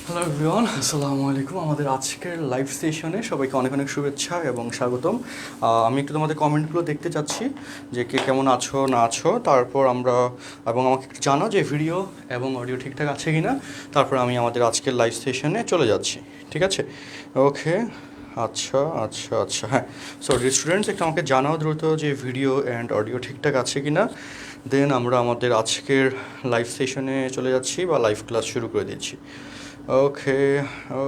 Hello everyone, আসসালামু আলাইকুম। আমাদের আজকের লাইভ সেশনে সবাইকে অনেক অনেক শুভেচ্ছা এবং স্বাগতম। আমি একটু তোমাদের কমেন্টগুলো দেখতে চাচ্ছি যে কে কেমন আছো না আছো, তারপর আমরা এবং আমাকে একটু জানাও যে ভিডিও এবং অডিও ঠিকঠাক আছে কি না, তারপর আমি আমাদের আজকের লাইভ সেশনে চলে যাচ্ছি। ঠিক আছে, ওকে। আচ্ছা আচ্ছা আচ্ছা, হ্যাঁ। সো ডিয়ার স্টুডেন্টস, একটু আমাকে জানাও দ্রুত যে ভিডিও অ্যান্ড অডিও ঠিকঠাক আছে কি না, দেন আমরা আমাদের আজকের লাইভ সেশনে চলে যাচ্ছি বা লাইভ ক্লাস শুরু করে দিচ্ছি। ওকে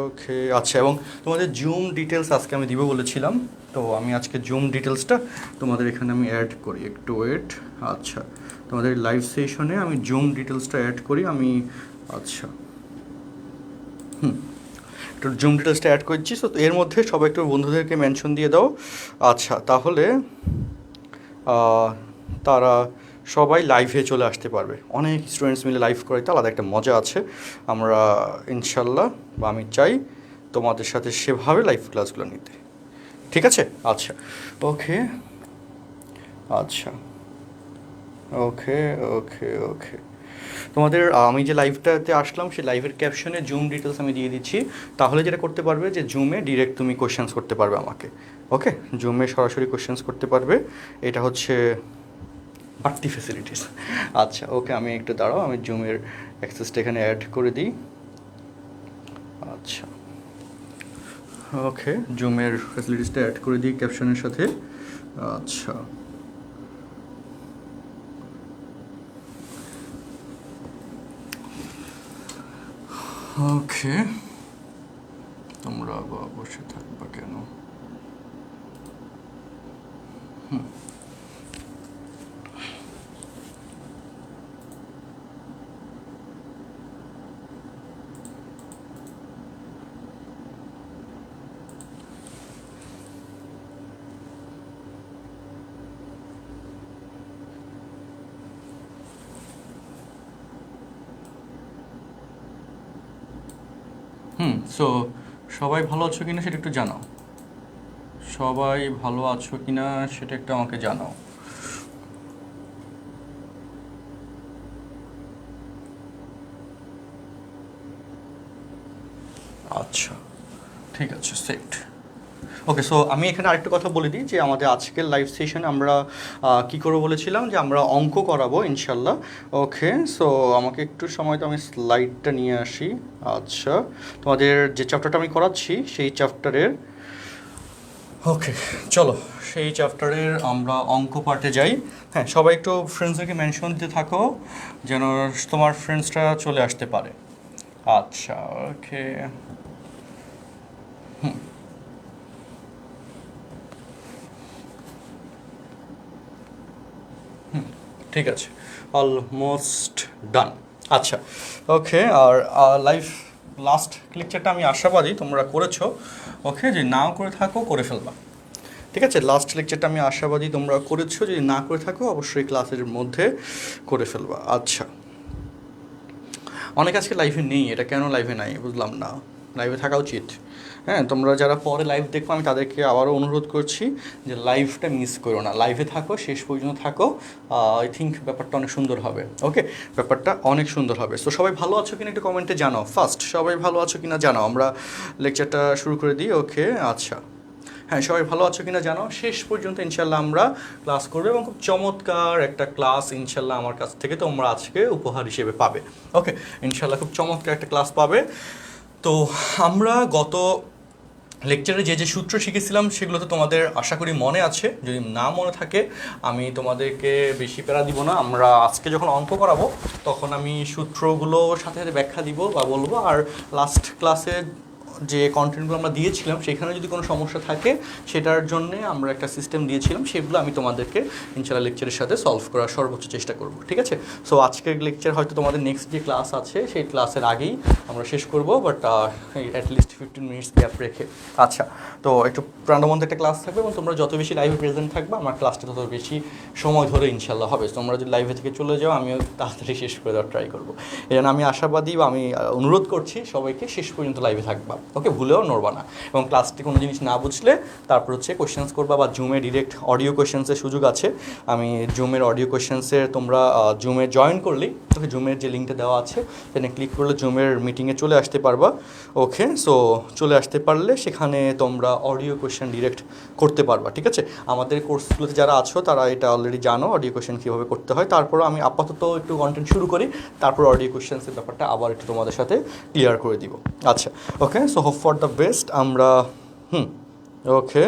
ওকে, আচ্ছা। এবং তোমাদের জুম ডিটেলস আজকে আমি দিব বলেছিলাম, তো আমি আজকে জুম ডিটেলসটা তোমাদের এখানে আমি অ্যাড করি, একটু ওয়েট। আচ্ছা, তোমাদের লাইভ সেশনে আমি জুম ডিটেলসটা অ্যাড করি আমি। আচ্ছা, একটু জুম ডিটেলসটা অ্যাড করছি। তো এর মধ্যে সবাই একটু বন্ধুদেরকে মেনশন দিয়ে দাও। আচ্ছা, তাহলে তারা সবাই লাইভে চলে আসতে পারবে। অনেক স্টুডেন্টস মিলে লাইভ করাইতে আলাদা একটা মজা আছে। আমরা ইনশাল্লাহ বা আমি চাই তোমাদের সাথে সেভাবে লাইভ ক্লাসগুলো নিতে। ঠিক আছে, আচ্ছা, ওকে, আচ্ছা, ওকে ওকে ওকে। তোমাদের আমি যে লাইভটাতে আসলাম সেই লাইভের ক্যাপশনে জুম ডিটেলস আমি দিয়ে দিচ্ছি। তাহলে যেটা করতে পারবে যে জুমে ডিরেক্ট তুমি কোশ্চেন্স করতে পারবে আমাকে। ওকে, জুমে সরাসরি কোশ্চেন্স করতে পারবে। এটা হচ্ছে বাড়তি ফেসিলিটিস। আচ্ছা, ওকে, আমি একটু দাঁড়াও, আমি জুমের অ্যাক্সেসটা এখানে অ্যাড করে দিই। আচ্ছা, ওকে, জুমের ফ্যাসিলিটিসটা অ্যাড করে দিই ক্যাপশনের সাথে। আচ্ছা, ওকে, তোমরা বসে থাকবা কেন? সো সবাই ভালো আছো কিনা সেটা একটু জানাও। সবাই ভালো আছো কিনা সেটা একটু আমাকে জানাও। আচ্ছা, ঠিক আছে, সেট। ওকে, সো আমি এখানে আরেকটা কথা বলে দিই যে আমাদের আজকের লাইভ সেশনে আমরা কী করবো বলেছিলাম যে আমরা অঙ্ক করাবো ইনশাল্লাহ। ওকে, সো আমাকে একটু সময়, তো আমি স্লাইডটা নিয়ে আসি। আচ্ছা, তোমাদের যে চ্যাপ্টারটা আমি করাচ্ছি সেই চ্যাপ্টারের, ওকে, চলো সেই চ্যাপ্টারের আমরা অঙ্ক পার্টে যাই। হ্যাঁ, সবাই একটু ফ্রেন্ডসদেরকে মেনশন দিতে থাকো যেন তোমার ফ্রেন্ডসরা চলে আসতে পারে। আচ্ছা, ওকে, ঠিক আছে, অলমোস্ট ডান। আচ্ছা, ওকে। আর লাইভ লাস্ট লেকচারটা আমি আশাবাদী তোমরা করেছো। ওকে, যদি নাও করে থাকো করে ফেলবা। ঠিক আছে, লাস্ট লেকচারটা আমি আশাবাদী তোমরা করেছো, যদি না করে থাকো অবশ্যই ক্লাসের মধ্যে করে ফেলবা। আচ্ছা, অনেক আজকে লাইভে নেই, এটা কেন লাইভে নাই বুঝলাম না। লাইভে থাকা উচিত। হ্যাঁ, তোমরা যারা পরে লাইভ দেখবো আমি তাদেরকে আবারও অনুরোধ করছি যে লাইভটা মিস করো না, লাইভে থাকো, শেষ পর্যন্ত থাকো। আই থিঙ্ক ব্যাপারটা অনেক সুন্দর হবে। ওকে, ব্যাপারটা অনেক সুন্দর হবে। তো সবাই ভালো আছো কিনা একটু কমেন্টে জানাও। ফার্স্ট সবাই ভালো আছো কিনা জানাও, আমরা লেকচারটা শুরু করে দিই। ওকে, আচ্ছা, হ্যাঁ, সবাই ভালো আছো কিনা জানাও। শেষ পর্যন্ত ইনশাল্লাহ আমরা ক্লাস করবো এবং খুব চমৎকার একটা ক্লাস ইনশাল্লাহ আমার কাছ থেকে তোমরা আজকে উপহার হিসেবে পাবে। ওকে, ইনশাল্লাহ খুব চমৎকার একটা ক্লাস পাবে। তো আমরা গত লেকচারে যে যে সূত্র শিখেছিলাম সেগুলো তো তোমাদের আশা করি মনে আছে। যদি না মনে থাকে আমি তোমাদেরকে বেশি প্যারা দিব না। আমরা আজকে যখন অঙ্ক করাবো তখন আমি সূত্রগুলো সাথে সাথে ব্যাখ্যা দিব বা বলবো। আর লাস্ট ক্লাসে যে কন্টেন্টগুলো আমরা দিয়েছিলাম সেখানে যদি কোনো সমস্যা থাকে সেটার জন্যে আমরা একটা সিস্টেম দিয়েছিলাম, সেগুলো আমি তোমাদেরকে ইনশাআল্লাহ লেকচারের সাথে সলভ করার সর্বোচ্চ চেষ্টা করব। ঠিক আছে, সো আজকের লেকচার হয়তো তোমাদের নেক্সট যে ক্লাস আছে সেই ক্লাসের আগেই আমরা শেষ করব, বাট অ্যাটলিস্ট 15 মিনিটস গ্যাপ রেখে। আচ্ছা, তো একটু প্রাণবন্ত একটা ক্লাস থাকবে এবং তোমরা যত বেশি লাইভে প্রেজেন্ট থাকবে আমার ক্লাসটা তত বেশি সময় ধরে ইনশাল্লাহ হবে। তোমরা যদি লাইভে থেকে চলে যাও আমিও তাড়াতাড়ি শেষ করে দেওয়ার ট্রাই করবো। এই জন্য আমি আশাবাদী বা আমি অনুরোধ করছি সবাইকে শেষ পর্যন্ত লাইভে থাকবা। ওকে, ভুলেও নড়বা না। এবং ক্লাসটি কোনো জিনিস না বুঝলে তারপর হচ্ছে কোয়েশ্চেন্স করবা, বা জুমে ডিরেক্ট অডিও কোয়েশ্চেন্সের সুযোগ আছে। আমি জুমের অডিও কোয়েশ্চেন্সের তোমরা জুমে জয়েন করলেই ওকে, জুমের যে লিঙ্কটা দেওয়া আছে সেখানে ক্লিক করলে জুমের মিটিংয়ে চলে আসতে পারবা। ওকে, সো চলে আসতে পারলে সেখানে তোমরা অডিও কোয়েশ্চেন ডিরেক্ট করতে পারবা। ঠিক আছে, আমাদের কোর্সগুলোতে যারা আছো তারা এটা অলরেডি জানো অডিও কোয়েশ্চেন কীভাবে করতে হয়। তারপরও আমি আপাতত একটু কন্টেন্ট শুরু করি, তারপর অডিও কোয়েশ্চেন্সের ব্যাপারটা আবার একটু তোমাদের সাথে ক্লিয়ার করে দিব। আচ্ছা, okay, so hope for the best. আমরা ওকে,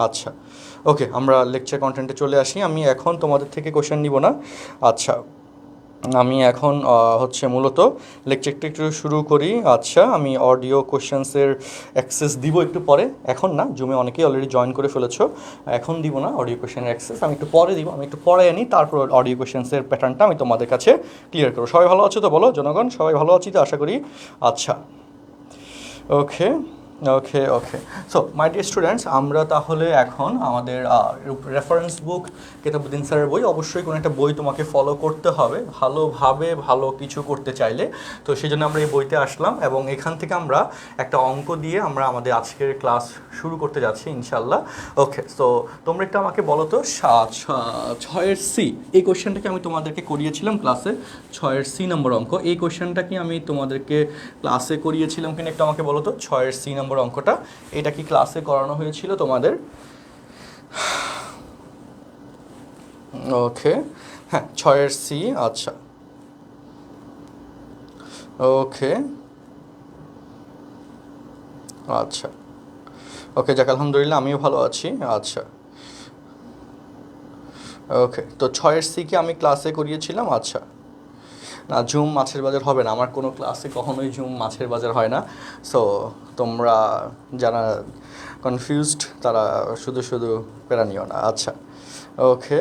আচ্ছা, ওকে, আমরা লেকচার কন্টেন্টে চলে আসি। আমি এখন তোমাদের থেকে কোয়েশ্চেন নিব না। আচ্ছা, আমি এখন হচ্ছে মূলত লেকচারটা একটু শুরু করি। আচ্ছা, আমি অডিও কোয়েশ্চেন্সের অ্যাক্সেস দিব একটু পরে, এখন না। জুমে অনেকেই অলরেডি জয়েন করে ফেলেছো, এখন দিব না অডিও কোয়েশ্চেনের অ্যাক্সেস, আমি একটু পরে দিব। আমি একটু পরে আনি, তারপর অডিও কোয়েশ্চেন্সের প্যাটার্নটা আমি তোমাদের কাছে ক্লিয়ার করবো। সবাই ভালো আছো তো বলো জনগণ? সবাই ভালো আছি তো আশা করি। আচ্ছা, ওকে ওকে ওকে, সো মাই ডিয়ার স্টুডেন্টস, আমরা তাহলে এখন আমাদের রেফারেন্স বুক কেতাবুদ্দিন স্যারের বই, অবশ্যই কোনো একটা বই তোমাকে ফলো করতে হবে ভালোভাবে, ভালো কিছু করতে চাইলে। তো সেই জন্য আমরা এই বইতে আসলাম, এবং এখান থেকে আমরা একটা অঙ্ক দিয়ে আমরা আমাদের আজকের ক্লাস শুরু করতে যাচ্ছি ইনশাল্লাহ। ওকে, সো তোমরা একটু আমাকে বলো তো, 6-এর সি, এই কোয়েশ্চেনটাকে আমি তোমাদেরকে করিয়েছিলাম ক্লাসে, 6-এর সি নম্বর অঙ্ক। এই কোয়েশ্চেনটা কি আমি তোমাদেরকে ক্লাসে করিয়েছিলাম কিনা একটু আমাকে বলো তো। 6-এর সি নম্বর অঙ্কটা, এটা কি ক্লাসে করানো হয়েছিল তোমাদের? ওকে, হ্যাঁ, 6-এর সি। আচ্ছা, ওকে, আচ্ছা, ওকে, যাক আলহামদুলিল্লাহ, আমিও ভালো আছি। আচ্ছা, ওকে, তো 6-এর সিকে আমি ক্লাসে করিয়েছিলাম। আচ্ছা, না, জুম মাছের বাজার হবে না, আমার কোনো ক্লাসে কখনোই জুম মাছের বাজার হয় না। সো তোমরা যারা কনফিউজড তারা শুধু শুধু প্যারা নিও না। আচ্ছা, ওকে,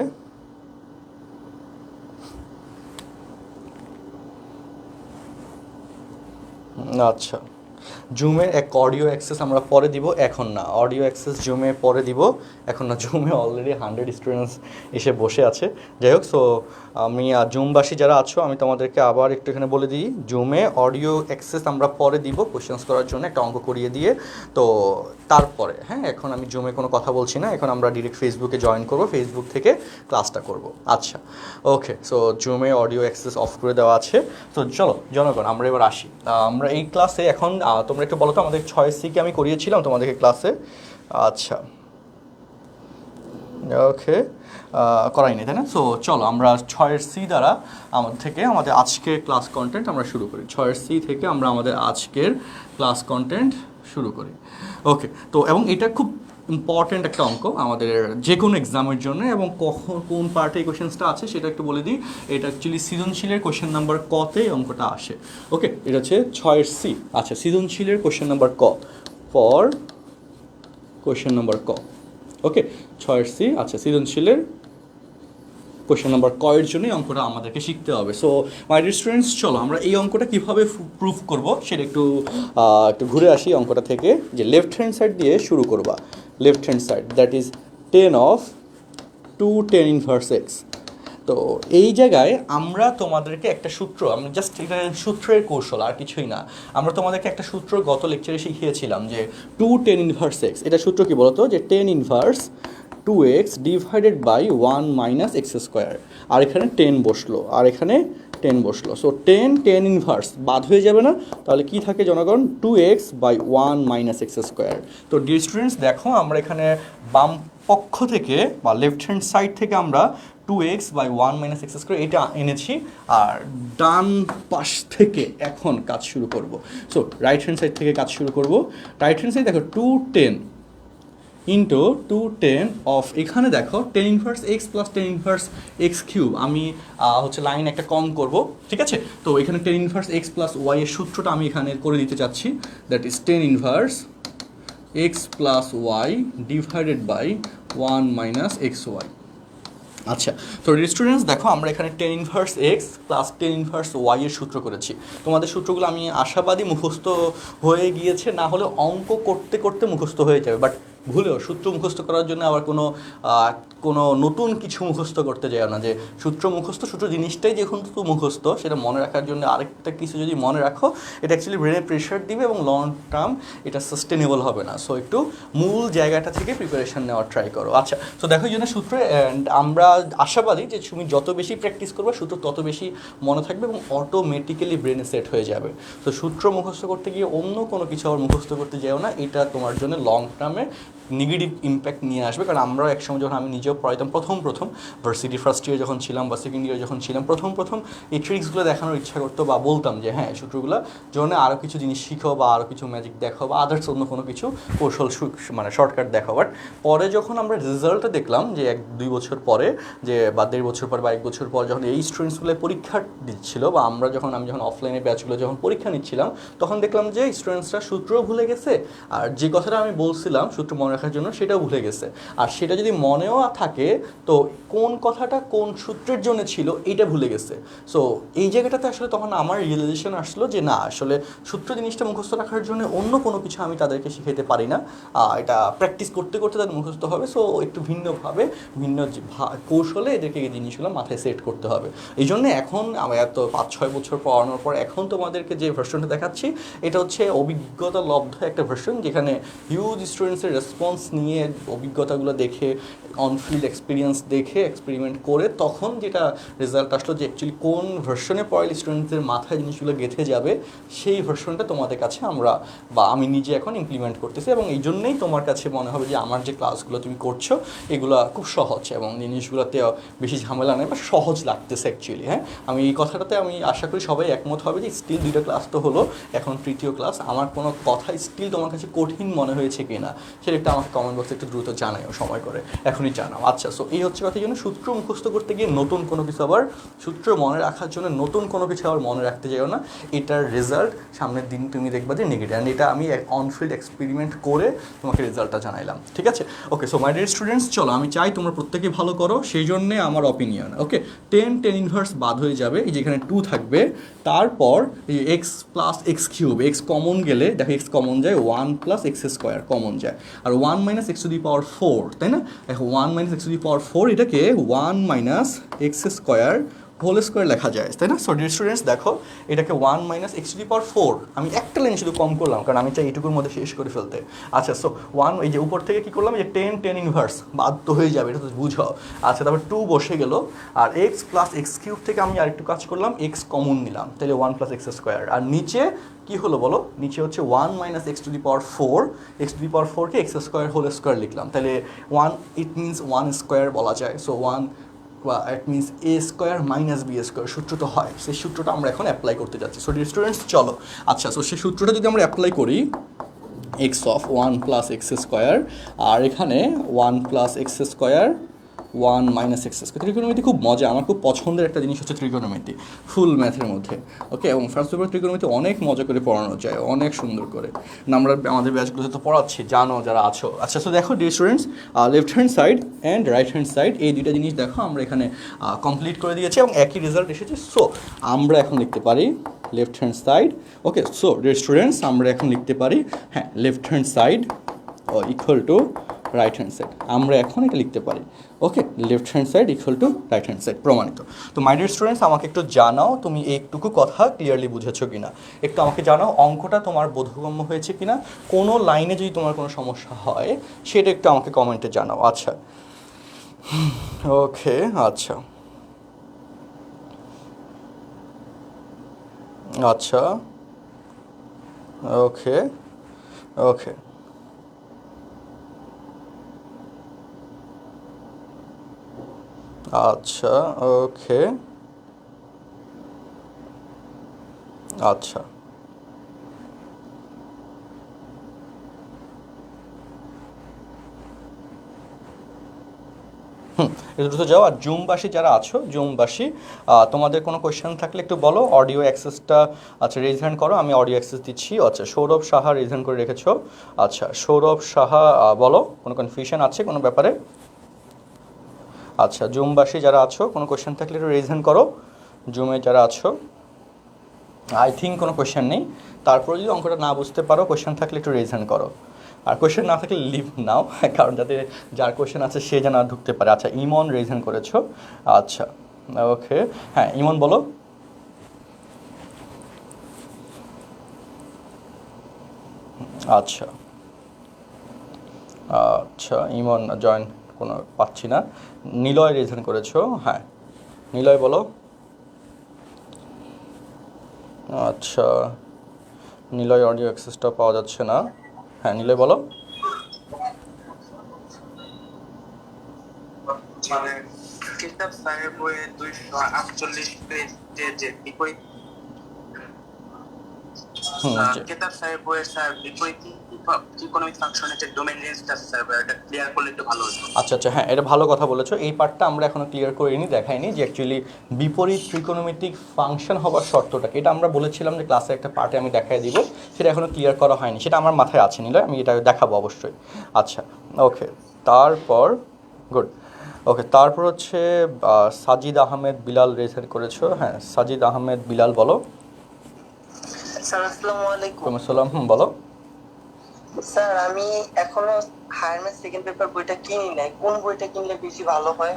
আচ্ছা, জুমের এক অডিও অ্যাক্সেস আমরা পরে দিব, এখন না। অডিও অ্যাক্সেস জুমে পরে দিব, এখন না। জুমে অলরেডি 100 স্টুডেন্টস এসে বসে আছে। যাই হোক, সো আমি জুমবাসী যারা আছো, আমি তোমাদেরকে আবার একটু এখানে বলে দিই, জুমে অডিও অ্যাক্সেস আমরা পরে দিব কোয়েশ্চেন্স করার জন্য, একটা অঙ্ক করিয়ে দিয়ে। তো তারপরে, হ্যাঁ, এখন আমি জুমে কোনো কথা বলছি না, এখন আমরা ডিরেক্ট ফেসবুকে জয়েন করব, ফেসবুক থেকে ক্লাসটা করব। আচ্ছা, okay, so জুমে audio access of করে দেওয়া আছে। তো চলো জনগণ, আমরা এবার আসি। আমরা এই ক্লাসে এখন তোমরা একটু বলো তো, আমাদের 6 সিকে আমি করিয়েছিলাম তোমাদেরকে ক্লাসে। আচ্ছা, ওকে, করাইনি তাই না? সো চলো আমরা 6-এর সি দ্বারা আমাদের আজকের ক্লাস কন্টেন্ট আমরা শুরু করি। 6-এর সি থেকে আমরা আমাদের আজকের ক্লাস কন্টেন্ট শুরু করি। ওকে, তো এবং এটা খুব ইম্পর্ট্যান্ট একটা অঙ্ক আমাদের যে কোনো এক্সামের জন্য, এবং কখন কোন পার্টে এই কোয়েশ্চেন্সটা আছে সেটা একটু বলে দিই। এটা অ্যাকচুয়ালি সৃজনশীলের কোয়েশ্চেন নাম্বার কতে এই অঙ্কটা আসে। ওকে, এটা হচ্ছে 6-এর সি। আচ্ছা, সৃজনশীলের কোয়েশ্চেন নাম্বার ক, ফর কোয়েশ্চেন নাম্বার ক। ওকে, 6-এর সি। আচ্ছা, সৃজনশীলের কোয়েশ্চেন নাম্বার ক এর জন্যই অঙ্কটা আমাদেরকে শিখতে হবে। সো মাই ডিয়ার স্টুডেন্টস, চলো আমরা এই অঙ্কটা কীভাবে প্রুফ করব সেটা একটু ঘুরে আসি অঙ্কটা থেকে। যে লেফট হ্যান্ড সাইড দিয়ে শুরু করবা, left hand side, that is 10 of 2 10 inverse x. তো এই জায়গায় আমরা তোমাদেরকে একটা সূত্র, আমরা জাস্ট এটা সূত্রের কৌশল, আর কিছুই না। আমরা তোমাদেরকে একটা সূত্র গত লেকচারে শিখিয়েছিলাম যে 2 10 ইনভার্স এক্স, এটা সূত্র কি বলতো, যে 10 inverse 2x divided by 1 minus x square. আর এখানে 10 বসলো, আর এখানে 10 বসলো। সো 10 ইনভার্স বাদ হয়ে যাবে না, তাহলে কি থাকে জনগণ, 2x by 1 minus x square. তো ডিয়ার স্টুডেন্টস, দেখো আমরা এখানে বাম পক্ষ থেকে বা লেফট হ্যান্ড সাইড থেকে আমরা 2x by 1 minus x square এটা এনেছি, আর ডান পাশ থেকে এখন কাজ শুরু করব। সো রাইট হ্যান্ড সাইড থেকে কাজ শুরু করব। রাইট হ্যান্ড সাইড দেখো 210 ইন্টু 210 অফ, এখানে দেখো 10 inverse x plus 10 inverse x cube. আমি হচ্ছে লাইন একটা কম করব, ঠিক আছে? তো এখানে 10 ইনভার্স এক্স প্লাস ওয়াই এর সূত্রটা আমি এখানে করে দিতে চাচ্ছি, that is 10 inverse x plus y divided by 1 minus x y. আচ্ছা, তো স্টুডেন্টস দেখো আমরা এখানে 10 inverse x plus 10 inverse y এর সূত্র করেছি। তোমাদের সূত্রগুলো আমি আশাবাদী মুখস্থ হয়ে গিয়েছে, না হলে অঙ্ক করতে করতে মুখস্থ হয়ে যাবে, বাট ভুলেও সূত্র মুখস্থ করার জন্য আবার কোনো নতুন কিছু মুখস্থ করতে যাও না, যে সূত্র মুখস্থ, সূত্র জিনিসটাই যেহেতু মুখস্থ, সেটা মনে রাখার জন্য আরেকটা কিছু যদি মনে রাখো, এটা অ্যাকচুয়ালি ব্রেনে প্রেশার দিবে এবং লং টার্ম এটা সাস্টেনেবল হবে না। সো একটু মূল জায়গাটা থেকে প্রিপারেশন নেওয়ার ট্রাই করো। আচ্ছা, তো দেখো এই জন্য সূত্রে আমরা আশাবাদী যে তুমি যত বেশি প্র্যাকটিস করবে সূত্র তত বেশি মনে থাকবে এবং অটোমেটিক্যালি ব্রেনে সেট হয়ে যাবে। তো সূত্র মুখস্থ করতে গিয়ে অন্য কোনো কিছু আবার মুখস্থ করতে যেও না, এটা তোমার জন্য লং টার্মে নেগেটিভ ইম্প্যাক্ট নিয়ে আসবে। কারণ আমরাও একসময় যখন আমি নিজেও পড়াইতাম প্রথম ভার্সিটি ফার্স্ট ইয়ার যখন ছিলাম বা সেকেন্ড ইয়ার যখন ছিলাম, প্রথম এই ট্রিক্সগুলো দেখানোর ইচ্ছা করতো বা বলতাম যে হ্যাঁ সূত্রগুলো জন্য আরও কিছু জিনিস শিখো বা আরও কিছু ম্যাজিক দেখো বা আদার্স অন্য কোনো কিছু কৌশল মানে শর্টকাট দেখো। বাট পরে যখন আমরা রেজাল্টটা দেখলাম যে 1-2 বছর পরে, যে বা 1.5 বছর পর বা 1 বছর পর যখন এই স্টুডেন্টসগুলো পরীক্ষা দিচ্ছিল বা আমি যখন অফলাইনে ব্যাচগুলো যখন পরীক্ষা নিচ্ছিলাম, তখন দেখলাম যে স্টুডেন্টসরা সূত্রও ভুলে গেছে, আর যে কথাটা আমি বলছিলাম সূত্র মনে রাখার জন্য সেটাও ভুলে গেছে। আর সেটা যদি মনেও থাকে তো কোন কথাটা কোন সূত্রের জন্য ছিল এটা ভুলে গেছে। সো এই জায়গাটাতে আসলে তখন আমার রিয়েলাইজেশন আসলো যে না, আসলে সূত্র জিনিসটা মুখস্থ রাখার জন্য অন্য কোনো কিছু আমি তাদেরকে শিখাতে পারি না, এটা প্র্যাকটিস করতে করতে তাদের মুখস্থ হবে। সো একটু ভিন্নভাবে ভিন্ন কৌশলে এদেরকে এই জিনিসগুলো মাথায় সেট করতে হবে। এই জন্য এখন আমি এত 5-6 বছর পড়ানোর পর এখন তোমাদেরকে যে ভার্সনটা দেখাচ্ছি, এটা হচ্ছে অভিজ্ঞতা লব্ধ একটা ভার্সন, যেখানে হিউজ স্টুডেন্টসের রেসপন্স নিয়ে অভিজ্ঞতাগুলো দেখে অনফিল্ড এক্সপিরিয়েন্স দেখে এক্সপেরিমেন্ট করে তখন যেটা রেজাল্ট আসলো যে অ্যাকচুয়ালি কোন ভার্সনে পড়ালে স্টুডেন্টদের মাথায় জিনিসগুলো গেঁথে যাবে, সেই ভার্সনটা তোমাদের কাছে আমি নিজে এখন ইমপ্লিমেন্ট করতেছি। এবং এই জন্যেই তোমার কাছে মনে হবে যে আমার যে ক্লাসগুলো তুমি করছো এগুলো খুব সহজ এবং জিনিসগুলোতে বেশি ঝামেলা নেই বা সহজ লাগতেছে অ্যাকচুয়ালি। হ্যাঁ, আমি এই কথাটাতে আমি আশা করি সবাই একমত হবে যে স্টিল 2টা ক্লাস তো হলো, এখন 3য় ক্লাস, আমার কোনো কথা স্টিল তোমার কাছে কঠিন মনে হয়েছে কি না সেটা একটা আমাকে কমেন্ট বক্সে একটু দ্রুত জানাও, সময় করে এখনই জানাও। আচ্ছা, সো এই হচ্ছে কথা। জন্য সূত্র মুখস্থ করতে গিয়ে নতুন কোনো কিছু আবার সূত্র মনে রাখার জন্য নতুন কোনো কিছু আবার মনে রাখতে যাও না, এটার রেজাল্ট সামনের দিন তুমি দেখবা যে নেগেটিভ। অ্যান্ড এটা আমি অনফিল্ড এক্সপেরিমেন্ট করে তোমাকে রেজাল্টটা জানাইলাম, ঠিক আছে? ওকে, সো মাই ডিয়ার স্টুডেন্টস, চলো আমি চাই তোমরা প্রত্যেকেই ভালো করো, সেই জন্যে আমার অপিনিয়ন। ওকে, 10 ইনভার্স বাদ হয়ে যাবে, এই যেখানে 2 থাকবে, তারপর এই x plus x cube, x common গেলে দেখো এক্স কমন যায়, 1 প্লাস এক্স স্কোয়ার কমন যায়, আর 1 minus x to the power 4, তাই না? দেখো 1 minus x to the power 4 এটাকে 1 minus x square whole square লেখা যায়, তাই না? সো ডিয়ার স্টুডেন্টস দেখো এটাকে 1 minus x to the power 4, আমি একটা লাইন শুধু কম করলাম কারণ আমি চাই এইটুকুর মধ্যে শেষ করে ফেলতে। আচ্ছা, সো 1, এই যে উপর থেকে কী করলাম, যে 10 ইনভার্স বাধ্য হয়ে যাবে, এটা তো বুঝো। আচ্ছা, তারপর 2 বসে গেল, আর এক্স প্লাস এক্স কিউব থেকে আমি আরেকটু কাজ করলাম, এক্স কমন নিলাম, তাহলে 1 প্লাস এক্স স্কোয়ার। আর নিচে কী হলো বলো, নিচে হচ্ছে 1 minus x to the power 4, x to the power 4কে এক্স স্কোয়ার হোল স্কোয়ার লিখলাম, তাহলে 1, ইট মিনস 1 স্কোয়ার বলা যায়। সো 1 বা it means a square minus b square সূত্র তো হয়, সেই সূত্রটা আমরা এখন অ্যাপ্লাই করতে যাচ্ছি। সো ডিয়ার স্টুডেন্টস চলো, আচ্ছা, সো সেই সূত্রটা যদি আমরা অ্যাপ্লাই করি, x of 1 plus x square, আর এখানে 1 plus x square 1 minus x square. ত্রিকোণমিতি খুব মজা, আমার খুব পছন্দের একটা জিনিস হচ্ছে ত্রিকোণমিতি ফুল ম্যাথের মধ্যে। ওকে, এবং ফার্স্ট পেপার ত্রিকোণমিতি অনেক মজা করে পড়ানো যায়, অনেক সুন্দর করে। আমরা আমাদের ব্যাচগুলোতে তো পড়াচ্ছি, জানো যারা আছো। আচ্ছা, তো দেখো dear students, left hand side and right hand side, এই দুইটা জিনিস দেখো আমরা এখানে কমপ্লিট করে দিয়েছি এবং একই রেজাল্ট এসেছে। সো আমরা এখন লিখতে পারি left hand side. Okay, so dear students আমরা এখন লিখতে পারি, হ্যাঁ, left hand side equal to right hand side, আমরা এখন এটা লিখতে পারি। Okay, left hand side equal to right hand side, প্রমাণিত। তো মাই ডিয়ার স্টুডেন্টস, আমাকে একটু জানাও তুমি এইটুকু কথা ক্লিয়ারলি বুঝেছো কিনা, একটু আমাকে জানাও অঙ্কটা তোমার বোধগম্য হয়েছে কিনা, কোনো লাইনে যদি তোমার কোনো সমস্যা হয় সেটা একটু আমাকে কমেন্টে জানাও। আচ্ছা, ওকে, আচ্ছা আচ্ছা, ওকে ওকে, আচ্ছা, ওকে, আচ্ছা, দ্রুত যাও। আর জুমবাসী যারা আছো, জুমবাসী তোমাদের কোনো কোয়েশ্চেন থাকলে একটু বলো, অডিও অ্যাক্সেসটা আচ্ছা রেজ হ্যান্ড করো, আমি অডিও অ্যাক্সেস দিচ্ছি। আচ্ছা, সৌরভ সাহা রেজ হ্যান্ড করে রেখেছো। আচ্ছা, সৌরভ সাহা বলো, কোনো কনফিউশন আছে কোনো ব্যাপারে? আচ্ছা, জুমবাসী যারা আছো কোনো কোয়েশ্চেন থাকলে একটু রেজ হ্যান্ড করো, জুমে যারা আছো। আই থিঙ্ক কোনো কোয়েশ্চেন নেই, তারপরে যদি অঙ্কটা না বুঝতে পারো কোয়েশ্চেন থাকলে একটু রেজ হ্যান্ড করো। আর কোয়েশ্চেন না থাকলে লিভ নাও, কারণ যাতে যার কোয়েশ্চেন আছে সে যেন আর ঢুকতে পারে। আচ্ছা, ইমন রেজেন করেছো। আচ্ছা ওকে, হ্যাঁ ইমন বলো। আচ্ছা আচ্ছা, ইমন জয়েন কোনো পাচ্ছি না। নিলয় রেজেন করেছো, হ্যাঁ নিলয় বলো। আচ্ছা, নিলয় অডিও অ্যাক্সেসটা পাওয়া যাচ্ছে না। হ্যাঁ নিলয় বলো। মানে কিতাব স্যারের বইয়ে 248 পেজে যে বিপরীত কিতাব স্যারের বইয়ে স্যার বিপরীত ইকোনমিক ফাংশনের যে ডোমেইন রেঞ্জটা স্যার এটা ক্লিয়ার করলে একটু ভালো হতো। আচ্ছা আচ্ছা, হ্যাঁ এটা ভালো কথা বলেছো। এই পার্টটা আমরা এখনো ক্লিয়ার করিনি, দেখাইনি যে অ্যাকচুয়ালি বিপরীত ত্রিকোণমিতিক ফাংশন হওয়ার শর্তটাকে। এটা আমরা বলেছিলাম যে ক্লাসে একটা পার্টে আমি দেখাই দিব, সেটা এখনো ক্লিয়ার করা হয়নি, সেটা আমার মাথায় আছে নিলে আমি এটা দেখাবো অবশ্যই। আচ্ছা ওকে, তারপর গুড। ওকে, তারপর হচ্ছে সাজিদ আহমেদ বিলাল রেজের করেছো। হ্যাঁ সাজিদ আহমেদ বিলাল বলো। স্যার আসসালামু আলাইকুম। আসসালাম, বলো। স্যার আমি এখনো হায়ার ম্যাথ সেকেন্ড পেপার বইটা কিনি নাই, কোন বইটা কিনলে বেশি ভালো হয়?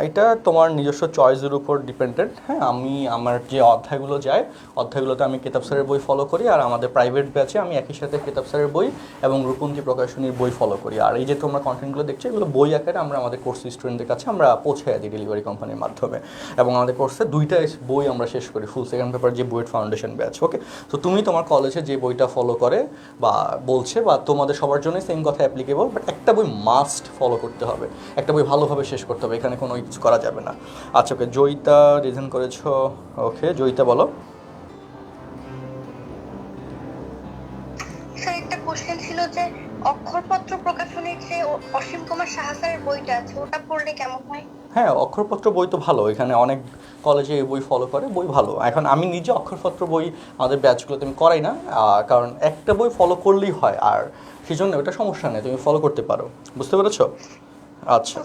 এটা তোমার নিজস্ব চয়েসের উপর ডিপেন্ডেন্ট। হ্যাঁ আমি আমার যে অধ্যায়গুলো যায়, অধ্যায়গুলোতে আমি কেতাব স্যারের বই ফলো করি, আর আমাদের প্রাইভেট ব্যাচে আমি একই সাথে কেতাব স্যারের বই এবং রূপন্তী প্রকাশনীর বই ফলো করি। আর এই যে তোমরা কন্টেন্টগুলো দেখছো, এগুলো বই আকারে আমরা আমাদের কোর্স স্টুডেন্টদের কাছে আমরা পৌঁছে দিই ডেলিভারি কোম্পানির মাধ্যমে। এবং আমাদের কোর্সে 2টা বই আমরা শেষ করি, ফুল সেকেন্ড পেপার যে বুয়েট ফাউন্ডেশন ব্যাচ। ওকে, তো তুমি তোমার কলেজে যে বইটা ফলো করে বা বলছে, বা তোমাদের সবার জন্যই সেম কথা অ্যাপ্লিকেবল, বাট একটা বই মাস্ট ফলো করতে হবে, একটা বই ভালোভাবে শেষ করতে হবে, এখানে কোনো কিছু করা যাবে না। আচ্ছা ওকে, জয়িতা রিজন করেছো। ওকে জয়িতা বলো। স্যার একটা কোশ্চেন ছিল যে অক্ষরপত্র প্রকাশনের যে অসীম কুমার সাহা স্যারের বইটা আছে ওটা পড়লে কেমন হয়? হ্যাঁ অক্ষরপত্র বই তো ভালো, এখানে অনেক কলেজে এই বই ফলো করে, বই ভালো। এখন আমি নিজে অক্ষরপত্র বই আমাদের ব্যাচগুলোতে আমি করাই না, কারণ একটা বই ফলো করলেই হয়, আর সেই জন্য ওটা সমস্যা নেই, তুমি ফলো করতে পারো। বুঝতে পেরেছো? আচ্ছা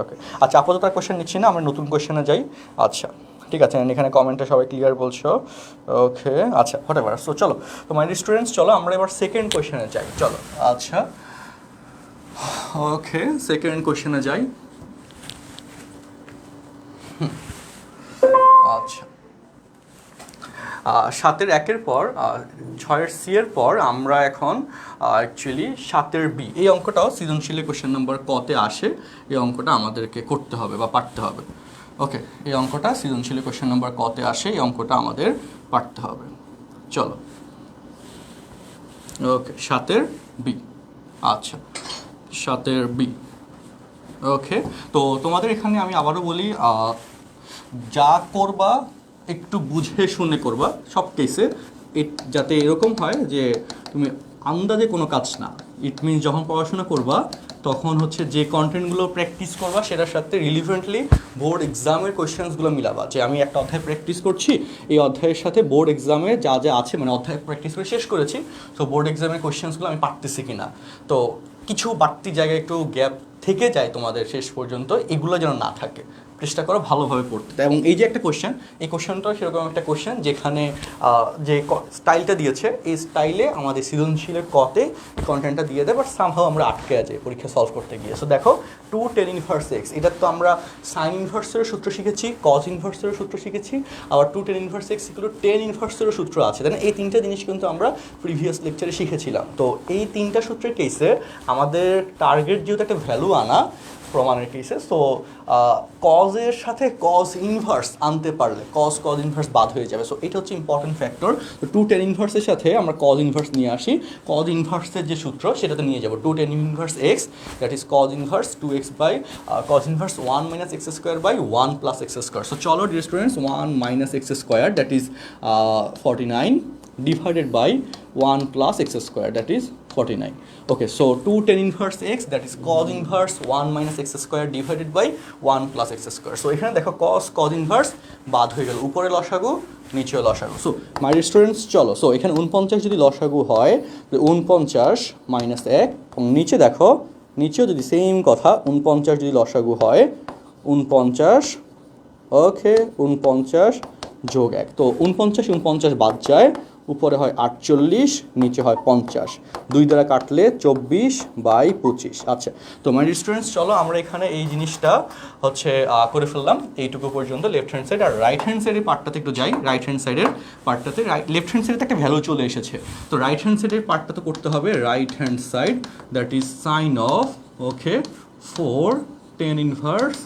ওকে, আচ্ছা আপাতত আর কোয়েশ্চেন নিচ্ছি না, আমরা নতুন কোয়েশ্চেনে যাই। আচ্ছা ঠিক আছে, এখানে কমেন্টে সবাই ক্লিয়ার বলছো। ওকে আচ্ছা হোয়াট এভার, সো চলো তো মাই স্টুডেন্টস, চলো আমরা এবার সেকেন্ড কোয়েশ্চেনে যাই। চলো আচ্ছা ওকে, সেকেন্ড কোয়েশ্চেনে যাই। আচ্ছা 7-এর 1-এর পর 6-এর সি এর পর আমরা এখন অ্যাকচুয়ালি 7-এর বি, এই অঙ্কটাও সৃজনশীলের কোয়েশ্চেন নাম্বার কতে আসে, এই অঙ্কটা আমাদেরকে করতে হবে বা পারতে হবে। ওকে, এই অঙ্কটা সৃজনশীলের কোয়েশ্চেন নাম্বার কতে আসে, এই অঙ্কটা আমাদের পারতে হবে। চলো ওকে, 7-এর বি। আচ্ছা 7-এর বি। ওকে, তো তোমাদের এখানে আমি আবারও বলি, যা করবা একটু বুঝে শুনে করবা সব কেসে, যাতে এরকম হয় যে তুমি আন্দাজে কোনো কাজ না। ইট মিনস যখন পড়াশোনা করবা তখন হচ্ছে যে কন্টেন্টগুলো প্র্যাকটিস করবা সেটার সাথে রিলিভেন্টলি বোর্ড এক্সামের কোয়েশ্চেন্সগুলো মিলাবা। যে আমি একটা অধ্যায় প্র্যাকটিস করছি, এই অধ্যায়ের সাথে বোর্ড এক্সামে যা যা আছে, মানে অধ্যায় প্র্যাকটিস করে শেষ করেছি, তো বোর্ড এক্সামের কোয়েশ্চেন্সগুলো আমি পারতেছি কি না, তো কিছু বাড়তি জায়গায় একটু গ্যাপ থেকে যায় তোমাদের শেষ পর্যন্ত, এগুলো যেন না থাকে, চেষ্টা করো ভালোভাবে পড়তে। এবং এই যে একটা কোশ্চেন, এই কোশ্চেনটাও সেরকম একটা কোশ্চেন যেখানে যে স্টাইলটা দিয়েছে, এই স্টাইলে আমাদের সৃজনশীলের কতে কন্টেন্টটা দিয়ে দেয়, বাট সামহাও আমরা আটকে আছি পরীক্ষা সলভ করতে গিয়ে। সো দেখো 2tan ইনভার্স x, এটার তো আমরা সাইন ইনভার্সেরও সূত্র শিখেছি, কজ ইনভার্সেরও সূত্র শিখেছি, আবার 2tan ইনভার্স x = tan ইনভার্সেরও সূত্র আছে, তাই না? এই 3টা জিনিস কিন্তু আমরা প্রিভিয়াস লেকচারে শিখেছিলাম। তো এই 3টা সূত্রের কেসে আমাদের টার্গেট যেহেতু একটা ভ্যালু আনা প্রমাণের কেসে, সো কজের সাথে কজ ইনভার্স আনতে পারলে কজ ইনভার্স বাদ হয়ে যাবে। সো এটা হচ্ছে ইম্পর্টেন্ট ফ্যাক্টর। তো 2tan ইনভার্সের সাথে আমরা কজ ইনভার্স নিয়ে আসি, কজ ইনভার্সের যে সূত্র সেটাতে নিয়ে যাবো 2tan inverse x, that is cos inverse 2x by cos inverse 1 - x² by 1 + x²। So চলো dear students, 1 - x², that is 49 divided by 1 + x², that is 49. Okay, so 2tan inverse x, that is cos inverse 1 - x² divided by 1 + x². So এখানে দেখো cos inverse বাদ হয়ে গেল, উপরে লসাগু নিচে লসাগু। সো মাই স্টুডেন্টস চলো, সো এখানে 49 যদি লসাগু হয় 49 - 1, এবং নিচে দেখো নিচেও যদি সেম কথা 49 যদি লসাগু হয় 49, ওকে 49 যোগ 1। তো 49 বাদ যায়, উপরে হয় 48, নিচে হয় 50, 2 দ্বারা কাটলে 24/25। আচ্ছা, তো মাই স্টুডেন্টস চলো আমরা এখানে এই জিনিসটা হচ্ছে করে ফেললাম এইটুকু পর্যন্ত লেফট হ্যান্ড সাইড। আর রাইট হ্যান্ড সাইডের পার্টটাতে একটু যাই। রাইট হ্যান্ড সাইডের পার্টটাতে লেফট হ্যান্ড সাইডে একটা ভ্যালু চলে এসেছে, তো রাইট হ্যান্ড সাইডের পার্টটা তো করতে হবে right hand side, that is sine of okay 4 tan inverse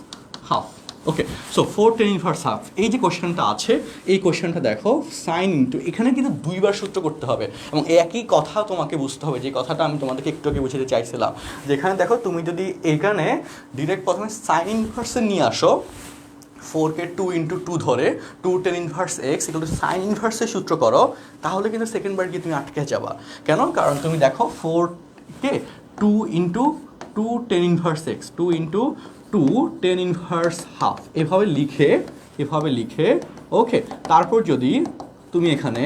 half. Okay, so 4 tan inverse half, এই যে কোশ্চেনটা আছে এই কোশ্চেনটা দেখো সাইন ইন্টু, এখানে কিন্তু 2বার সূত্র করতে হবে এবং একই কথা তোমাকে বুঝতে হবে, যে কথাটা আমি তোমাদেরকে একটু আগে বুঝাতে চাইছিলাম। যেখানে দেখো তুমি যদি এখানে ডিরেক্ট প্রথমে সাইন ইনভার্সে নিয়ে আসো, 4কে 2 × 2 ধরে 2 tan inverse x equal to sine ইনভার্সের সূত্র করো, তাহলে কিন্তু সেকেন্ডবার গিয়ে তুমি আটকে যাবা। কেন? কারণ তুমি দেখো 4কে 2 × 2 tan inverse x, 2 × 2 tan inverse half এভাবে লিখে ওকে, তারপর যদি তুমি এখানে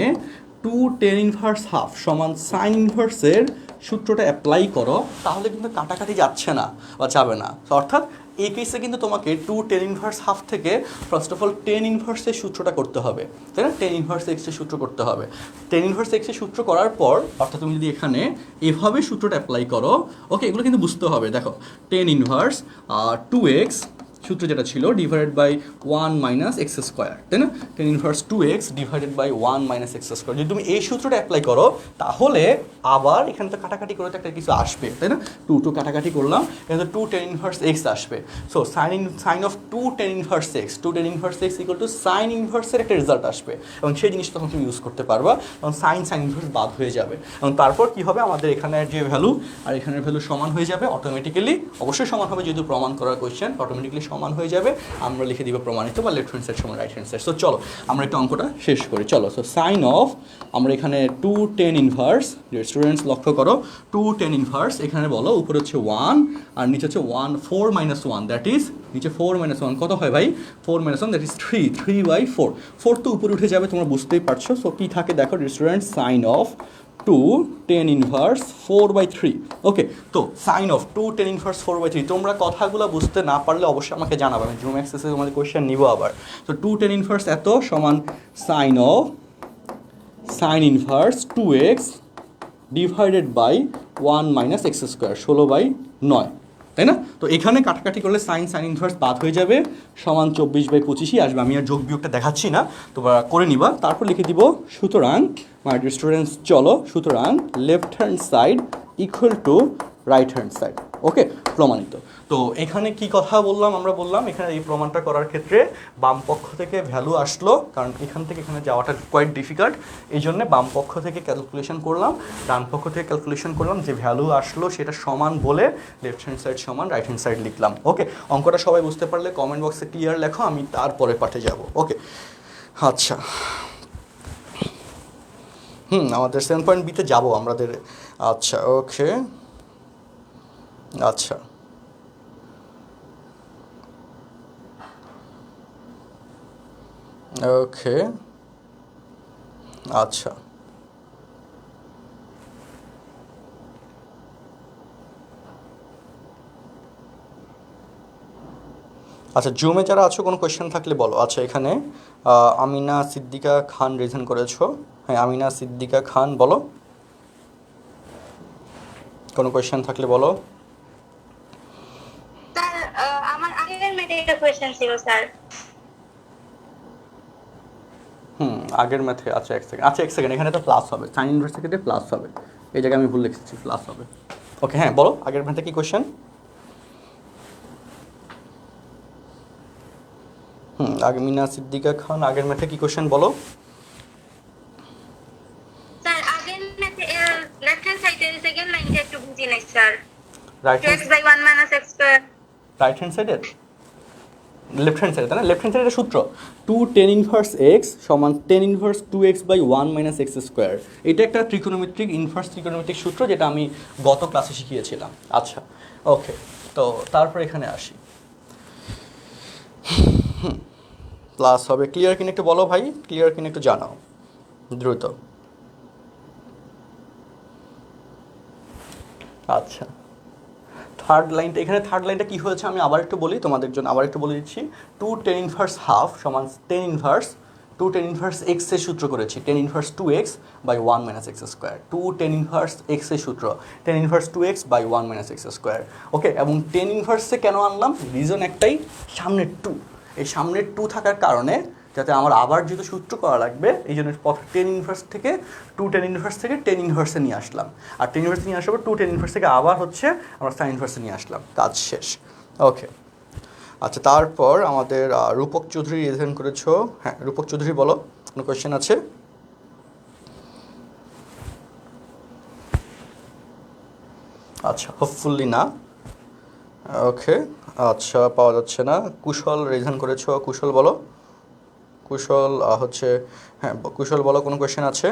2 tan ইনভার্স হাফ সমান সাইন ইনভার্সের সূত্রটা অ্যাপ্লাই করো, তাহলে কিন্তু কাটাকাটি যাচ্ছে না বা যাবে না। অর্থাৎ এই কেসে কিন্তু তোমাকে 2 tan ইনভার্স হাফ থেকে ফার্স্ট অফ অল tan ইনভার্সের সূত্রটা করতে হবে, তাই না? tan ইনভার্স এক্সের সূত্র করতে হবে। tan ইনভার্স এক্সের সূত্র করার পর অর্থাৎ তুমি যদি এখানে এভাবে সূত্রটা অ্যাপ্লাই করো, ওকে, এগুলো কিন্তু বুঝতে হবে। দেখো tan ইনভার্স 2x সূত্র যেটা ছিল ডিভাইডেড বাই 1 - x স্কোয়ার, তাই না? tan inverse 2x divided by 1 - x square, যদি তুমি এই সূত্রটা অ্যাপ্লাই করো তাহলে আবার এখানে তো কাটাকাটি করে তো একটা কিছু আসবে, তাই না? 2 কাটাকাটি করলাম, এখানে 2 tan ইনভার্স x আসবে। So sine of 2 tan inverse x, 2 tan inverse x equal to sine ইনভার্সের একটা রেজাল্ট আসবে এবং সেই জিনিসটা তখন তুমি ইউজ করতে পারবা, এবং সাইন ইনভার্স বাদ হয়ে যাবে। এবং তারপর কি হবে, আমাদের এখানের যে ভ্যালু আর এখানের ভ্যালু সমান হয়ে যাবে অটোমেটিক্যালি, অবশ্যই সমান হবে যেহেতু প্রমাণ করার কোয়েশ্চেন, অটোমেটিক্যালি সমান হয়ে যাবে। আমরা লিখে দিব প্রমাণিত, বা লেফট হ্যান্ড সাইড সমান রাইট হ্যান্ড সাইড। সো চলো আমরা একটু অঙ্কটা শেষ করি, চলো। সো সাইন অফ, আমরা এখানে 2 tan ইনভার্স, স্টুডেন্টস লক্ষ্য করো 2 tan ইনভার্স, এখানে বলো উপরে হচ্ছে 1 আর নিচে হচ্ছে 4 - 1, দ্যাট ইজ নিচে 4 - 1 কত হয় ভাই? 4 - 1 দ্যাট ইজ 3/4। 4 তো উপরে উঠে যাবে, তোমরা বুঝতেই পারছো। সো কী থাকে দেখো students, sine of 2 tan inverse 4/3। Okay, তো সাইন অফ 2 tan ইনভার্স 4/3, তোমরা কথাগুলো বুঝতে না পারলে অবশ্যই আমাকে জানাবে, আমি জুম অ্যাক্সেসে তোমাদের কোয়েশ্চেন নিব আবার। তো 2 tan ইনভার্স এত সমান sine of sine inverse 2x divided by 1 - x square, 16/9, তাই না? তো এখানে কাটাকাটি করলে সাইন ইনভার্স বাদ হয়ে যাবে, সমান 24/25ই আসবে। আমি আর যোগ বিয়োগটা দেখাচ্ছি না, তোমরা করে নিবা। তারপর লিখে দিব সুতরাং মাই ডিয়ার স্টুডেন্টস চলো, সুতরাং left hand side equal to right hand side. Okay, প্রমাণিত। তো এখানে কি কথা বললাম, আমরা বললাম এখানে এই প্রমাণটা করার ক্ষেত্রে বাম পক্ষ থেকে ভ্যালু আসলো, কারণ এখান থেকে এখানে যাওয়াটা কোয়াইট ডিফিকাল্ট, এই জন্য বাম পক্ষ থেকে ক্যালকুলেশন করলাম, ডান পক্ষ থেকে ক্যালকুলেশন করলাম, যে ভ্যালু আসলো সেটা সমান বলে লেফট হ্যান্ড সাইড সমান রাইট হ্যান্ড সাইড লিখলাম। ওকে, অঙ্কটা সবাই বুঝতে পারলে কমেন্ট বক্সে ক্লিয়ার লেখো, আমি তারপরে পাঠে যাব। ওকে, আচ্ছা, আমাদের 7.bতে যাবো আমাদের। আচ্ছা, ওকে, আচ্ছা, ওকে, আচ্ছা, আচ্ছা, জুমে যারা আছো কোনো কোয়েশ্চেন থাকলে বলো। আচ্ছা, এখানে আমিনা সিদ্দিকা খান রিজন করেছো। হ্যাঁ, আমিনা সিদ্দিকা খান বলো, কোনো কোয়েশ্চেন থাকলে বলো। স্যার আমার আগের ম্যাথে একটা কোশ্চেন ছিল স্যার। আগের ম্যাথে, আচ্ছা এক সেকেন্ড, আচ্ছা এক সেকেন্ড, এখানে তো প্লাস হবে, সাইন ইনভার্স থেকে প্লাস হবে, এই জায়গায় আমি ভুল লিখেছি, প্লাস হবে। ওকে, হ্যাঁ বলো আগের ম্যাথে কি কোয়েশ্চেন? আমিনা সিদ্দিকা খান আগের ম্যাথে কি কোয়েশ্চেন বলো। স্যার আগের ম্যাথে লেফট হ্যান্ড সাইডে সেকেন্ড লাইনটা একটু বুঝি নাই sir. Right 2x/1 - x square. Right hand সাইডের লেফট হ্যান্ড সাইডে, তাই না? লেফট হ্যান্ড সাইডের সূত্র 2 tan ইনভার্স এক্স সমান tan inverse 2x/1 - x square. এটা একটা ট্রিকোনোমেট্রিক ইনভার্স ট্রিকোনোমেট্রিক সূত্র, যেটা আমি গত ক্লাসে শিখিয়েছিলাম। আচ্ছা, ওকে, তো তারপর এখানে আসি, প্লাস হবে। ক্লিয়ার কিনা একটু বলো ভাই, ক্লিয়ার কিনা একটু জানাও দ্রুত। আচ্ছা, থার্ড লাইনটা, এখানে থার্ড লাইনটা কী হয়েছে আমি আবার একটু বলি তোমাদের জন্য, আবার একটু বলে দিচ্ছি। 2 tan ইনভার্স হাফ সমান tan inverse two tan inverse x এর সূত্র করেছি, tan inverse two x by one minus x square, two tan inverse x এর সূত্র tan inverse two x by one minus x square. Okay, এবং টেন ইনভার্সে কেন আনলাম, রিজন একটাই, সামনের টু, এই সামনের টু থাকার কারণে যাতে আমার আবার যেহেতু সূত্র করা লাগবে এই জন্য টেন ইনভার্স থেকে টেন ইনভার্সে নিয়ে আসলাম, আর টেন ইনভার্সে নিয়ে আসার পর টেন ইনভার্স থেকে আবার হচ্ছে আমরা সাইন ইনভার্সে নিয়ে আসলাম, কাজ শেষ। ওকে, আচ্ছা, তারপর আমাদের রূপক চৌধুরী রিজেন করেছো। হ্যাঁ, রূপক চৌধুরী বলো, কোনো কোয়েশ্চেন আছে? আচ্ছা, হোপফুলি না। ওকে, আচ্ছা, পাওয়া যাচ্ছে না। কুশল রিজেন করেছো, কুশল বলো। কুশল হচ্ছে, হ্যাঁ কুশল বলো, কোনো কোয়েশ্চেন আছে?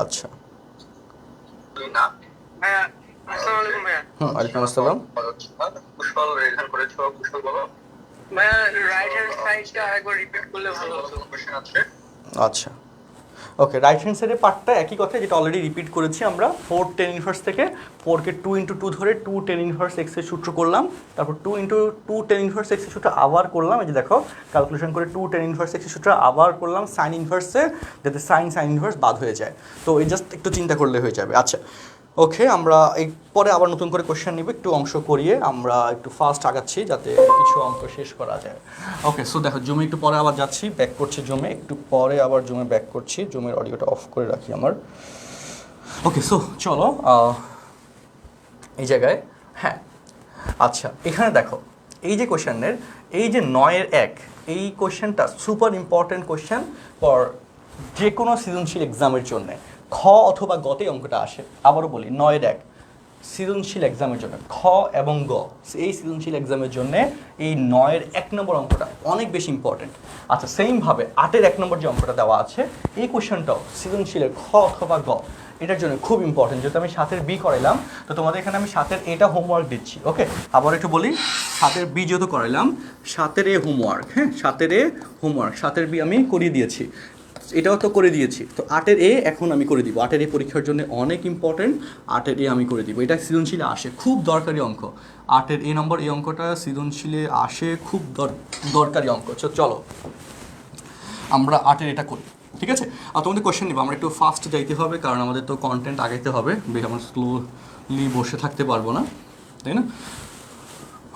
আচ্ছা, ওয়ালাইকুম আসসালাম। কুশল রেজাল্ট করেছো, কুশল বলো। ভাইয়া রাইট হ্যান্ড সাইডটা আরেকবার রিপিট করলে ভালো হতো, কোশ্চেন আছে। আচ্ছা, ওকে, রাইট হ্যান্ড সাইডের পার্টটা একই কথা যেটা অলরেডি রিপিট করেছি আমরা, ফোর টেন ইনভার্স থেকে ফোরকে টু ইন্টু টু ধরে টু টেন ইনভার্স এক্সের সূত্র করলাম, তারপর two into two tan inverse এক্সের সূত্র আবার করলাম, এই যে দেখো ক্যালকুলেশন করে টু টেন ইনভার্স এক্সের সূত্র আবার করলাম সাইন ইনভার্সে, যাতে সাইন ইনভার্স বাদ হয়ে যায়। তো এই জাস্ট একটু চিন্তা করলে হয়ে যাবে। আচ্ছা, ওকে, আমরা এই পরে আবার নতুন করে কোশ্চেন নিব, একটু অংশ করিয়ে আমরা একটু ফাস্ট আগাচ্ছি যাতে কিছু অঙ্ক শেষ করা যায়। ওকে, সো দেখো জুমে একটু পরে আবার যাচ্ছি, ব্যাক করছি জুমে, একটু পরে আবার জুমে ব্যাক করছি, জুমের অডিওটা অফ করে রাখি আমার। ওকে, সো চলো এই জায়গায়, হ্যাঁ আচ্ছা, এখানে দেখো এই যে কোশ্চেনের এই যে 9-1, এই কোশ্চেনটা সুপার ইম্পর্টেন্ট কোশ্চেন ফর যে কোনো সৃজনশীল এক্সামের জন্যে, খ অথবা গতে অঙ্কটা আসে। আবারও বলি, 9-1 সৃজনশীল এক্সামের জন্য, খ এবং গ, এই সৃজনশীল এক্সামের জন্য এই 9-1 নম্বর অঙ্কটা অনেক বেশি ইম্পর্টেন্ট। আচ্ছা, সেমভাবে 8-1 নম্বর যে অঙ্কটা দেওয়া আছে, এই কোশ্চেনটাও সৃজনশীলের খ অথবা গ এটার জন্য খুব ইম্পর্টেন্ট। যেহেতু আমি 7-এর বি করাইলাম, তো তোমাদের এখানে আমি 7-এর এটা হোমওয়ার্ক দিচ্ছি। ওকে, আবার একটু বলি, 7-এর বি যেহেতু করাইলাম, 7-এর এ হোমওয়ার্ক, হ্যাঁ 7-এর এ হোমওয়ার্ক, 7-এর বি আমি করিয়ে দিয়েছি, এটাও তো করে দিয়েছি, তো 8-এর এ এখন আমি করে দিব। 8-এর এ পরীক্ষার জন্য অনেক ইম্পর্টেন্ট, 8-এর এ আমি করে দিব, এটা সৃজনশীলে আসে, খুব দরকারি অঙ্ক। 8-এর এ নম্বর এই অঙ্কটা সৃজনশীলে আসে, খুব দরকারি অঙ্ক। চলো আমরা 8-এর এটা করি, ঠিক আছে? আর তোমাদের কোয়েশ্চেন নিব, আমরা একটু ফাস্ট যাইতে হবে কারণ আমাদের তো কন্টেন্ট আগাইতে হবে, বেশ আমরা স্লোলি বসে থাকতে পারবো না, তাই না?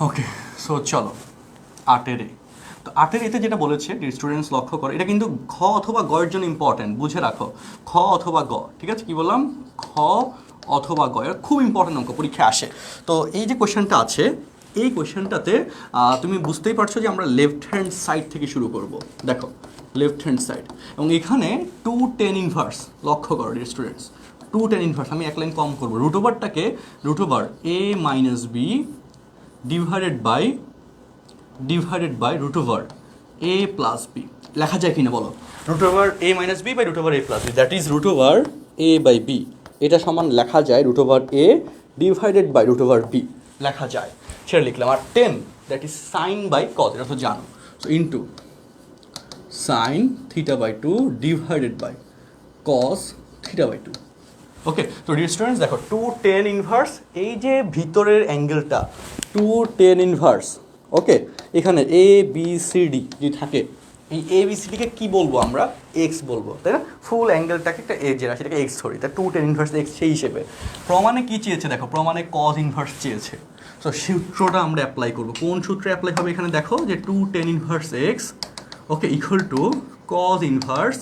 ওকে, সো চলো 8-এর এ। তো 8-এর এতে যেটা বলেছে স্টুডেন্টস লক্ষ্য করে, এটা কিন্তু খ অথবা গ এর জন্য ইম্পর্টেন্ট, বুঝে রাখো, খ অথবা গ, ঠিক আছে? কি বললাম, খ অথবা গ, এটা খুব ইম্পর্টেন্ট অঙ্ক, পরীক্ষায় আসে। তো এই যে কোয়েশ্চেনটা আছে, এই কোয়েশ্চেনটাতে তুমি বুঝতেই পারছো যে আমরা লেফট হ্যান্ড সাইড থেকে শুরু করব। দেখো লেফট হ্যান্ড সাইড, এবং এখানে 210 ইনভার্স, লক্ষ্য করো স্টুডেন্টস, 210 ইনভার্স আমি এক লাইন কম করবো, রুট ওভারটাকে root over a minus B divided by root over a plus B লেখা যায় কিনা বলো? Root over a minus B by root over a plus B, that is root over a by B, এটা সমান লেখা যায় root over a divided by root over B লেখা যায়, সেটা লিখলাম। আর 10 that is sine by cos, এটা তো জানো, so into sine theta by 2 divided by cos theta by 2। Okay, তো ডিয়ার স্টুডেন্টস দেখো 210 ইনভার্স, এই যে ভিতরের অ্যাঙ্গেলটা 210 ইনভার্স, ওকে, এখানে এ বি সি ডি যদি থাকে, এই এ বি সি ডিকে কী বলবো আমরা, এক্স বলবো, তাই না? ফুল অ্যাঙ্গেলটাকে একটা এজ যেটা, সেটাকে এক্স ধরি, তাই 210 ইনভার্স এক্স সেই হিসেবে। প্রমাণে কী চেয়েছে দেখো, প্রমাণে কজ ইনভার্স চেয়েছে, তো সূত্রটা আমরা অ্যাপ্লাই করবো। কোন সূত্রে অ্যাপ্লাই হবে এখানে দেখো, যে 210 inverse x, okay, equal to cos inverse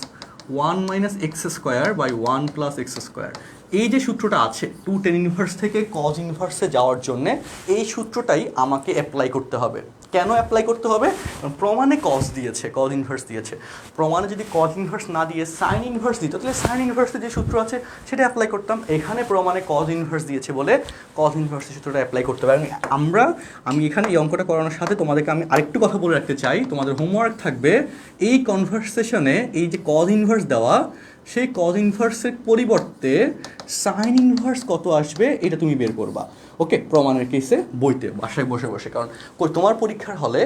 1 minus x square by 1 plus x square. এই যে সূত্রটা আছে 210 ইনভার্স থেকে কজ ইনভার্সে যাওয়ার জন্যে, এই সূত্রটাই আমাকে অ্যাপ্লাই করতে হবে। কেন অ্যাপ্লাই করতে হবে? প্রমাণে কজ দিয়েছে, কজ ইনভার্স দিয়েছে, প্রমাণে যদি কজ ইনভার্স না দিয়ে সাইন ইনভার্স দিত, তাহলে সাইন ইনভার্সের যে সূত্র আছে সেটা অ্যাপ্লাই করতাম। এখানে প্রমাণে কজ ইনভার্স দিয়েছে বলে কজ ইনভার্সের সূত্রটা অ্যাপ্লাই করতে হবে। আমি এখানে এই অঙ্কটা করানোর সাথে তোমাদেরকে আমি আরেকটু কথা বলে রাখতে চাই, তোমাদের হোমওয়ার্ক থাকবে এই কনভারসেশনে এই যে কজ ইনভার্স দেওয়া, সেই কজ ইনভার্সের পরিবর্তে সাইন ইনভার্স কত আসবে এটা তুমি বের করবা। ওকে, প্রমাণের কেসে বইতে বাসায় বসে বসে, কারণ তোমার পরীক্ষার হলে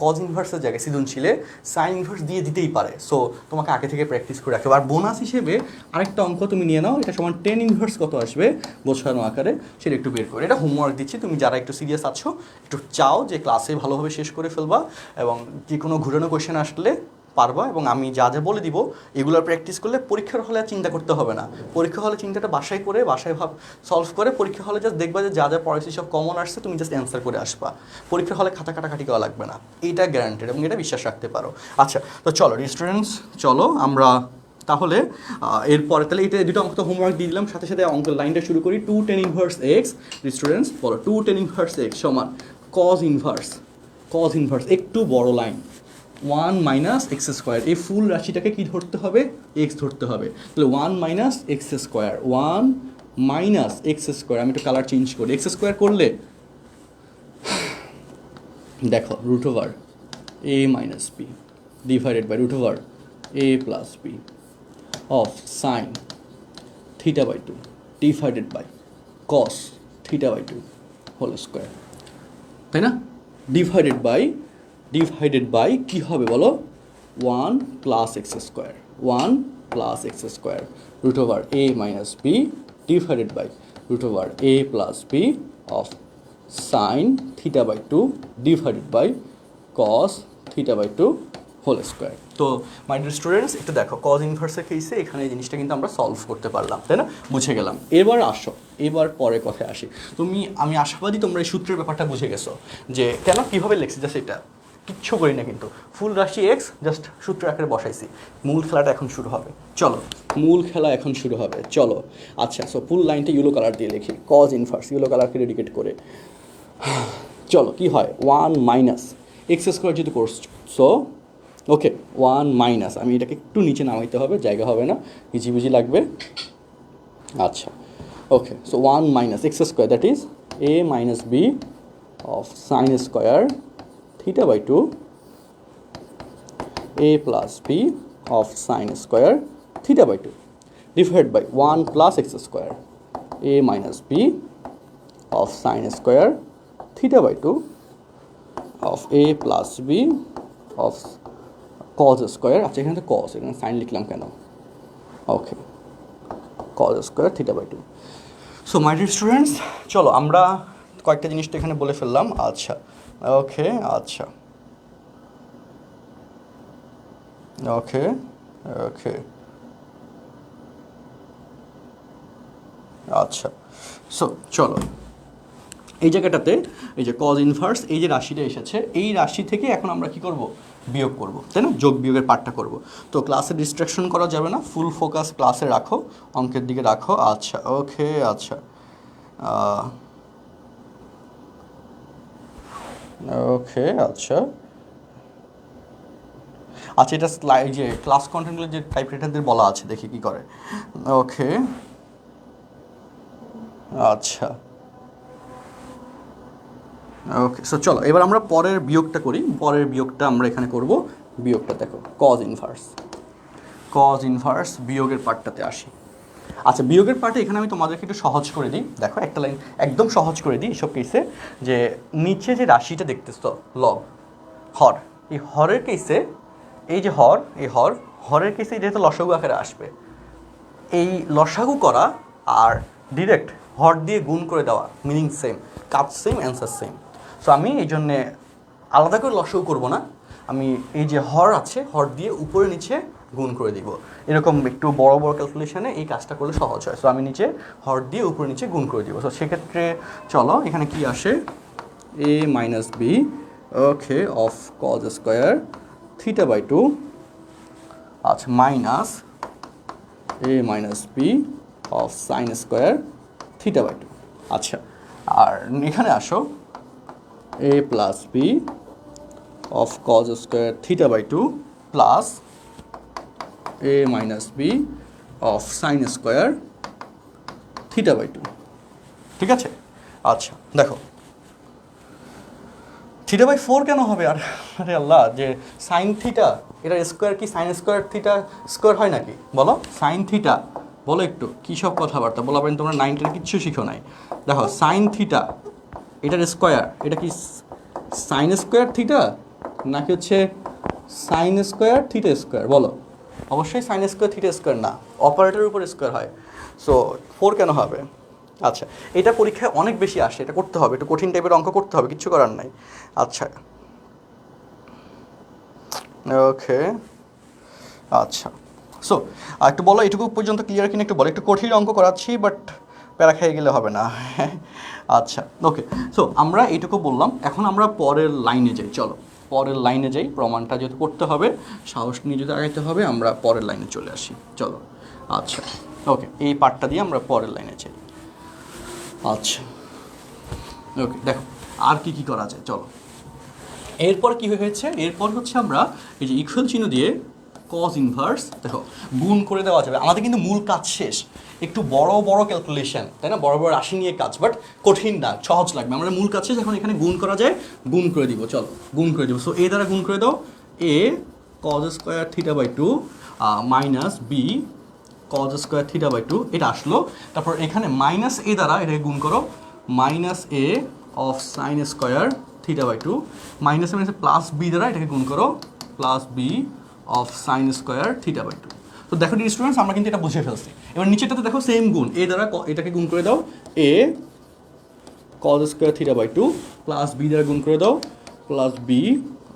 কজ ইনভার্সের জায়গায় সৃজনশীলে সাইন ইনভার্স দিয়ে দিতেই পারে। সো তোমাকে আগে থেকে প্র্যাকটিস করে রাখতে হবে। আর বোনাস হিসেবে আরেকটা অঙ্ক তুমি নিয়ে নাও, এটা সমান টেন ইনভার্স কত আসবে গোছানো আকারে সেটা একটু বের করে। এটা হোমওয়ার্ক দিচ্ছি, তুমি যারা একটু সিরিয়াস আছো, একটু চাও যে ক্লাসে ভালোভাবে শেষ করে ফেলবা এবং যে কোনো ঘুরানো কোয়েশ্চেন আসলে পারবা, এবং আমি যা যা বলে দিব এগুলোর প্র্যাকটিস করলে পরীক্ষার হলে আর চিন্তা করতে হবে না। পরীক্ষা হলে চিন্তাটা বাসায় করে বাসায় সলভ করে পরীক্ষা হলে জাস্ট দেখবা যে যা যা পড়াইছি সব কমন আসছে, তুমি জাস্ট অ্যান্সার করে আসবা। পরীক্ষার হলে খাতা কাটাকাটি করা লাগবে না, এইটা গ্যারান্টেড এবং এটা বিশ্বাস রাখতে পারো। আচ্ছা, তো চলো স্টুডেন্টস, চলো আমরা তাহলে এরপরে তাহলে এটা দুটো অঙ্ক তো হোমওয়ার্ক দিয়ে দিলাম, সাথে সাথে অঙ্কের লাইনটা শুরু করি। 2 tan ইনভার্স এক্স, স্টুডেন্টস বলো 2 tan ইনভার্স এক্স সমান কজ ইনভার্স একটু বড় লাইন 1 মাইনাস এক্স স্কোয়ার। এই ফুল রাশিটাকে কি ধরতে হবে? এক্স ধরতে হবে। তাহলে 1 minus x square, 1 minus x square, আমি একটু কালার চেঞ্জ করি। এক্স স্কোয়ার করলে দেখো root over a minus B divided by root over a plus B of sine theta by 2 divided by cos theta by 2 whole square, তাই না? Divided by কী হবে বলো? 1 plus x square, 1 plus x square root over a minus B divided by root over a plus B of sine theta by 2 divided by cos theta by 2 whole square. তো my dear students, একটু দেখো cause ইনভার্সের কেসে এখানে এই জিনিসটা কিন্তু আমরা solve করতে পারলাম, তাই না? বুঝে গেলাম। এবার আসো, এবার পরে কথায় আসি। আমি আশাবাদী তোমরা এই সূত্রের ব্যাপারটা বুঝে গেছো যে কেন কীভাবে লেখছি। জাস্ট এটা কিচ্ছু করি না, কিন্তু ফুল রাশি এক্স জাস্ট সূত্র আকারে বসাইছি। মূল খেলাটা এখন শুরু হবে, চলো মূল খেলা এখন শুরু হবে, চলো। আচ্ছা, সো ফুল লাইনটা ইয়েলো কালার দিয়ে লিখি, কজ ইনভার্স ইয়েলো কালারকে ডেডিকেট করে। চলো কি হয়? 1 মাইনাস এক্স স্কোয়ার যেহেতু করছো, ওকে 1 মাইনাস, আমি এটাকে একটু নিচে নামাইতে হবে, জায়গা হবে না, ইজিবিজি লাগবে। আচ্ছা, okay, so 1 minus x square, that is A minus B of sine square theta by 2 A plus B of sine square theta by 2 divide by 1 plus x square A minus B of sine square theta by 2 of A plus B of cos square. আচ্ছা, এখানে তো cos, এখানে sine লিখলাম কেন? Okay, cos square theta by 2। So my dear students, চলো আমরা কয়েকটা জিনিসটা এখানে বলে ফেললাম। আচ্ছা, ওকে, আচ্ছা, ওকে, ওকে, আচ্ছা। সো চলো এই জায়গাটাতে এই যে কজ ইনভার্স, এই যে রাশিটা এসেছে, এই রাশি থেকে এখন আমরা কি করব? বিয়োগ করব, তাই না? যোগ বিয়োগের পার্টটা করব। তো ক্লাসে ডিস্ট্রাকশন করা যাবে না, ফুল ফোকাস ক্লাসে রাখো, অঙ্কের দিকে রাখো। আচ্ছা, ওকে, আচ্ছা, ওকে, আচ্ছা, আচ্ছা, এটা যে ক্লাস কন্টেন্টগুলো যে টাইপরাইটারদের বলা আছে, দেখি কি করে। ওকে, আচ্ছা, ওকে। সো চলো এবার আমরা পরের বিয়োগটা করি। পরের বিয়োগটা আমরা এখানে করব। বিয়োগটা দেখো কজ ইনভার্স বিয়োগের পার্টটাতে আসি। আচ্ছা, বিয়োগের পার্টে এখানে আমি তোমাদেরকে একটু সহজ করে দিই। দেখো একটা লাইন একদম সহজ করে দিই এসব কেসে, যে নিচে যে রাশিটা দেখতেছ লব হর, এই হরের কেসে এই যে হর, এই হরের কেসে যেহেতু লসাগু আকারে আসবে, এই লসাগু করা আর ডিরেক্ট হর দিয়ে গুণ করে দেওয়া মিনিং সেম, কাজ সেম, অ্যান্সার সেম। সো আমি এই জন্যে আলাদা করে লসাগু করবো না, আমি এই যে হর আছে হর দিয়ে উপরে নিচে গুণ করে দিব। এরকম একটু বড় বড় ক্যালকুলেশনে এই কাজটা করলে সহজ হয়। সো আমি নিচে হর দিয়ে উপরে নিচে গুণ করে দিব। সো সেক্ষেত্রে চলো এখানে কি আসে? A minus B, okay, of cos square theta by 2, আচ্ছা, minus A minus B of sine square theta by 2। আচ্ছা, আর এখানে আসো A plus B of cos square theta by 2 plus A minus B of sine square theta by 2। ঠিক আছে? আচ্ছা, দেখো theta by 4 কেন হবে? আর আরে আল্লাহ, যে সাইন থিটা এটার স্কোয়ার কি সাইন স্কোয়ার থিটা স্কোয়ার হয় নাকি? বলো সাইন থিটা, বলো একটু কী সব কথাবার্তা বলা পারেন, তোমরা 9-10 কিচ্ছু শিখো নাই। দেখো সাইন থিটা এটার স্কোয়ার, এটা কি সাইন স্কোয়ার থিটা নাকি হচ্ছে সাইন স্কোয়ার থিটা স্কোয়ার? বলো। অবশ্যই সাইন স্কোয়ার থিটা স্কোয়ার না, অপারেটরের উপর স্কোয়ার হয়। সো 4 কেন হবে? আচ্ছা, এটা পরীক্ষায় অনেক বেশি আসে, এটা করতে হবে, একটু কঠিন টাইপের অঙ্ক করতে হবে, কিচ্ছু করার নাই। আচ্ছা ওকে, আচ্ছা সো একটু বলো এটুকু পর্যন্ত ক্লিয়ার কিনা একটু বলো। একটু কঠিন অঙ্ক করাচ্ছি, বাট প্যারা খেয়ে গেলে হবে না। আচ্ছা ওকে, সো আমরা এইটুকু বললাম, এখন আমরা পরের লাইনে যাই। চলো পরের লাইনে যাই, প্রমাণটা যেহেতু করতে হবে, সাহস নিয়ে যদি আগাইতে হবে, আমরা পরের লাইনে চলে আসি। চলো আচ্ছা ওকে, এই পার্টটা দিয়ে আমরা পরের লাইনে যাই। আচ্ছা ওকে, দেখো আর কি কি করা যায়। চলো এরপর কি হয়েছে, এরপর হচ্ছে আমরা এই যে ইকুয়াল চিহ্ন দিয়ে কজ ইনভার্স, দেখো গুণ করে দেওয়া যাবে। আমাদের কিন্তু মূল কাজ শেষ, একটু বড় বড় ক্যালকুলেশন, তাই না, বড় বড় রাশি নিয়ে কাজ, বাট কঠিন না, সহজ লাগবে। আমরা মূল কাজ শেষ, এখন এখানে গুণ করা যায়, গুণ করে দিব। চলো গুণ করে দিব। সো এ দ্বারা গুণ করে দাও, A cos square theta by 2 minus B cos square theta by 2, এটা আসলো। তারপর এখানে মাইনাস এ দ্বারা এটাকে গুণ করো, minus a of sine square theta by 2, মাইনাসে মাইনাসে প্লাস বি দ্বারা এটাকে গুণ করো, plus B of sine square theta by 2। তো দেখো ডিয়ার স্টুডেন্টস, আমরা কিন্তু এটা বুঝে ফেলছি। এবার নিচেটাতে দেখো সেম গুণ, এ দ্বারা এটাকে গুণ করে দাও, A cos square theta by 2 plus B দ্বারা গুণ করে দাও, plus B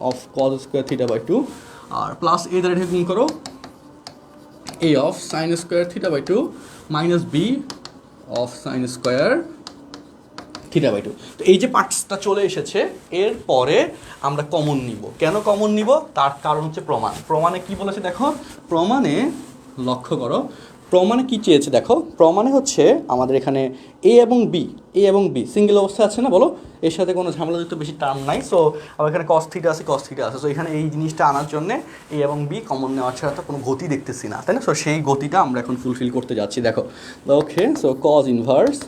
of cos square theta by 2, আর প্লাস এ দ্বারা এটাকে গুণ করো, A of sine square theta by 2 minus B of sine square theta by 2। তো এই যে পার্টসটা চলে এসেছে, এরপরে আমরা কমন নিব। কেন কমন নিব? তার কারণ হচ্ছে প্রমাণ। প্রমাণে কি বলেছে দেখো, প্রমাণে লক্ষ্য করো, প্রমাণে কি চেয়েছে দেখো, প্রমাণে হচ্ছে আমাদের এখানে এ এবং বি সিঙ্গেল অবস্থায় আছে না, বলো এর সাথে কোনো ঝামেলাযুক্ত বেশি টার্ম নাই। সো আমার এখানে কস থিটা আছে, সো এখানে এই জিনিসটা আনার জন্য এ এবং বি কমন নেওয়ার ছাড়া তো কোনো গতি দেখতেছি না, তাই না? সো সেই গতিটা আমরা এখন ফুলফিল করতে যাচ্ছি। দেখো okay, so cos inverse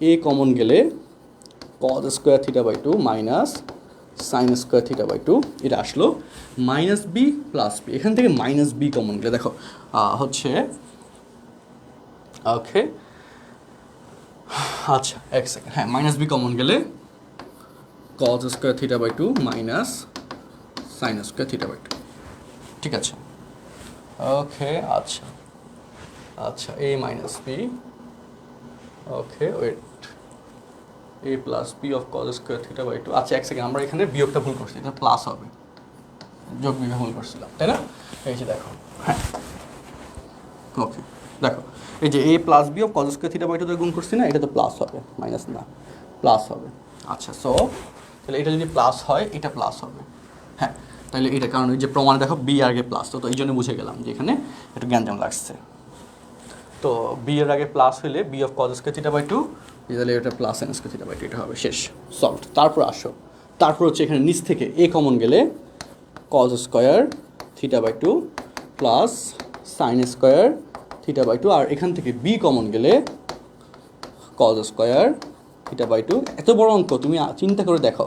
A common গেলে cos square theta by 2 minus sine square theta by 2, এটা আসলো, মাইনাস বি প্লাস বি, এখান থেকে মাইনাস বি কমন গেলে দেখো হচ্ছে ওকে, আচ্ছা এক সেকেন্ড, হ্যাঁ মাইনাস বি কমন গেলে cos square theta by 2 minus sine square theta by 2, ঠিক আছে ওকে। আচ্ছা আচ্ছা, A minus B, okay wait, A plus B of cos square theta by 2। আচ্ছা এক সেকেন্ড, আমরা এখানে বিয়োগটা ভুল করছি, এটা প্লাস হবে, যোগ বিয়োগ ভুল করছিলাম, তাই না? এই যে দেখো, হ্যাঁ ওকে, দেখো এই যে A plus B of cos square theta by 2 গুণ করছি না, এটা তো প্লাস হবে, মাইনাস না, প্লাস হবে। আচ্ছা সো তাহলে এটা যদি প্লাস হয়, এটা প্লাস হবে, হ্যাঁ তাহলে এটা, কারণ ওই যে প্রমাণে দেখো বি আগে প্লাস, তো এই জন্য বুঝে গেলাম যে এখানে একটু গ্যাঞ্জাম লাগছে। তো বি এর আগে প্লাস হলে b of cos square theta by 2, তাহলে এটা plus sine square theta by 2, এটা হবে, শেষ সলভড। তারপর আসো, তারপর হচ্ছে এখানে নিচ থেকে এ কমন গেলে cos square theta by 2 plus sine square theta by 2, আর এখান থেকে বি কমন গেলে কজ স্কোয়ার থিটা বাই 2। এত বড় অঙ্ক তুমি চিন্তা করে দেখো,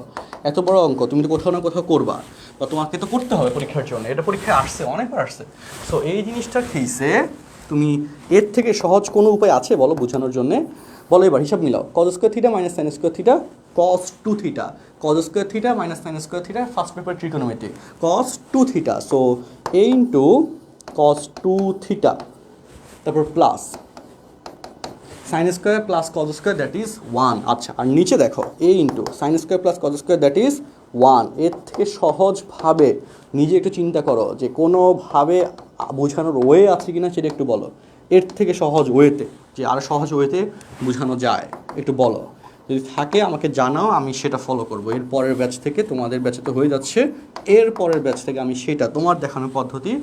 এত বড় অঙ্ক তুমি তো কোথাও না কোথাও করবা, বা তোমাকে তো করতে হবে পরীক্ষার জন্য, এটা পরীক্ষায় আসছে, অনেকবার আসছে। সো এই জিনিসটা খেয়েছে, তুমি এর থেকে সহজ কোনো উপায় আছে বলো বোঝানোর জন্যে? বলো এবার হিসাব মিলাও, cos square theta minus sine square theta, cos 2 theta, cos square theta minus sine square theta, first paper trigonometry, cos 2 theta, so A into cos 2 theta, তারপর plus sine square plus cos square, that is 1। আচ্ছা, আর নিচে দেখো A into sine square plus cos square, that is 1। এর থেকে সহজভাবে নিজে একটু চিন্তা করো যে কোনোভাবে বোঝানোর ওয়ে আছে কি না, সেটা একটু বলো। এর থেকে সহজ ওয়েতে, যে আরও সহজ ওয়েতে বোঝানো যায়, একটু বলো। যদি থাকে আমাকে জানাও, আমি সেটা ফলো করবো। এর পরের ব্যাচ থেকে, তোমাদের ব্যাচে তো হয়ে যাচ্ছে, এর পরের ব্যাচ থেকে আমি সেটা তোমার দেখানোর পদ্ধতি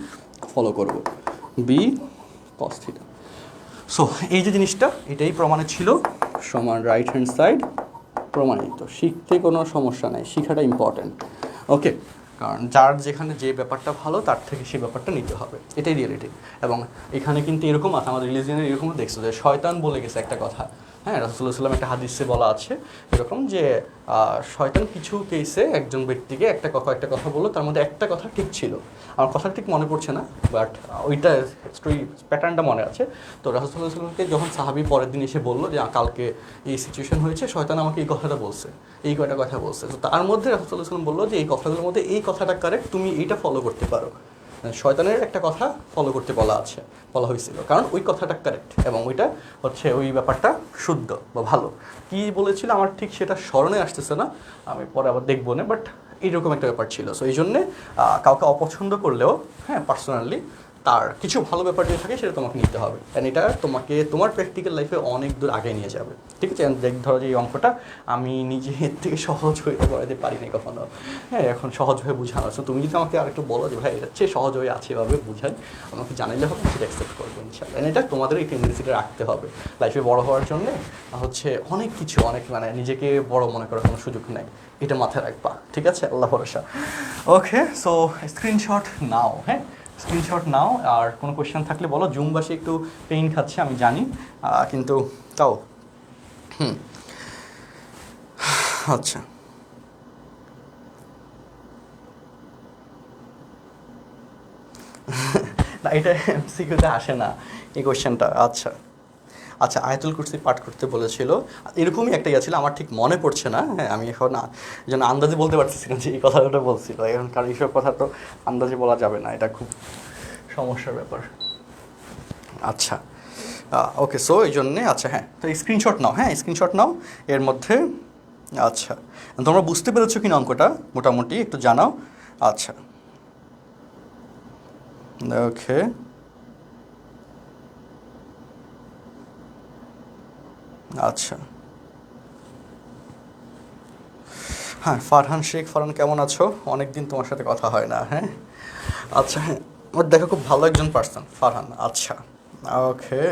ফলো করব। B cos theta. সো এই যে জিনিসটা, এটাই প্রমাণিত ছিল, সমান রাইট হ্যান্ড সাইড প্রমাণিত। শিখতে কোনো সমস্যা নেই, শিখাটা ইম্পর্ট্যান্ট, ওকে। কারণ যার যেখানে যে ব্যাপারটা ভালো, তার থেকে সেই ব্যাপারটা নিতে হবে, এটাই রিয়েলিটি। এবং এখানে কিন্তু এরকম আছে, আমাদের রিলিজিয়নের এরকমও দেখছো যে শয়তান বলে গেছে একটা কথা, হ্যাঁ, রাসূলুল্লাহ সাল্লাম একটা হাদিসে বলা আছে এরকম যে শয়তান কিছু কেসে একজন ব্যক্তিকে একটা কথা বললো, তার মধ্যে একটা কথা ঠিক ছিল, আমার কথা ঠিক মনে পড়ছে না, বাট ওইটা স্টোরি প্যাটার্নটা মনে আছে। তো রাসূলুল্লাহ সাল্লামকে যখন সাহাবী পরের দিন এসে বললো যে কালকে এই সিচুয়েশন হয়েছে, শয়তান আমাকে এই কথাটা বলছে, এই কয়টা কথা বলছে, তো তার মধ্যে রাসূলুল্লাহ সাল্লাম বললো যে এই কথাগুলোর মধ্যে এই কথাটা কারেক্ট, তুমি এইটা ফলো করতে পারো। শয়তানের একটা কথা ফলো করতে বলা হয়েছিল, কারণ ওই কথাটা কারেক্ট এবং ওইটা হচ্ছে ওই ব্যাপারটা শুদ্ধ বা ভালো। কী বলেছিল আমার ঠিক সেটা স্মরণে আসতেছে না, আমি পরে আবার দেখবো না, বাট এইরকম একটা ব্যাপার ছিল। সো এই জন্যে কাউকে অপছন্দ করলেও হ্যাঁ পার্সোনালি তার কিছু ভালো ব্যাপার যদি থাকে সেটা তোমাকে নিতে হবে, অ্যান্ড এটা তোমাকে তোমার প্র্যাকটিক্যাল লাইফে অনেক দূর আগে নিয়ে যাবে। ঠিক আছে, ধরো যে এই অঙ্কটা আমি নিজে এর থেকে সহজ হয়ে করাতে পারি না কখনো, হ্যাঁ এখন সহজ হয়ে বোঝানো। সো তুমি যদি আমাকে আরেকটু বলো যে ভাই এটা চেয়ে সহজ হয়ে আছে এভাবে বুঝাই, আমাকে জানাইলে হবে, সেটা অ্যাকসেপ্ট করবো ইনশাআল্লাহ। অ্যান্ড এটা তোমাদের এই টেন্ডেন্সিটা রাখতে হবে লাইফে বড় হওয়ার জন্যে, হচ্ছে অনেক কিছু অনেক মানে নিজেকে বড় মনে করার কোনো সুযোগ নেই, এটা মাথায় রাখবা। ঠিক আছে, আল্লাহ ভরসা। ওকে, সো স্ক্রিনশট নাও, হ্যাঁ স্ক্রিনশট নাও। আর কোনো কোয়েশ্চেন থাকলে বলো। জুমবাসী একটু পেইন খাচ্ছে আমি জানি, কিন্তু তাও আচ্ছা না, এটা এমসিকিউতে আসে না এই কোয়েশ্চেনটা। আচ্ছা আচ্ছা, আয়াতুল কুরসি পাঠ করতে বলেছিল, এরকমই একটা ইয়ে ছিল, আমার ঠিক মনে পড়ছে না। হ্যাঁ আমি এখন যেন আন্দাজে বলতে পারতেছি না যে এই কথাটা বলছিল এখন, কারণ এইসব কথা তো আন্দাজে বলা যাবে না, এটা খুব সমস্যার ব্যাপার। আচ্ছা ওকে, সো এই জন্যে আচ্ছা হ্যাঁ, তো স্ক্রিনশট নাও, হ্যাঁ স্ক্রিনশট নাও এর মধ্যে। আচ্ছা, তোমরা বুঝতে পেরেছো কি না অঙ্কটা মোটামুটি একটু জানাও। আচ্ছা ওকে, আচ্ছা হ্যাঁ ফারহান শেখ, ফারহান কেমন আছো? অনেক দিন তোমার সাথে কথা হয় না। হ্যাঁ আচ্ছা, হ্যাঁ আমার দেখো খুব ভালো একজন পার্সন ফারহান। আচ্ছা ওকে,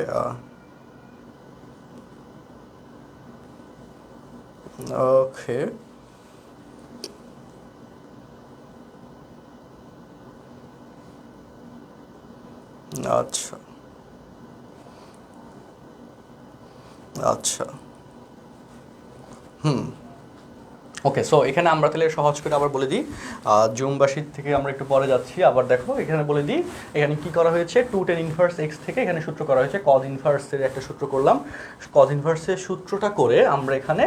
ওকে আচ্ছা আচ্ছা ওকে, সো এখানে আমরা তাহলে সহজ করে আবার বলে দিই, জুমবাসীর থেকে আমরা একটু পরে যাচ্ছি। আবার দেখো এখানে বলে দিই, এখানে কি করা হয়েছে, 2tan ইনভার্স এক্স থেকে এখানে সূত্র করা হয়েছে, কজ ইনভার্সের একটা সূত্র করলাম। কজ ইনভার্সের সূত্রটা করে আমরা এখানে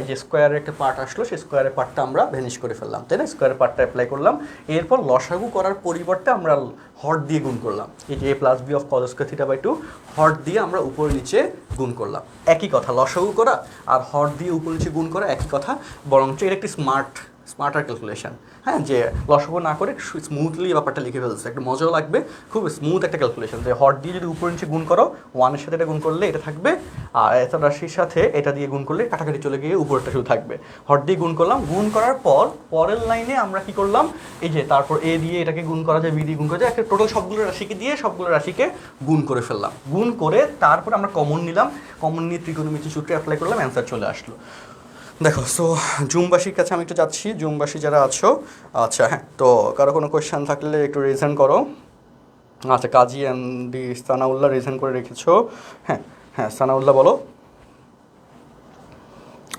এই যে স্কোয়ারের একটা পার্ট আসলো, সেই স্কোয়ারের পার্টটা আমরা ভ্যানিশ করে ফেললাম, তাই না? স্কোয়ারের পার্টটা অ্যাপ্লাই করলাম, এরপর লসাগু করার পরিবর্তে আমরা হর দিয়ে গুণ করলাম। এই যে a plus B of cos square theta by 2 হর দিয়ে আমরা উপরে নিচে গুণ করলাম। একই কথা, লসাগু করা আর হর দিয়ে উপরে নিচে গুণ করা একই কথা, বরঞ্চ এটা একটি স্মার্টার ক্যালকুলেশন। হ্যাঁ, যে লসাগু না করে স্মুথলি ব্যাপারটা লিখে ফেলছে, একটা মজাও লাগবে, খুব স্মুথ একটা ক্যালকুলেশন। যে হর দিয়ে যদি উপরে নিচে গুণ করো, ওয়ানের সাথে এটা গুণ করলে এটা থাকবে, আর এত রাশির সাথে এটা দিয়ে গুণ করলে কাটাকাটি চলে গিয়ে উপরটা শুধু থাকবে। হর দিয়ে গুণ করলাম, গুণ করার পর পরের লাইনে আমরা কি করলাম, এই যে তারপর এ দিয়ে এটাকে গুণ করা যায়, বি দিয়ে গুণ করা যায়, একটা টোটাল সবগুলো রাশিকে দিয়ে সবগুলো রাশিকে গুণ করে ফেললাম। গুণ করে তারপর আমরা কমন নিলাম, কমন নিয়ে ত্রিকোণমিতি সূত্রে অ্যাপ্লাই করলাম, অ্যান্সার চলে আসলো। দেখো, সো জুমবাসীর কাছে আমি একটু যাচ্ছি, জুমবাসী যারা আছো। আচ্ছা হ্যাঁ, তো কারো কোনো কোয়েশ্চেন থাকলে একটু রিজন করো। আচ্ছা, কাজী এমডি সানাউল্লাহ রিজন করে রেখেছো। হ্যাঁ হ্যাঁ, সানাউল্লাহ বলো।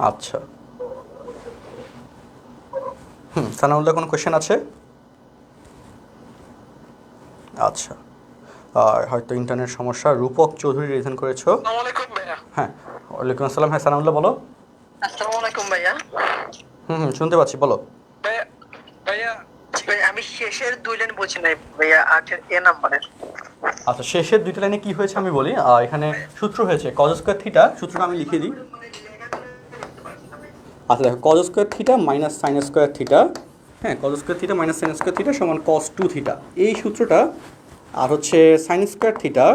আচ্ছা সানাউল্লাহ কোনো কোয়েশ্চেন আছে? আচ্ছা, আর হয়তো ইন্টারনেট সমস্যা। রূপক চৌধুরী রিজন করেছো। হ্যাঁ ওয়ালাইকুম আসসালাম। হ্যাঁ সানাউল্লাহ বলো। আসসালামু আলাইকুম ভাইয়া। শুনতে পাচ্ছি, বলো। ভাইয়া আমি শেষের দুই লাইন বলছি নাই ভাইয়া, 8 এ নাম্বারের। আচ্ছা, শেষের দুইটা লাইনে কি হয়েছে আমি বলি। এখানে সূত্র হয়েছে কজ স্কোয়ার থিটা, সূত্রটা আমি লিখে দিই। আচ্ছা দেখো, cos square theta minus sine square theta, হ্যাঁ cos square theta minus sine square theta সমান কস 2 থিটা, এই সূত্রটা। আর হচ্ছে sine square theta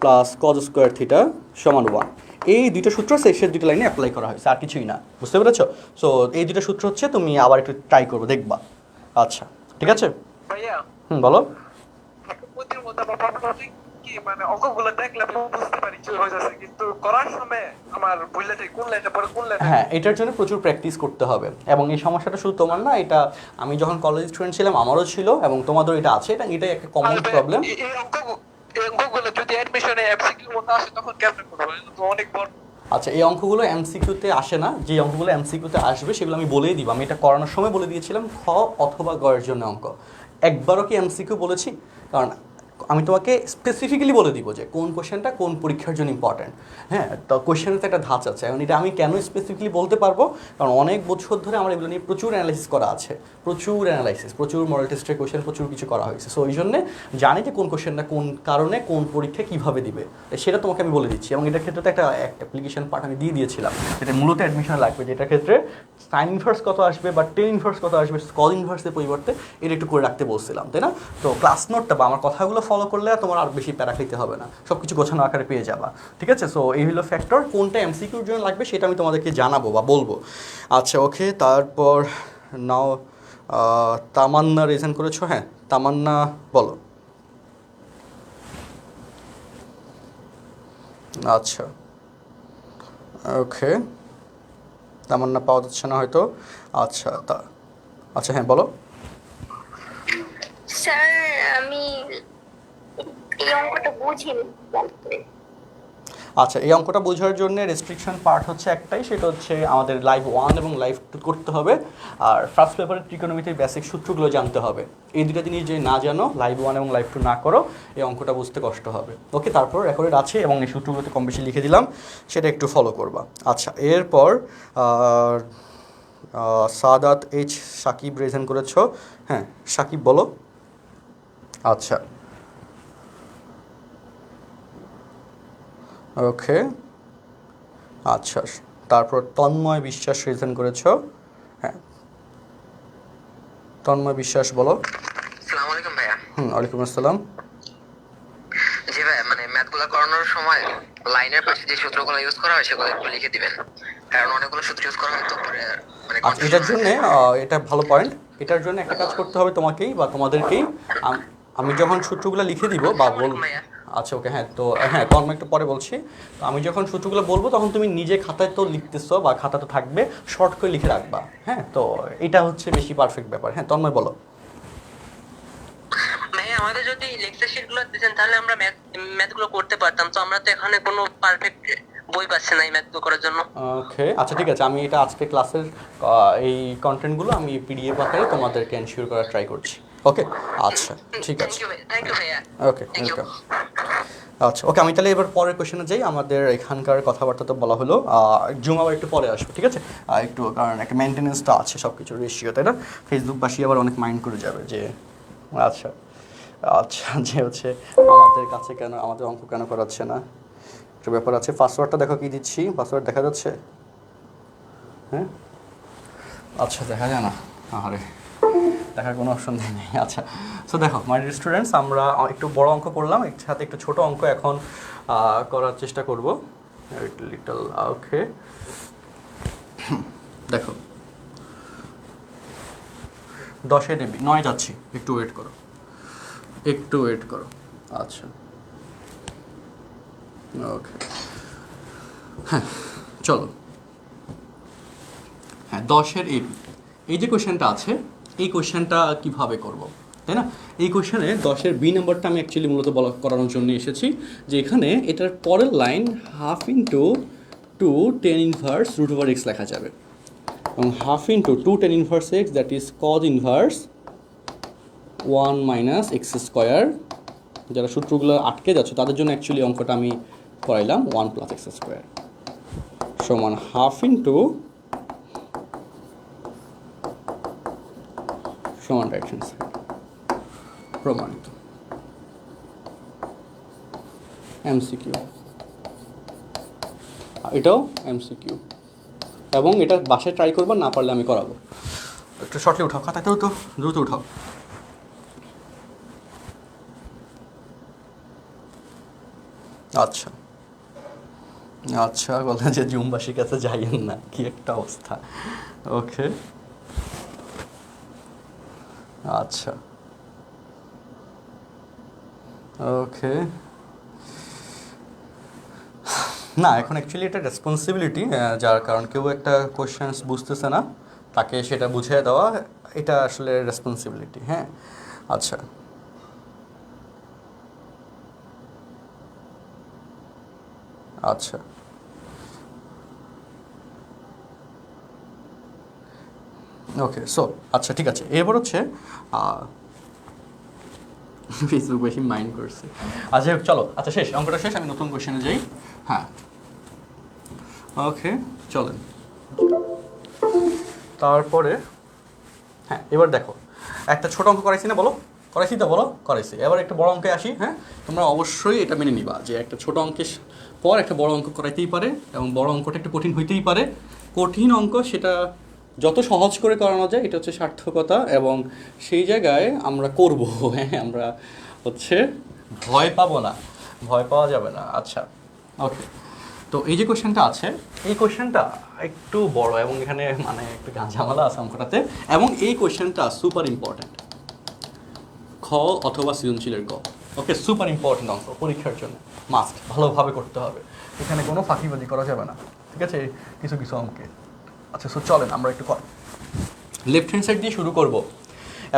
plus cos square theta সমান 1, এই দুটো সূত্র শেষের দুটো লাইনে অ্যাপ্লাই করা হয়েছে, আর কিছুই না। বুঝতে পেরেছো? সো এই দুটো সূত্র হচ্ছে, তুমি আবার একটু ট্রাই করবে, দেখবা। আচ্ছা ঠিক আছে ভাইয়া বলো। প্রতির মধ্যে কি মানে অঙ্কগুলো দেখলে আমি বুঝতে পারি কি হয়ে যাচ্ছে, কিন্তু করার সময় আমার ভুলে যাই কোন লাইনটা পরে কোন লাইনটা। হ্যাঁ, এটার জন্য প্রচুর প্র্যাকটিস করতে হবে, এবং এই সমস্যাটা শুধু তোমার না, এটা আমি যখন কলেজ স্টুডেন্ট ছিলাম আমারও ছিল, এবং তোমাদেরও এটা আছে, এটাই একটা কমন প্রবলেম। এই অঙ্কগুলো যদি অ্যাডমিশনে এমসিকিউ মতো আসে তখন কেমনে করবো? তো অনেক বড় আচ্ছা, এই অঙ্কগুলো এমসিকিউতে আসে না, যে অঙ্কগুলো এমসিকিউতে আসবে সেগুলো আমি বলেই দিব। আমি এটা করানোর সময় বলে দিয়েছিলাম খ অথবা গ এর জন্য অঙ্ক। একবারও কি এমসিকিউ বলেছি? কারণ আমি তোমাকে স্পেসিফিক্যালি বলে দিব যে কোন কোশ্চেনটা কোন পরীক্ষার জন্য ইম্পর্ট্যান্ট। হ্যাঁ, তো কোশ্চেনের তো একটা ধাঁচ আছে। এখন এটা আমি কেন স্পেসিফিক্যালি বলতে পারবো, কারণ অনেক বছর ধরে আমার এগুলো নিয়ে প্রচুর অ্যানালাইসিস করা আছে, প্রচুর মডেল টেস্টের কোশ্চেন, প্রচুর কিছু করা হয়েছে। সো ওই জন্যে জানি যে কোন কোশ্চেনটা কোন কারণে কোন পরীক্ষা কীভাবে দিবে, সেটা তোমাকে আমি বলে দিচ্ছি। এবং এটার ক্ষেত্রে তো একটা অ্যাপ্লিকেশন পার্ট আমি দিয়ে দিয়েছিলাম, এটা মূলত অ্যাডমিশন লাগবে, যেটার ক্ষেত্রে সাইন ইনভার্স কত আসবে বা টেন ইনভার্স কত আসবে কজ ইনভার্সের পরিবর্তে এটা একটু করে রাখতে বলছিলাম, তাই না? তো ক্লাস নোটটা বা আমার কথাগুলো ফলো করলে তোমার আর বেশি প্যারা খেতে হবে না, সব কিছু গোছানো আকারে পেয়ে যাবা, ঠিক আছে? সো এই হলো ফ্যাক্টর, কোনটা এমসিকিউর জন্য লাগবে সেটা আমি তোমাদেরকে জানাবো বা বলবো। আচ্ছা, ওকে। তারপর নাও তামান্না রিজন করেছো, হ্যাঁ তামান্না বলো। আচ্ছা, ওকে, তামান্না পাওয়া যাচ্ছে না হয়তো। আচ্ছা, আচ্ছা হ্যাঁ বলো। স্যার আমি এই অঙ্কটা বুঝিনি। আচ্ছা, এই অঙ্কটা বোঝার জন্য রেস্ট্রিকশন পার্ট হচ্ছে একটাই, সেটা হচ্ছে আমাদের লাইভ 1 এবং লাইভ 2 করতে হবে, আর ফার্স্ট পেপারের ত্রিকোণমিতির বেসিক সূত্রগুলো জানতে হবে। এই দুটো জিনিস যে না জানো, লাইভ 1 এবং লাইভ 2 না করো, এই অঙ্কটা বুঝতে কষ্ট হবে। ওকে, তারপর রেকর্ডেড আছে এবং এই সূত্রগুলোতে কম বেশি লিখে দিলাম, সেটা একটু ফলো করবা। আচ্ছা, এরপর সাদাত এইচ সাকিব রেজেন করেছো, হ্যাঁ সাকিব বলো। আচ্ছা, ওকে। আচ্ছা, তারপর তন্ময় বিশ্বাস রিজন করেছো, হ্যাঁ তন্ময় বিশ্বাস বলো। আসসালামু আলাইকুম ভাইয়া। ওয়ালাইকুম আসসালাম। জি ভাইয়া, মানে ম্যাথগুলো করানোর সময় লাইনের পাশে যে সূত্রগুলো ইউজ করা হয় সেগুলো একটু লিখে দিবেন, কারণ অনেকগুলো সূত্র ইউজ করা হয় তো পরে মানে আচ্ছা, এটার জন্য এটা ভালো পয়েন্ট। এটার জন্য একটা কাজ করতে হবে তোমাকেই বা তোমাদেরকেই। আমি যখন সূত্রগুলো লিখে দিব বা বল, আচ্ছা ওকে, হ্যাঁ তো হ্যাঁ তো আমি একটু পরে বলছি। তো আমি যখন সূত্রগুলো বলবো তখন তুমি নিজে খাতায় তো লিখতেছো বা খাতা তো থাকবে, শর্ট করে লিখে রাখবা। হ্যাঁ, তো এটা হচ্ছে বেশি পারফেক্ট ব্যাপার। হ্যাঁ তন্ময় বলো। ভাইয়া, আমাদের যদি লেকচার শিট গুলো দিতেন তাহলে আমরা ম্যাথগুলো করতে পারতাম, তো আমরা তো এখানে কোনো পারফেক্ট বই পাচ্ছি না এই ম্যাথগুলো করার জন্য। ওকে, আচ্ছা ঠিক আছে, আমি এটা আজকে ক্লাসের এই কন্টেন্টগুলো আমি পিডিএফ আকারে তোমাদেরকে এনশিওর করার ট্রাই করছি। ওকে, আচ্ছা ঠিক আছে, থ্যাংক ইউ ভাইয়া। Okay welcome. আচ্ছা, ওকে, আমি তাহলে এবার পরের কোশ্চেনে যাই। আমাদের এখানকার কথাবার্তা তো বলা হলো, জুম আবার একটু পরে আসবো, ঠিক আছে? একটু কারণ একটা মেনটেনেন্সটা আছে সব কিছুর রেশিও, তাই না? ফেসবুকবাসী আবার অনেক মাইন্ড করে যাবে যে আচ্ছা আচ্ছা যে হচ্ছে আমাদের কাছে কেন আমাদের অঙ্ক কেন করাচ্ছে না, একটা ব্যাপার আছে। পাসওয়ার্ডটা দেখো কি দিচ্ছি, পাসওয়ার্ড দেখা যাচ্ছে? হ্যাঁ, আচ্ছা দেখা যায় না, আরে দেখার কোনো অপশন নেই। আচ্ছা, সো দেখো মাই স্টুডেন্টস, আমরা একটু বড় অঙ্ক করলাম, এর সাথে একটু ছোট অঙ্ক এখন করার চেষ্টা করব লিটল। ওকে, দেখো 10-এ নেবি 9 যাচ্ছি, একটু ওয়েট করো। আচ্ছা, ওকে, হ্যাঁ চলো। হ্যাঁ 10-এর এবি, এই যে কোশ্চেনটা আছে, এই কোশ্চেনটা কীভাবে করব, তাই না? এই কোশ্চেনে 10-এর বি নাম্বারটা আমি অ্যাকচুয়ালি মূলত করানোর জন্য এসেছি, যে এখানে এটার পরের লাইন 1/2 × 2 tan ইনভার্স √/x লেখা যাবে, এবং 1/2 × 2 tan inverse x, that is cos inverse 1 - x²। যারা সূত্রগুলো আটকে যাচ্ছে তাদের জন্য অ্যাকচুয়ালি অঙ্কটা আমি করাইলাম 1 + x² সমান 1/2 × সমান রাইট হ্যান্ড সাইড, প্রমাণিত। এমসিকিউ, এটাও এমসিকিউ, এবং এটা বাসায় ট্রাই করবো, না পারলে আমি করাবো। একটু শর্টলি উঠাও, খাতাতেও তো দ্রুত উঠাও। আচ্ছা আচ্ছা, বলেন যে জুমবাসীর কাছে যাইয়েন না, কি একটা অবস্থা। ওকে, আচ্ছা ওকে, না এখন অ্যাকচুয়ালি এটা রেসপন্সিবিলিটি, যার কারণ কেউ একটা কোশ্চেন্স বুঝতেছে না, তাকে সেটা বুঝিয়ে দেওয়া, এটা আসলে রেসপন্সিবিলিটি। হ্যাঁ, আচ্ছা আচ্ছা ওকে সো আচ্ছা ঠিক আছে, এরপর হচ্ছে ফেসবুক বেশি মাইন্ড করছে। আচ্ছা চলো, আচ্ছা শেষ, অঙ্কটা শেষ, আমি নতুন কোশ্চেনে যাই। হ্যাঁ ওকে চলেন। তারপরে হ্যাঁ এবার দেখো, একটা ছোট অঙ্ক করাইছি না, বলো করাইছি তো, বলো করাইছি। এবার একটা বড় অঙ্কে আসি। হ্যাঁ তোমরা অবশ্যই এটা মেনে নিবা যে একটা ছোট অঙ্কের পর একটা বড় অঙ্ক করাইতেই পারে, এবং বড় অঙ্কটা একটু কঠিন হইতেই পারে। কঠিন অঙ্ক সেটা যত সহজ করে করানো যায় এটা হচ্ছে সার্থকতা, এবং সেই জায়গায় আমরা করব। হ্যাঁ আমরা হচ্ছে ভয় পাবো না, ভয় পাওয়া যাবে না। আচ্ছা ওকে, তো এই যে কোয়েশ্চেনটা আছে, এই কোয়েশ্চেনটা একটু বড় এবং এখানে মানে একটু ঝামেলা আছে অঙ্কটাতে, এবং এই কোয়েশ্চেনটা সুপার ইম্পর্ট্যান্ট। খ অথবা সৃজনশীলের ক। ওকে সুপার ইম্পর্ট্যান্ট অঙ্ক পরীক্ষার জন্য, মাস্ট, ভালোভাবে করতে হবে, এখানে কোনো ফাঁকিবাজি করা যাবে না, ঠিক আছে কিছু কিছু অঙ্কে। আচ্ছা সো চলেন আমরা একটু লেফট হ্যান্ড সাইড দিয়ে শুরু করব,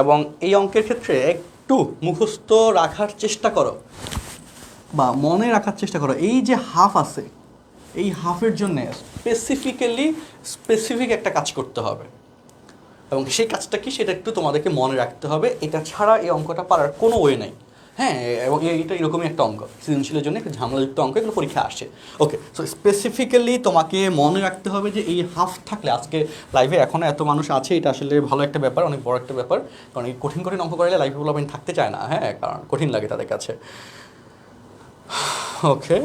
এবং এই অঙ্কের ক্ষেত্রে একটু মুখস্থ রাখার চেষ্টা করো বা মনে রাখার চেষ্টা করো। এই যে হাফ আছে, এই হাফের জন্য স্পেসিফিক একটা কাজ করতে হবে, এবং সেই কাজটা কি সেটা একটু তোমাদেরকে মনে রাখতে হবে। এটা ছাড়া এই অঙ্কটা পারার কোনো ওয়ে নাই। হ্যাঁ এবং এইটা এরকমই একটা অঙ্ক, সৃজনশীলের জন্য একটা ঝামেলাযুক্ত অঙ্ক, এগুলো পরীক্ষা আসছে। ওকে সো স্পেসিফিক্যালি তোমাকে মনে রাখতে হবে যে এই হাফ থাকলে, আজকে লাইভে এখনও এত মানুষ আছে, এটা আসলে ভালো একটা ব্যাপার, অনেক বড় একটা ব্যাপার, কারণ এই কঠিন কঠিন অঙ্ক করলে লাইভ ডেভেলপমেন্ট থাকতে চায় না। হ্যাঁ কারণ কঠিন লাগে তাদের কাছে। ওকে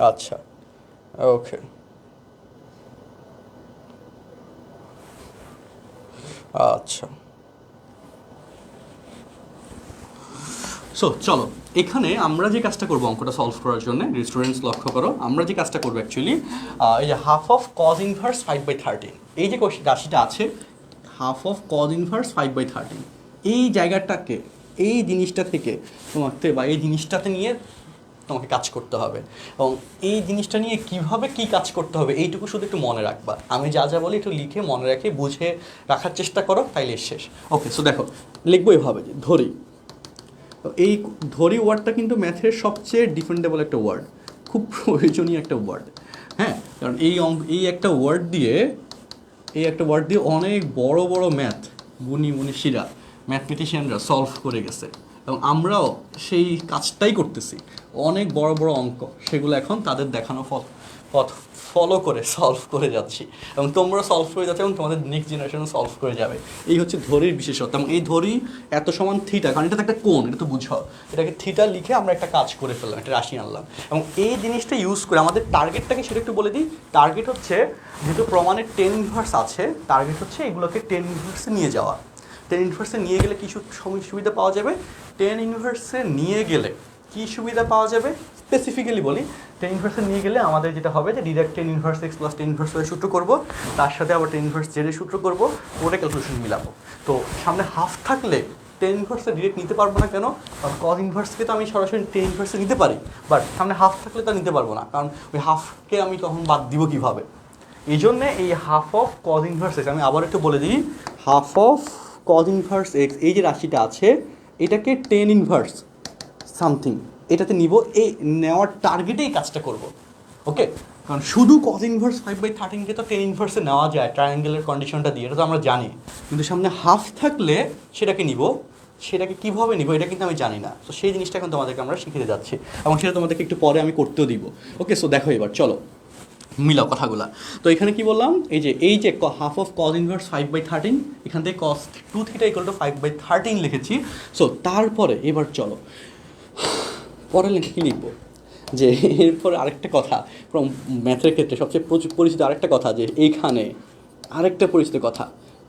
আচ্ছা ওকে আচ্ছা সো চলো, এখানে আমরা যে কাজটা করবো অঙ্কটা সলভ করার জন্য, স্টুডেন্টস লক্ষ্য করো, আমরা যে কাজটা করবো অ্যাকচুয়ালি এই যে হাফ অফ কজ ইনভার্স 5/13, এই যে রাশিটা আছে হাফ অফ কজ ইনভার্স 5/13, এই জায়গাটাকে, এই জিনিসটা থেকে তোমাকে বা এই জিনিসটাতে নিয়ে তোমাকে কাজ করতে হবে, এবং এই জিনিসটা নিয়ে কিভাবে কি কাজ করতে হবে এইটুকু শুধু একটু মনে রাখবা। আমি যা যা বলি একটু লিখে মনে রেখে বুঝে রাখার চেষ্টা করো, তাইলে শেষ। ওকে সো দেখো লিখবো এভাবে যে ধরি। এই ধরি ওয়ার্ডটা কিন্তু ম্যাথের সবচেয়ে ডিফেন্ডেবল একটা ওয়ার্ড, খুব প্রয়োজনীয় একটা ওয়ার্ড। হ্যাঁ কারণ এই একটা ওয়ার্ড দিয়ে অনেক বড় বড় ম্যাথ মনীষীরা, ম্যাথমেটিশিয়ানরা সলভ করে গেছে, এবং আমরাও সেই কাজটাই করতেছি। অনেক বড় বড় অঙ্ক সেগুলো এখন তাদের দেখানো পথ ফলো করে সলভ করে যাচ্ছি, এবং তোমরা সলভ করে যাচ্ছ, এবং তোমাদের নেক্সট জেনারেশনও সলভ করে যাবে। এই হচ্ছে ধরির বিশেষত্ব, এবং এই ধরি এত সমান থিটা, কারণ এটা তো একটা কোণ, এটা তো বুঝো, এটাকে থিটা লিখে আমরা একটা কাজ করে ফেললাম, একটা রাশি আনলাম, এবং এই জিনিসটা ইউজ করে আমাদের টার্গেটটাকে সেটা একটু বলে দিই। টার্গেট হচ্ছে, যেহেতু প্রমাণের 10 ইনভার্স আছে, টার্গেট হচ্ছে এগুলোকে 10 ইনভার্সে নিয়ে যাওয়া। 10 ইনভার্সে নিয়ে গেলে কী সুবিধা পাওয়া যাবে? 10 ইনভার্সে নিয়ে গেলে কী সুবিধা পাওয়া যাবে স্পেসিফিক্যালি বলি। 10 ইনভার্সে নিয়ে গেলে আমাদের যেটা হবে যে direct 10 inverse x plus 10 inverse Y সূত্র করবো, তার সাথে আবার 10 ইনভার্স জেডের সূত্র করবো, ওটা ক্যালকুলেশন মিলাবো। তো সামনে হাফ থাকলে 10 ইনভার্সে ডিরেক্ট নিতে পারবো না, কেন? কারণ কজ ইনভার্সকে তো আমি সরাসরি 10 ইনভার্সে নিতে পারি, বাট সামনে হাফ থাকলে তা নিতে পারবো না, কারণ ওই হাফকে আমি তখন বাদ দিব কীভাবে? এই জন্যে এই half of cause inverse x, আমি আবার একটু বলে দিই, half of cause inverse x, এই যে রাশিটা আছে এটাকে 10 ইনভার্স সামথিং এটাতে নিব, এই নেওয়ার টার্গেটেই কাজটা করব। ওকে কারণ শুধু কজ ইনভার্স 5/13কে তো 10 ইনভার্সে নেওয়া যায় ট্রায়াঙ্গেলের কন্ডিশনটা দিয়ে, এটা তো আমরা জানি, কিন্তু সামনে হাফ থাকলে সেটাকে নিব, সেটাকে কীভাবে নিব এটা কিন্তু আমি জানি না। তো সেই জিনিসটা এখন তোমাদেরকে আমরা শিখিয়ে যাচ্ছি, এবং সেটা তোমাদেরকে একটু পরে আমি করতেও দিব। ওকে সো দেখো এবার চলো মিলাও কথাগুলা। তো এখানে কি বললাম, এই যে হাফ অফ কজ ইনভার্স 5/13, এখান থেকে কজ 2 থিটা ইকুয়াল টু 5/13 লিখেছি। সো তারপরে এবার চলো পরে লিখে কী লিখবো, যে এরপরে আরেকটা কথা ম্যাথের ক্ষেত্রে সবচেয়ে পরিচিত আরেকটা কথা, যে এইখানে আরেকটা পরিচিত কথা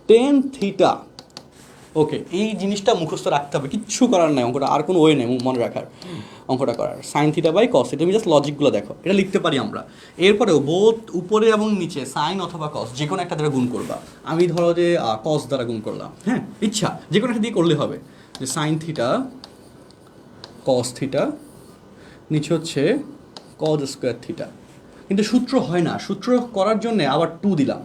10 থিটা। ওকে এই জিনিসটা মুখস্থ রাখতে হবে, কিচ্ছু করার নাই, অঙ্কটা আর কোনো ওয়ে নেই মনে রাখার, অঙ্কটা করার sine theta by cos theta. তুমি জাস্ট লজিকগুলো দেখো, এটা লিখতে পারি আমরা। এরপরেও বোথ উপরে এবং নিচে সাইন অথবা কস যে কোনো একটা দ্বারা গুণ করবা। আমি ধরো যে কস দ্বারা গুণ করলাম, হ্যাঁ ইচ্ছা যে কোনো একটা দিয়ে করলে হবে, যে সাইন থিটা কস থিটা, নিচে হচ্ছে কজ স্কোয়ার থিটা। কিন্তু সূত্র হয় না, সূত্র করার জন্য আবার 2 দিলাম,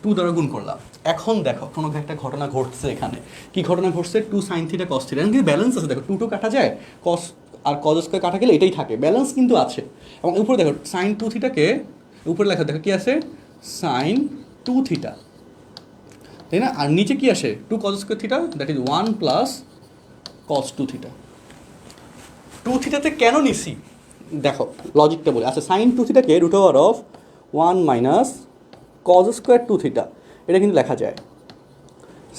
2 দ্বারা গুণ করলাম। এখন দেখো কোনো একটা ঘটনা ঘটছে এখানে, কি ঘটনা ঘটছে? 2 সাইন থিটা কস থিটা, কিন্তু ব্যালেন্স আছে, দেখো 2 কাটা যায়, কস আর কজ স্কোয়ার কাটা গেলে এটাই থাকে, ব্যালেন্স কিন্তু আছে। এবং উপরে দেখো সাইন 2 থিটাকে উপরে লেখা দেখো কি আছে, সাইন 2 থিটা, তাই না? আর নিচে কি আসে? 2 cos square theta, that is 1 plus cos 2 theta. 2 থিটাতে কেন নিছি দেখো, লজিকটা বলি। আচ্ছা, সাইন 2 থিটাকে root over of 1 minus cos square 2 theta, এটা কিন্তু লেখা যায়।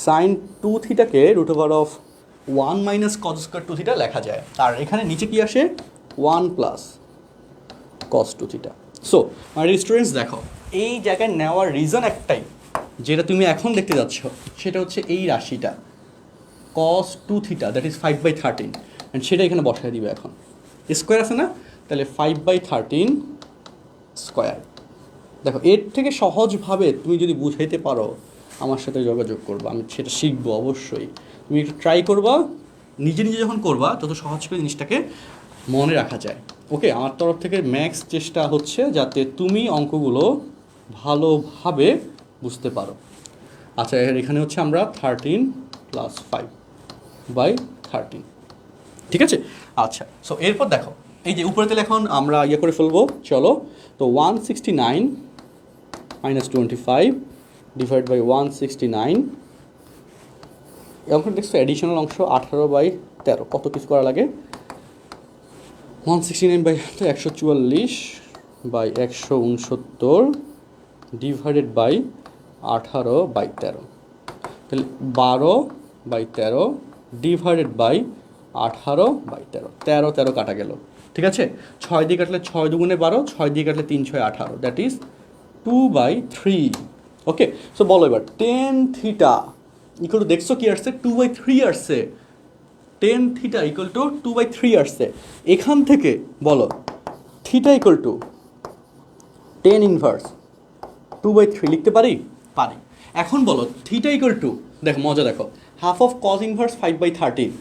সাইন 2 থিটাকে root over of 1 minus cos square 2 theta লেখা যায়। আর এখানে নিচে কি আসে? 1 প্লাস cos 2 থিটা। সো আমার স্টুডেন্টস দেখো, এই জায়গায় নেওয়ার রিজন একটাই, যেটা তুমি এখন দেখতে যাচ্ছ, সেটা হচ্ছে এই রাশিটা cos 2 theta, that is 5/13, and সেটা এখানে বসায় দিবে। এখন স্কোয়ার আছে না, তাহলে 5/13 স্কোয়ার। দেখো, এর থেকে সহজভাবে তুমি যদি বুঝাইতে পারো আমার সাথে যোগাযোগ করবা, আমি সেটা শিখবো অবশ্যই। তুমি একটু ট্রাই করবা, নিজে নিজে যখন করবা তত সহজ করে জিনিসটাকে মনে রাখা যায়। ওকে, আমার তরফ থেকে ম্যাক্স চেষ্টা হচ্ছে যাতে তুমি অঙ্কগুলো ভালোভাবে বুঝতে পারো। আচ্ছা, এখানে হচ্ছে আমরা 13 + 5/13, ঠিক আছে? আচ্ছা, সো এরপর দেখো, এই যে উপরে তাহলে এখন আমরা ইয়ে করে ফেলবো, চলো। তো 169 - 25 ডিভাইড বাই 169, এখন দেখছো অ্যাডিশনাল অংশ 18/13, কত কিছু করা লাগে? 169/144/169 ডিভাইডেড বাই 18/13, তাহলে 12/13 ডিভাইডেড বাই 18/13, 13 কাটা গেল, ঠিক আছে? 6 দিয়ে কাটলে 6 দুগুণে 12, 6 দিয়ে কাটলে 3 × 6 18, দ্যাট ইজ 2/3। ওকে, সো বলো এবার tan থিটা ইকুয়াল টু, দেখছো কি আসছে? 2/3 আসছে। tan থিটা ইকুয়াল টু 2/3 আসছে। এখান থেকে বলো theta equal two tan inverse 2/3 লিখতে পারি? পারি। এখন বলো থিটা ইকুয়াল টু, দেখো মজা দেখো, half of cos inverse 5/13,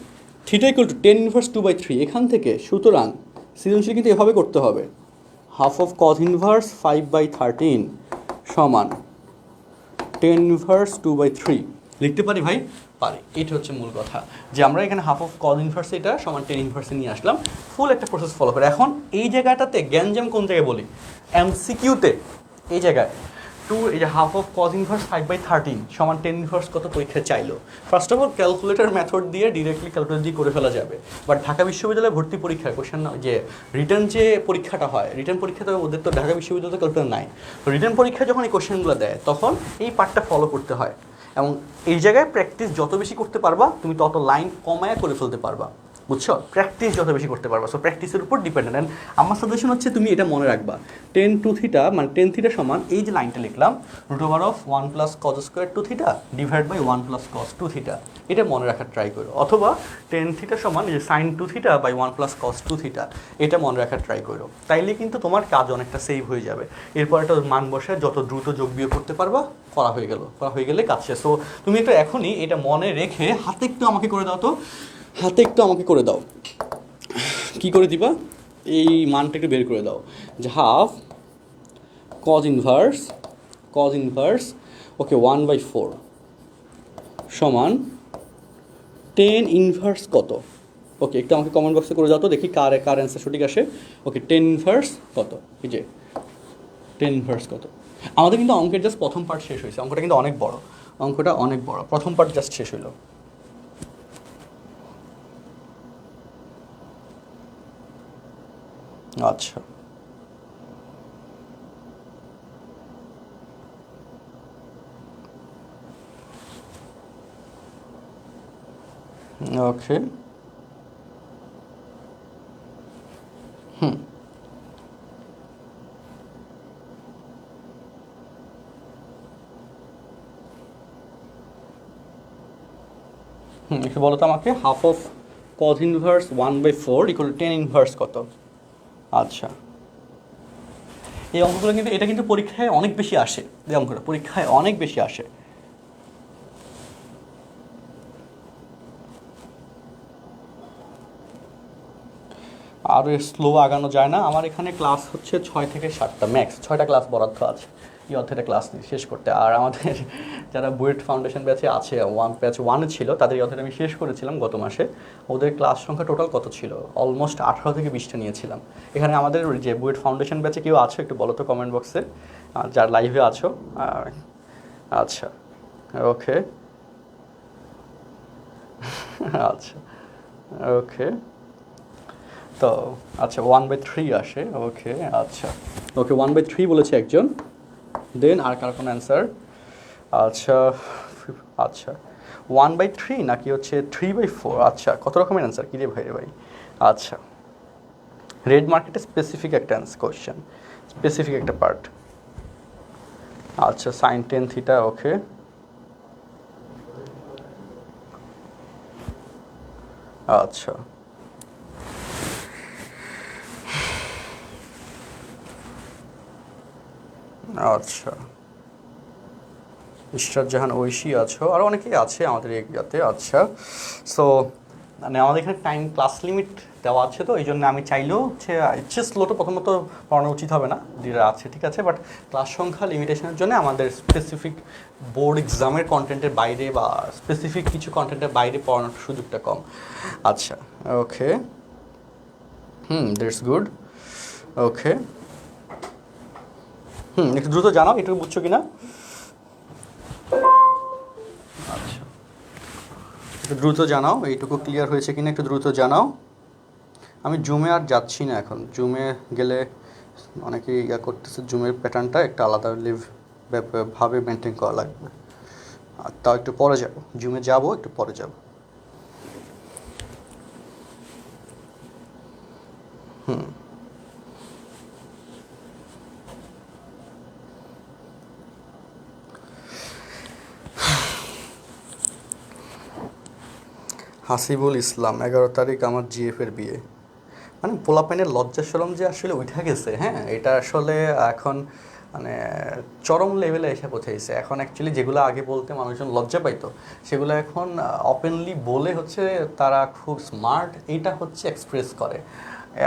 theta equal two tan inverse 2/3। এখান থেকে সুতরাং সৃজনশীল কিন্তু এভাবে করতে হবে, হাফ অফ cos ইনভার্স 5/13 সমান tan ইনভার্স 2/3 লিখতে পারি ভাই? পারি। এটা হচ্ছে মূল কথা, যে আমরা এখানে হাফ অফ cos ইনভার্স এটা সমান tan ইনভার্সে নিয়ে আসলাম, ফুল একটা প্রসেস ফলো করে। এখন এই জায়গাটাতে গ্যাঞ্জাম কোন জায়গায় বলি? এমসিকিউতে এই জায়গায় এই যে হাফ অফ cos ইনভার্স 5/13 সমান tan ইনভার্স কত পরীক্ষা চাইলো। First of all calculator method দিয়ে ডিরেক্টলি ক্যালকুলেটর দিয়ে করে ফেলা যাবে, বাট ঢাকা বিশ্ববিদ্যালয়ে ভর্তি পরীক্ষার কোশ্চেন যে রিটার্ন যে পরীক্ষাটা হয়, রিটার্ন পরীক্ষাতে ওদের তো ঢাকা বিশ্ববিদ্যালয়ে ক্যালকুলেটর নাই। তো রিটার্ন পরীক্ষা যখন এই কোশ্চেনগুলো দেয় তখন এই পার্টটা ফলো করতে হয়, এবং এই জায়গায় প্র্যাকটিস যত বেশি করতে পারবা তুমি তত লাইন কমায়া করে ফেলতে পারবা, বুঝছো? প্র্যাকটিস যত বেশি করতে পারবা, সো প্র্যাকটিসের উপর ডিপেন্ডেন্ট। অ্যান্ড আমার সাজেশন হচ্ছে তুমি এটা মনে রাখবা, tan 2 থিটা মানে tan থিটা সমান এই যে লাইনটা লিখলাম, root over of 1 plus cos square 2 theta divide by 1 plus cos 2 theta, এটা মনে রাখার ট্রাই করো। অথবা tan থিটা সমান এই যে sin 2 theta by 1 plus cos 2 theta, এটা মনে রাখার ট্রাই করো। তাইলে কিন্তু তোমার কাজ অনেকটা সেভ হয়ে যাবে। এরপর একটা মান বসে যত দ্রুত যোগ বিয়োগ করতে পারবা, করা হয়ে গেলে কাজ শেষ। সো তুমি একটু এখনই এটা মনে রেখে হাতে একটু আমাকে করে দাও, তো হাতে একটু আমাকে করে দাও। কি করে দিবা? এই মানটা একটু বের করে দাও, যে হাফ cos ইনভার্স ওকে 1/4 সমান tan ইনভার্স কত? ওকে, একটু আমাকে কমেন্ট বক্সে করে দাও তো, দেখি কার অ্যান্সার সঠিক আসে। ওকে, tan ইনভার্স কত? এই যে tan ইনভার্স কত? আমাদের কিন্তু অঙ্কের জাস্ট প্রথম পার্ট শেষ হয়েছে, অঙ্কটা কিন্তু অনেক বড়, প্রথম পার্ট জাস্ট শেষ হইলো। আচ্ছা, ওকে, একটু বলো তো আমাকে, half of cos inverse 1/4 equal tan inverse কত? আচ্ছা, এই অঙ্কগুলো কিন্তু এটা কিন্তু পরীক্ষায় অনেক বেশি আসে, এই অঙ্কটা পরীক্ষায় অনেক বেশি আসে। আর স্লো আগানো যায় না। আমার এখানে ক্লাস হচ্ছে 6 থেকে 7টা, ম্যাক্স 6টা ক্লাস বরাদ্দ আছে এই অধ্যায়টা ক্লাস নিয়ে শেষ করতে। আর আমাদের যারা বুয়েট ফাউন্ডেশন ব্যাচে আছে, ব্যাচ 1-এ ছিল, তাদের এই অধ্যায়টা আমি শেষ করেছিলাম গত মাসে। ওদের ক্লাস সংখ্যা টোটাল কত ছিল? অলমোস্ট 18 থেকে 20টা নিয়েছিলাম। এখানে আমাদের যে বুয়েট ফাউন্ডেশন ব্যাচে কেউ আছো একটু বলো তো কমেন্ট বক্সে, যার লাইভে আছো। আচ্ছা, ওকে আচ্ছা ওকে, তো আচ্ছা 1/3 আসে, ওকে আচ্ছা ওকে 1/3 বলেছে একজন, দেন আর কার কোনো অ্যান্সার? আচ্ছা আচ্ছা 1/3 নাকি হচ্ছে 3/4? আচ্ছা কত রকমের অ্যান্সার কী রে ভাই রে ভাই। আচ্ছা রেড মার্কেটে স্পেসিফিক একটা কোয়েশ্চেন, স্পেসিফিক একটা পার্ট। আচ্ছা সাইন টেন থিটা, ওকে আচ্ছা আচ্ছা ইশরাত জাহান ঐশী আছো, আরও অনেকেই আছে আমাদের এই ইয়াতে। আচ্ছা সো মানে আমাদের এখানে টাইম ক্লাস লিমিট দেওয়া আছে, তো এই জন্য আমি চাইলেও হচ্ছে ইচ্ছে স্লোটো প্রথমত পড়ানো উচিত হবে না, যেটা আছে ঠিক আছে, বাট ক্লাস সংখ্যা লিমিটেশনের জন্য আমাদের স্পেসিফিক বোর্ড এক্সামের কন্টেন্টের বাইরে বা স্পেসিফিক কিছু কন্টেন্টের বাইরে পড়ানোর সুযোগটা কম। আচ্ছা ওকে দ্যাটস গুড, ওকে একটু দ্রুত জানাও একটু বুঝছো কিনা। আচ্ছা একটু দ্রুত জানাও এইটুকু ক্লিয়ার হয়েছে কিনা, একটু দ্রুত জানাও। আমি জুমে আর যাচ্ছি না এখন, জুমে গেলে অনেকে ইয়া করতেছে, জুমের প্যাটার্নটা একটা আলাদা ভাবে মেনটেন করা লাগবে, আর তাও একটু পরে যাব, জুমে যাব একটু পরে যাব। হাসিবুল ইসলাম 11 তারিখ আমার জিএফের বিয়ে। মানে পোলাপাইনের লজ্জা শরম যে আসলে উঠে গেছে, হ্যাঁ এটা আসলে এখন মানে চরম লেভেলে এসে পৌঁছেছে। এখন অ্যাকচুয়ালি যেগুলো আগে বলতে মানুষজন লজ্জা পাইতো, সেগুলো এখন ওপেনলি বলে হচ্ছে তারা খুব স্মার্ট এইটা হচ্ছে এক্সপ্রেস করে।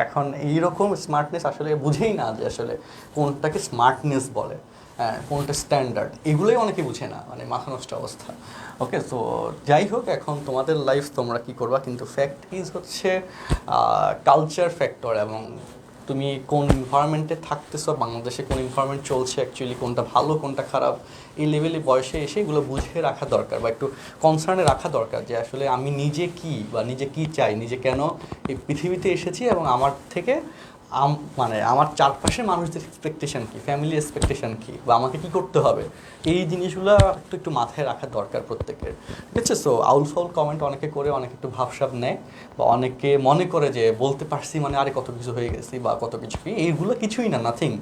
এখন এইরকম স্মার্টনেস আসলে বুঝেই না যে আসলে কোনটাকে স্মার্টনেস বলে, হ্যাঁ কোনটা স্ট্যান্ডার্ড, এগুলোই অনেকে বুঝে না, মানে মাথা নষ্ট অবস্থা। ওকে সো যাই হোক, এখন তোমাদের লাইফ তোমরা কি করবা, কিন্তু ফ্যাক্ট ইজ হচ্ছে কালচার ফ্যাক্টর, এবং তুমি কোন এনভায়রনমেন্টে থাকতেছো, বাংলাদেশে কোন এনভায়রনমেন্ট চলছে, অ্যাকচুয়ালি কোনটা ভালো কোনটা খারাপ, এই লেভেলে বয়সে এসে এগুলো বুঝে রাখা দরকার, বা একটু কনসার্নে রাখা দরকার যে আসলে আমি নিজে কি বা নিজে কি চাই, নিজে কেন এই পৃথিবীতে এসেছি, এবং আমার থেকে মানে আমার চারপাশের মানুষদের এক্সপেকটেশান কী, ফ্যামিলি এক্সপেকটেশান কী, বা আমাকে কী করতে হবে, এই জিনিসগুলো একটু একটু মাথায় রাখা দরকার প্রত্যেকের, ঠিক আছে। সো আউল ফাউল কমেন্ট অনেকে করে, অনেকে একটু ভাবসাব নেয়, বা অনেকে মনে করে যে বলতে পারছি মানে আরে কত কিছু হয়ে গেছি বা কত কিছু কি, এইগুলো কিছুই না, নাথিং।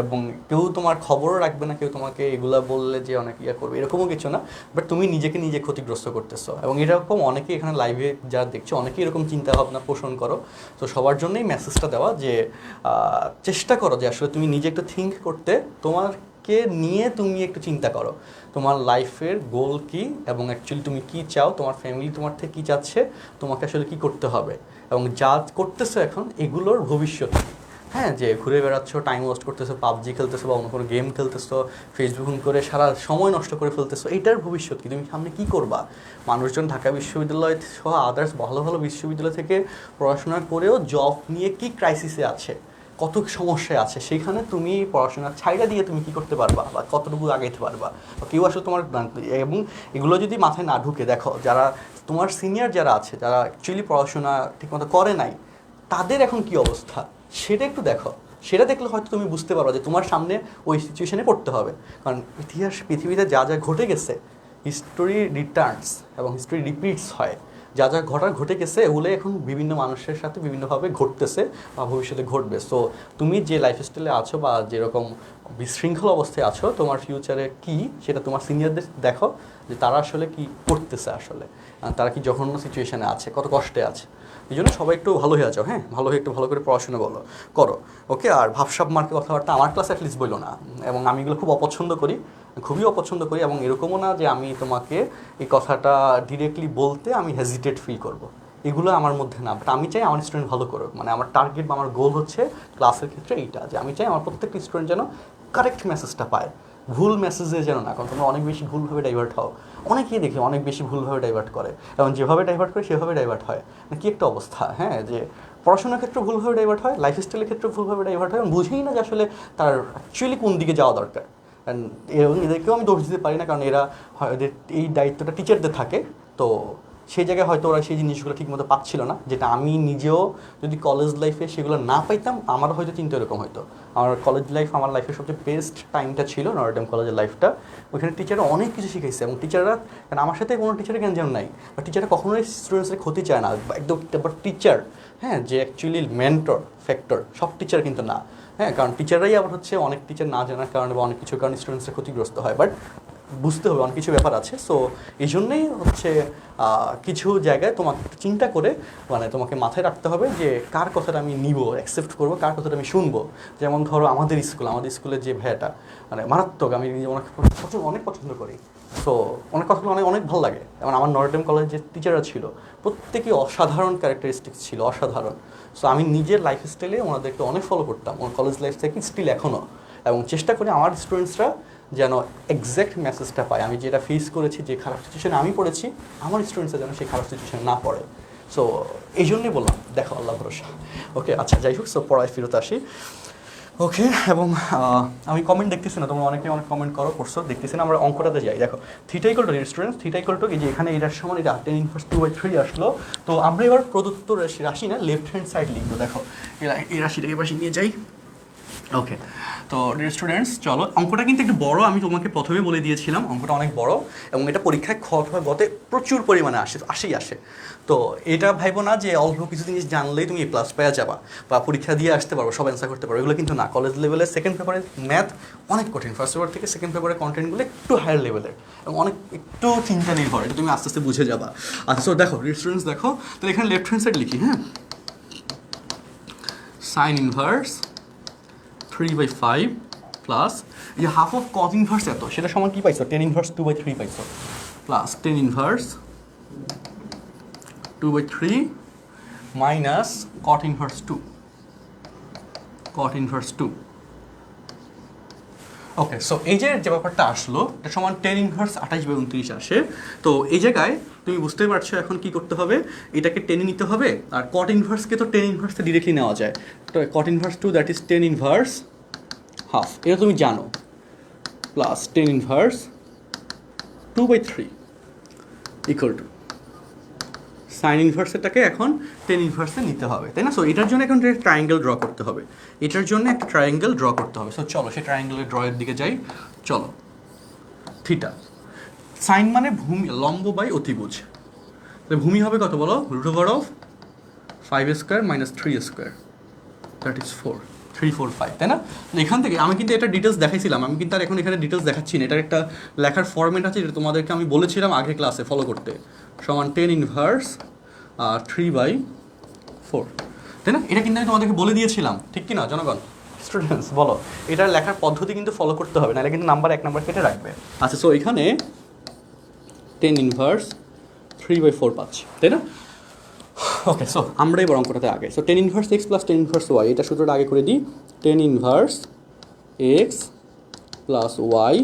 এবং কেউ তোমার খবরও রাখবে না, কেউ তোমাকে এগুলো বললে যে অনেক ইয়ে করবে এরকমও কিছু না, বাট তুমি নিজেকে নিজে ক্ষতিগ্রস্ত করতেছো। এবং এরকম অনেকেই এখানে লাইভে যা দেখছো অনেকেই এরকম চিন্তাভাবনা পোষণ করো। তো সবার জন্যই মেসেজটা দেওয়া যে চেষ্টা করো যে আসলে তুমি নিজে একটু থিঙ্ক করতে, তোমারকে নিয়ে তুমি একটু চিন্তা করো, তোমার লাইফের গোল কী, এবং অ্যাকচুয়ালি তুমি কী চাও, তোমার ফ্যামিলি তোমার থেকে কী চাচ্ছে, তোমাকে আসলে কী করতে হবে, এবং যা করতেছো এখন এগুলোর ভবিষ্যৎ কী। হ্যাঁ যে ঘুরে বেড়াচ্ছ, টাইম ওয়েস্ট করতেছো, পাবজি খেলতেছো বা অন্য কোনো গেম খেলতেছো, ফেসবুক করে সারা সময় নষ্ট করে ফেলতেছো, এইটার ভবিষ্যৎ কী, তুমি সামনে কী করবা। মানুষজন ঢাকা বিশ্ববিদ্যালয় সহ আদার্স ভালো ভালো বিশ্ববিদ্যালয় থেকে পড়াশোনা করেও জব নিয়ে কী ক্রাইসিসে আছে, কত সমস্যায় আছে, সেখানে তুমি পড়াশোনা ছাইড়া দিয়ে তুমি কী করতে পারবা বা কতটুকু আগাইতে পারবা, বা কেউ আসলে তোমার। এবং এগুলো যদি মাথায় না ঢুকে, দেখো যারা তোমার সিনিয়র যারা আছে, যারা অ্যাকচুয়ালি পড়াশোনা ঠিকমতো করে নাই, তাদের এখন কী অবস্থা সেটা একটু দেখো, সেটা দেখলে হয়তো তুমি বুঝতে পারো যে তোমার সামনে ওই সিচুয়েশনে পড়তে হবে। কারণ ইতিহাস পৃথিবীতে যা যা ঘটে গেছে, হিস্টোরি রিটার্নস এবং হিস্টোরি রিপিটস হয়, যা যা ঘটে গেছে এগুলোই এখন বিভিন্ন মানুষের সাথে বিভিন্নভাবে ঘটতেছে বা ভবিষ্যতে ঘটবে। সো তুমি যে লাইফস্টাইলে আছো বা যেরকম বিশৃঙ্খল অবস্থায় আছো, তোমার ফিউচারে কি সেটা তোমার সিনিয়রদের দেখো যে তারা আসলে কি করতেছে, আসলে তারা কি জঘন্য সিচুয়েশানে আছে, কত কষ্টে আছে। এই জন্য সবাই একটু ভালো হয়ে যাও, হ্যাঁ ভালো হয়ে একটু ভালো করে পড়াশোনা করো, ওকে। আর ভাবসাব মার্কে কথাবার্তা আমার ক্লাসে অ্যাটলিস্ট বললো না, এবং আমি এগুলো খুব অপছন্দ করি, খুবই অপছন্দ করি, এবং এরকমও না যে আমি তোমাকে এই কথাটা ডিরেক্টলি বলতে আমি হেজিটেট ফিল করব, এগুলো আমার মধ্যে না। বাট আমি চাই আমার স্টুডেন্ট ভালো করুক, মানে আমার টার্গেট বা আমার গোল হচ্ছে ক্লাসের ক্ষেত্রে এইটা, যে আমি চাই আমার প্রত্যেকটা স্টুডেন্ট যেন কারেক্ট মেসেজটা পায়, ভুল মেসেজে যেন না। কারণ তোমরা অনেক বেশি ভুলভাবে ডাইভার্ট হও, অনেকেই দেখি অনেক বেশি ভুলভাবে ডাইভার্ট করে, এবং যেভাবে ডাইভার্ট করে সেভাবে ডাইভার্ট হয়, মানে কী একটা অবস্থা। হ্যাঁ যে পড়াশোনার ক্ষেত্রে ভুলভাবে ডাইভার্ট হয়, লাইফস্টাইলের ক্ষেত্রে ভুলভাবে ডাইভার্ট হয়, এবং বুঝেই না যে আসলে তার অ্যাকচুয়ালি কোন দিকে যাওয়া দরকার। অ্যান্ড এবং এদেরকেও আমি দোষ দিতে পারি না, কারণ এরা এদের এই দায়িত্বটা টিচারদের থাকে, তো সেই জায়গায় হয়তো ওরা সেই জিনিসগুলো ঠিকমতো পাচ্ছিল না, যেটা আমি নিজেও যদি কলেজ লাইফে সেগুলো না পাইতাম আমারও হয়তো চিন্তা এরকম হতো। আমার কলেজ লাইফ আমার লাইফের সবচেয়ে বেস্ট টাইমটা ছিল নটরডেম কলেজের লাইফটা। ওইখানে টিচাররা অনেক কিছু শিখাইছে, এবং টিচাররা, কারণ আমার সাথে কোনো টিচারের জ্ঞান নাই, বা টিচাররা কখনোই স্টুডেন্টসের ক্ষতি চায় না একদম। তারপর টিচার, হ্যাঁ, যে অ্যাকচুয়ালি মেন্টর ফ্যাক্টর, সব টিচার কিন্তু না, হ্যাঁ, কারণ টিচাররাই আবার হচ্ছে অনেক টিচার না জানার কারণে বা অনেক কিছুর কারণে স্টুডেন্টসরা ক্ষতিগ্রস্ত হয়, বাট বুঝতে হবে অনেক কিছু ব্যাপার আছে। সো এই জন্যই হচ্ছে কিছু জায়গায় তোমাকে চিন্তা করে মানে তোমাকে মাথায় রাখতে হবে যে কার কথাটা আমি নিব, অ্যাকসেপ্ট করবো, কার কথাটা আমি শুনবো। যেমন ধরো আমাদের স্কুলের যে ভাইয়াটা মানে মারাত্মক, আমি নিজে অনেক পছন্দ করি। সো অনেক কথাগুলো অনেক ভালো লাগে। যেমন আমার নটরডেম কলেজের যে টিচাররা ছিল প্রত্যেকেই অসাধারণ ক্যারেক্টারিস্টিক্স ছিল, অসাধারণ। সো আমি নিজের লাইফ স্টাইলে ওনাদেরকে অনেক ফলো করতাম, ওনার কলেজ লাইফ থেকে স্টিল এখনও, এবং চেষ্টা করি আমার স্টুডেন্টসরা যেন এক্স্যাক্ট মেসেজটা পায়। আমি যেটা ফেস করেছি, যে খারাপ সিচুয়েশানে আমি পড়েছি, আমার স্টুডেন্টসরা যেন সেই খারাপ সিচুয়েশানে না পড়ে। সো এই জন্যই বললাম, দেখো আল্লাহ ভরসা। ওকে, আচ্ছা, যাই হোক, সো পড়ায় ফেরত আসি। ওকে, এবং আমি কমেন্ট দেখতেছি না, তোমরা অনেকে অনেক কমেন্ট করছো, দেখতেছি না। আমরা অঙ্কটাতে যাই। দেখো theta equal two students, theta equal two এই যে এখানে এটার সমান এটা tan ইনভার্স 2/3 আসলো। তো আমরা এবার প্রদত্ত রাশি না লেফট হ্যান্ড সাইড লিখবো। দেখো এই রাশিটাকে পাশে নিয়ে যাই। ওকে, তো স্টুডেন্টস চলো, অঙ্কটা কিন্তু একটু বড়, আমি তোমাকে প্রথমে বলে দিয়েছিলাম অঙ্কটা অনেক বড়, এবং এটা পরীক্ষায় খ অথবা গতে প্রচুর পরিমাণে আসে। তো এটা ভাইবো না যে অল্প কিছু জিনিস জানলেই তুমি প্লাস পেয়ে যাবা বা পরীক্ষা দিয়ে আসতে পারবো, সব অ্যান্সার করতে পারো, এগুলো কিন্তু না। কলেজ লেভেলের সেকেন্ড পেপারের ম্যাথ অনেক কঠিন, ফার্স্ট পেপার থেকে সেকেন্ড পেপারের কন্টেন্টগুলো একটু হায়ার লেভেলের এবং একটু চিন্তা নির্ভর, এটা তুমি আস্তে আস্তে বুঝে যাবা। আচ্ছা, তো দেখো স্টুডেন্টস, দেখো তাহলে এখানে লেফট হ্যান্ড সাইড লিখি, হ্যাঁ, সাইন ইনভার্স 3/5 প্লাস এই হাফ অফ কজ ইনভার্স এত, সেটা সমান কি পাইছো, tan ইনভার্স 2/3 পাইছো, plus tan inverse 2/3 minus cot inverse 2। ওকে, সো এই যে ব্যাপারটা আসলো, এটা সমান tan ইনভার্স 28/29 আসে। তো এই জায়গায় তুমি বুঝতেই পারছো এখন কি করতে হবে, এটাকে টেনে নিতে হবে, আর cot ইনভার্সকে তো tan ইনভার্সে ডিরেক্টলি নেওয়া যায়। তো cot inverse 2 that is tan inverse half, এটা তুমি জানো, plus tan inverse 2/3 equal to sine ইনভার্সেরটাকে এখন tan ইনভার্সে নিতে হবে, তাই না? সো এটার জন্য এখন একটা ট্রায়াঙ্গেল ড্র করতে হবে, সো চলো সেই ট্রায়াঙ্গেলের ড্রয়ের দিকে যাই। চলো, থিটা সাইন মানে ভূমি, লম্ব বাই অতিভুজ, ভূমি হবে কত বলো, √5² - 3² দ্যাট ইজ 3, 4, 5, তাই না? এখান থেকে আমি কিন্তু এটা ডিটেলস দেখাইছিলাম, আমি কিন্তু আর এখন এখানে ডিটেলস দেখাচ্ছি না, এটার একটা লেখার ফরম্যাট আছে যেটা তোমাদেরকে আমি বলেছিলাম আগের ক্লাসে ফলো করতে, সমান tan ইনভার্স 3/4, তাই না? এটা কিন্তু আমি তোমাদেরকে বলে দিয়েছিলাম, ঠিক কি না জনগণ? স্টুডেন্টস বলো, এটার লেখার পদ্ধতি কিন্তু ফলো করতে হবে, নাহলে কিন্তু নাম্বার 1 নাম্বার কেটে রাখবে। আচ্ছা, সো এখানে tan ইনভার্স 3/4 পাচ্ছি, তাই না? ওকে, সো আমরা এবার অঙ্কটাতে আগে। So tan inverse x plus tan inverse y, এটা সূত্রটা আগে করে দিই। tan inverse x plus y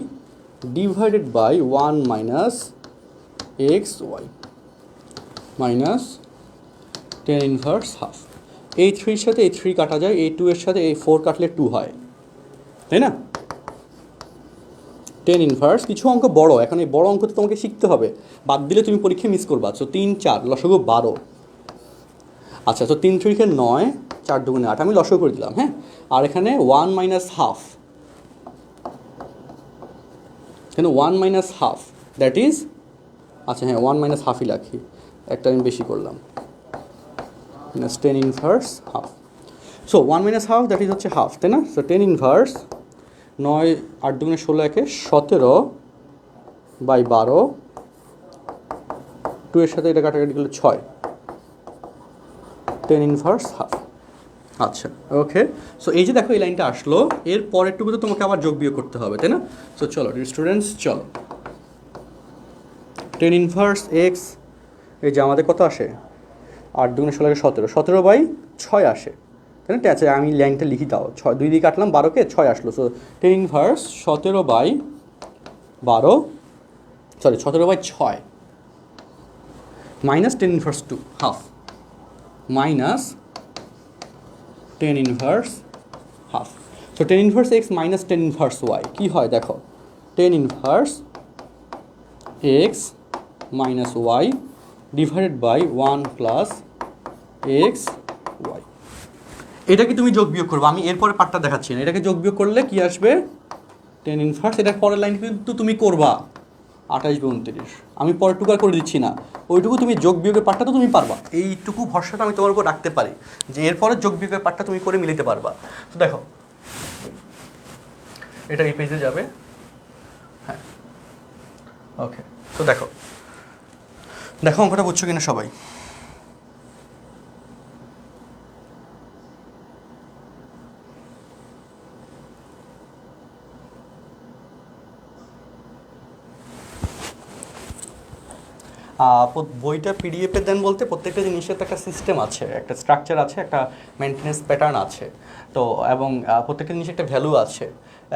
divided by 1 minus xy minus tan inverse half. এই 3 সাথে এই 3 কাটা যায়, এই 2 এর সাথে এই 4 কাটলে 2 হয়, তাই না? tan ইনভার্স, কিছু অঙ্ক বড়, এখন এই বড় অঙ্ক তো তোমাকে শিখতে হবে, বাদ দিলে তুমি পরীক্ষা মিস করবা। সো 3, 4 লসাগু 12। আচ্ছা, তো 3 3 9, 4 2 8, আমি লসাগু করে দিলাম, হ্যাঁ। আর এখানে 1 মাইনাস হাফ, এখানে 1 মাইনাস হাফ দ্যাট ইজ, আচ্ছা হ্যাঁ 1 মাইনাস হাফই রাখি, একটা আমি বেশি করলাম, minus tan inverse half. So 1 minus half that is হচ্ছে হাফ, তাই না? সো tan ইনভার্স 9, 8 2 16 17/12, 2 এর সাথে এটা কাটাকাটি করলে 6, tan ইনভার্স হাফ। আচ্ছা, ওকে, সো এই যে দেখো এই লাইনটা আসলো, এর পরেরটুকু তো তোমাকে আবার যোগ বিয়োগ করতে হবে, তাই না? সো চলো স্টুডেন্টস, চলো tan ইনভার্স এক্স, এই যে আমাদের কত আসে, 8 2 16 17, 17/6 আসে, তাই না? আচ্ছা, আমি লাইনটা লিখি দাও, 6 2 দিয়ে কাটলাম, 12কে 6 আসলো। So tan inverse 17/6 minus tan inverse 2 half minus tan inverse half. So tan inverse X minus tan inverse Y কী হয় দেখো, tan inverse X minus Y divided by one plus X Y. এটা কি তুমি যোগ বিয়োগ করবো, আমি এরপরে পার্টটা দেখাচ্ছি না, এটাকে যোগ বিয়োগ করলে কি আসবে টেন ইনভার্স, এটার পরের লাইন কিন্তু তুমি করবা 28/29, আমি পরেরটুকু আর করে দিচ্ছি না, ওইটুকু তুমি যোগ বিয়োগের পার্টটা তো তুমি পারবা, এইটুকু ভরসাটা আমি তোমার উপর রাখতে পারি যে এরপরে যোগ বিয়োগের পার্টটা তুমি করে মিলাতে পারবা। তো দেখো এটা এই পেজে যাবে, হ্যাঁ ওকে। তো দেখো দেখো অঙ্কটা বুঝছো কিনা সবাই? বইটা পিডিএফে দেন বলতে প্রত্যেকটা জিনিসের তো একটা সিস্টেম আছে, একটা স্ট্রাকচার আছে, একটা মেনটেন্যান্স প্যাটার্ন আছে, তো এবং প্রত্যেকটা জিনিসের একটা ভ্যালু আছে।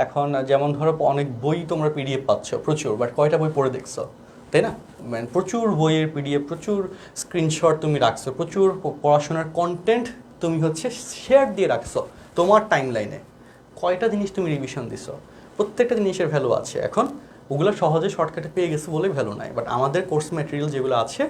এখন যেমন ধরো অনেক বই তোমরা পিডিএফ পাচ্ছ প্রচুর, বাট কয়টা বই পড়ে দেখছো, তাই না? মানে প্রচুর বইয়ের পিডিএফ, প্রচুর স্ক্রিনশট তুমি রাখছো, প্রচুর পড়াশোনার কন্টেন্ট তুমি হচ্ছে শেয়ার দিয়ে রাখছো তোমার টাইম লাইনে, কয়টা জিনিস তুমি রিভিশন দিছো? প্রত্যেকটা জিনিসের ভ্যালু আছে। এখন ওগুলো সহজে শর্টকাটে পেয়ে গেছে বলে ভ্যালু নাই, বাট আমাদের কোর্স ম্যাটেরিয়াল যেগুলো আছে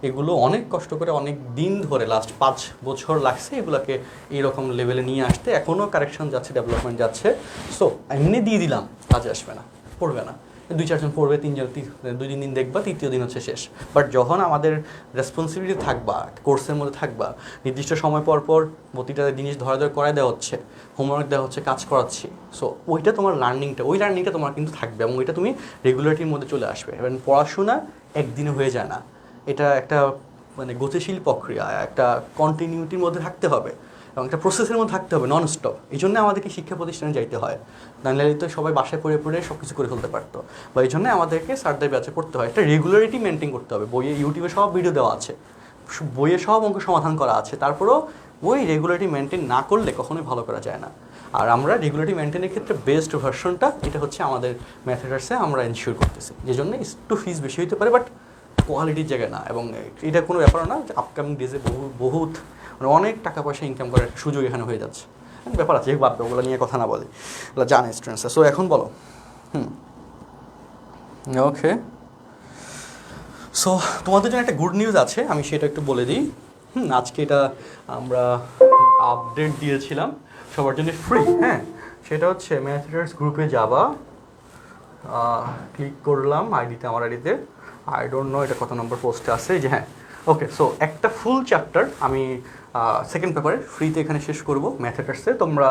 এগুলো অনেক কষ্ট করে অনেক দিন ধরে লাস্ট 5 বছর লাগছে এগুলোকে এইরকম লেভেলে নিয়ে আসতে, এখনও কারেকশন যাচ্ছে, ডেভেলপমেন্ট যাচ্ছে। সো এমনি দিয়ে দিলাম কাজে আসবে না, পড়বে না, 2-4 জন পড়বে, 2-3 দিন দেখবা, তৃতীয় দিন হচ্ছে শেষ। বাট যখন আমাদের রেসপন্সিবিলিটি থাকবা, কোর্সের মধ্যে থাকবা, নির্দিষ্ট সময় পর পর প্রতিটা জিনিস ধরে ধরে করাই দেওয়া হচ্ছে, হোমওয়ার্ক দেওয়া হচ্ছে, কাজ করাচ্ছি, সো ওইটা তোমার লার্নিংটা, ওই লার্নিংটা তোমার কিন্তু থাকবে এবং ওইটা তুমি রেগুলারিটির মধ্যে চলে আসবে। এবং পড়াশোনা একদিনে হয়ে যায় না, এটা একটা মানে গতিশীল প্রক্রিয়া, একটা কন্টিনিউটির মধ্যে থাকতে হবে এবং একটা প্রসেসের মধ্যে থাকতে হবে নন স্টপ। এই জন্য আমাদেরকে শিক্ষা প্রতিষ্ঠানে যাইতে হয়, নাহলে তো সবাই বাসায় পড়ে পড়ে সব কিছু করে ফেলতে পারতো, বা এই জন্য আমাদেরকে স্যারদের ব্যাচে পড়তে হয়, একটা রেগুলারিটি মেনটেন করতে হবে। বইয়ে ইউটিউবে সব ভিডিও দেওয়া আছে, বইয়ে সব অঙ্ক সমাধান করা আছে, তারপরেও ওই রেগুলারিটি মেনটেন না করলে কখনোই ভালো করা যায় না। আর আমরা রেগুলারিটি মেনটেনের ক্ষেত্রে বেস্ট ভার্সনটা এটা হচ্ছে আমাদের ম্যাথমেটিক্সে আমরা এনশিওর করতেছি, যে জন্য একটু ফিস বেশি হতে পারে, বাট কোয়ালিটির জায়গায় না। এবং এটা কোনো ব্যাপার না যে আপকামিং ডেজে বহুত মানে অনেক টাকা পয়সা ইনকাম করার একটা সুযোগ এখানে হয়ে যাচ্ছে, ব্যাপার আছে, বাদ ওগুলো নিয়ে কথা না বলি, ওগুলো জানে স্টুডেন্টসরা। সো এখন বলো, ওকে। সো তোমাদের জন্য একটা গুড নিউজ আছে, আমি সেটা একটু বলে দিই। আজকে এটা আমরা আপডেট দিয়েছিলাম সবার জন্য ফ্রি, হ্যাঁ, সেটা হচ্ছে ম্যাথমেটিক্স গ্রুপে যাবা, ক্লিক করলাম আইডিতে, আমার আইডিতে, আই ডোন্ট নো এটা কত নম্বর পোস্টে আছে, যে হ্যাঁ ওকে। সো একটা ফুল চ্যাপ্টার আমি সেকেন্ড পেপারে ফ্রিতে এখানে শেষ করবো ম্যাথমেটিক্সে, তোমরা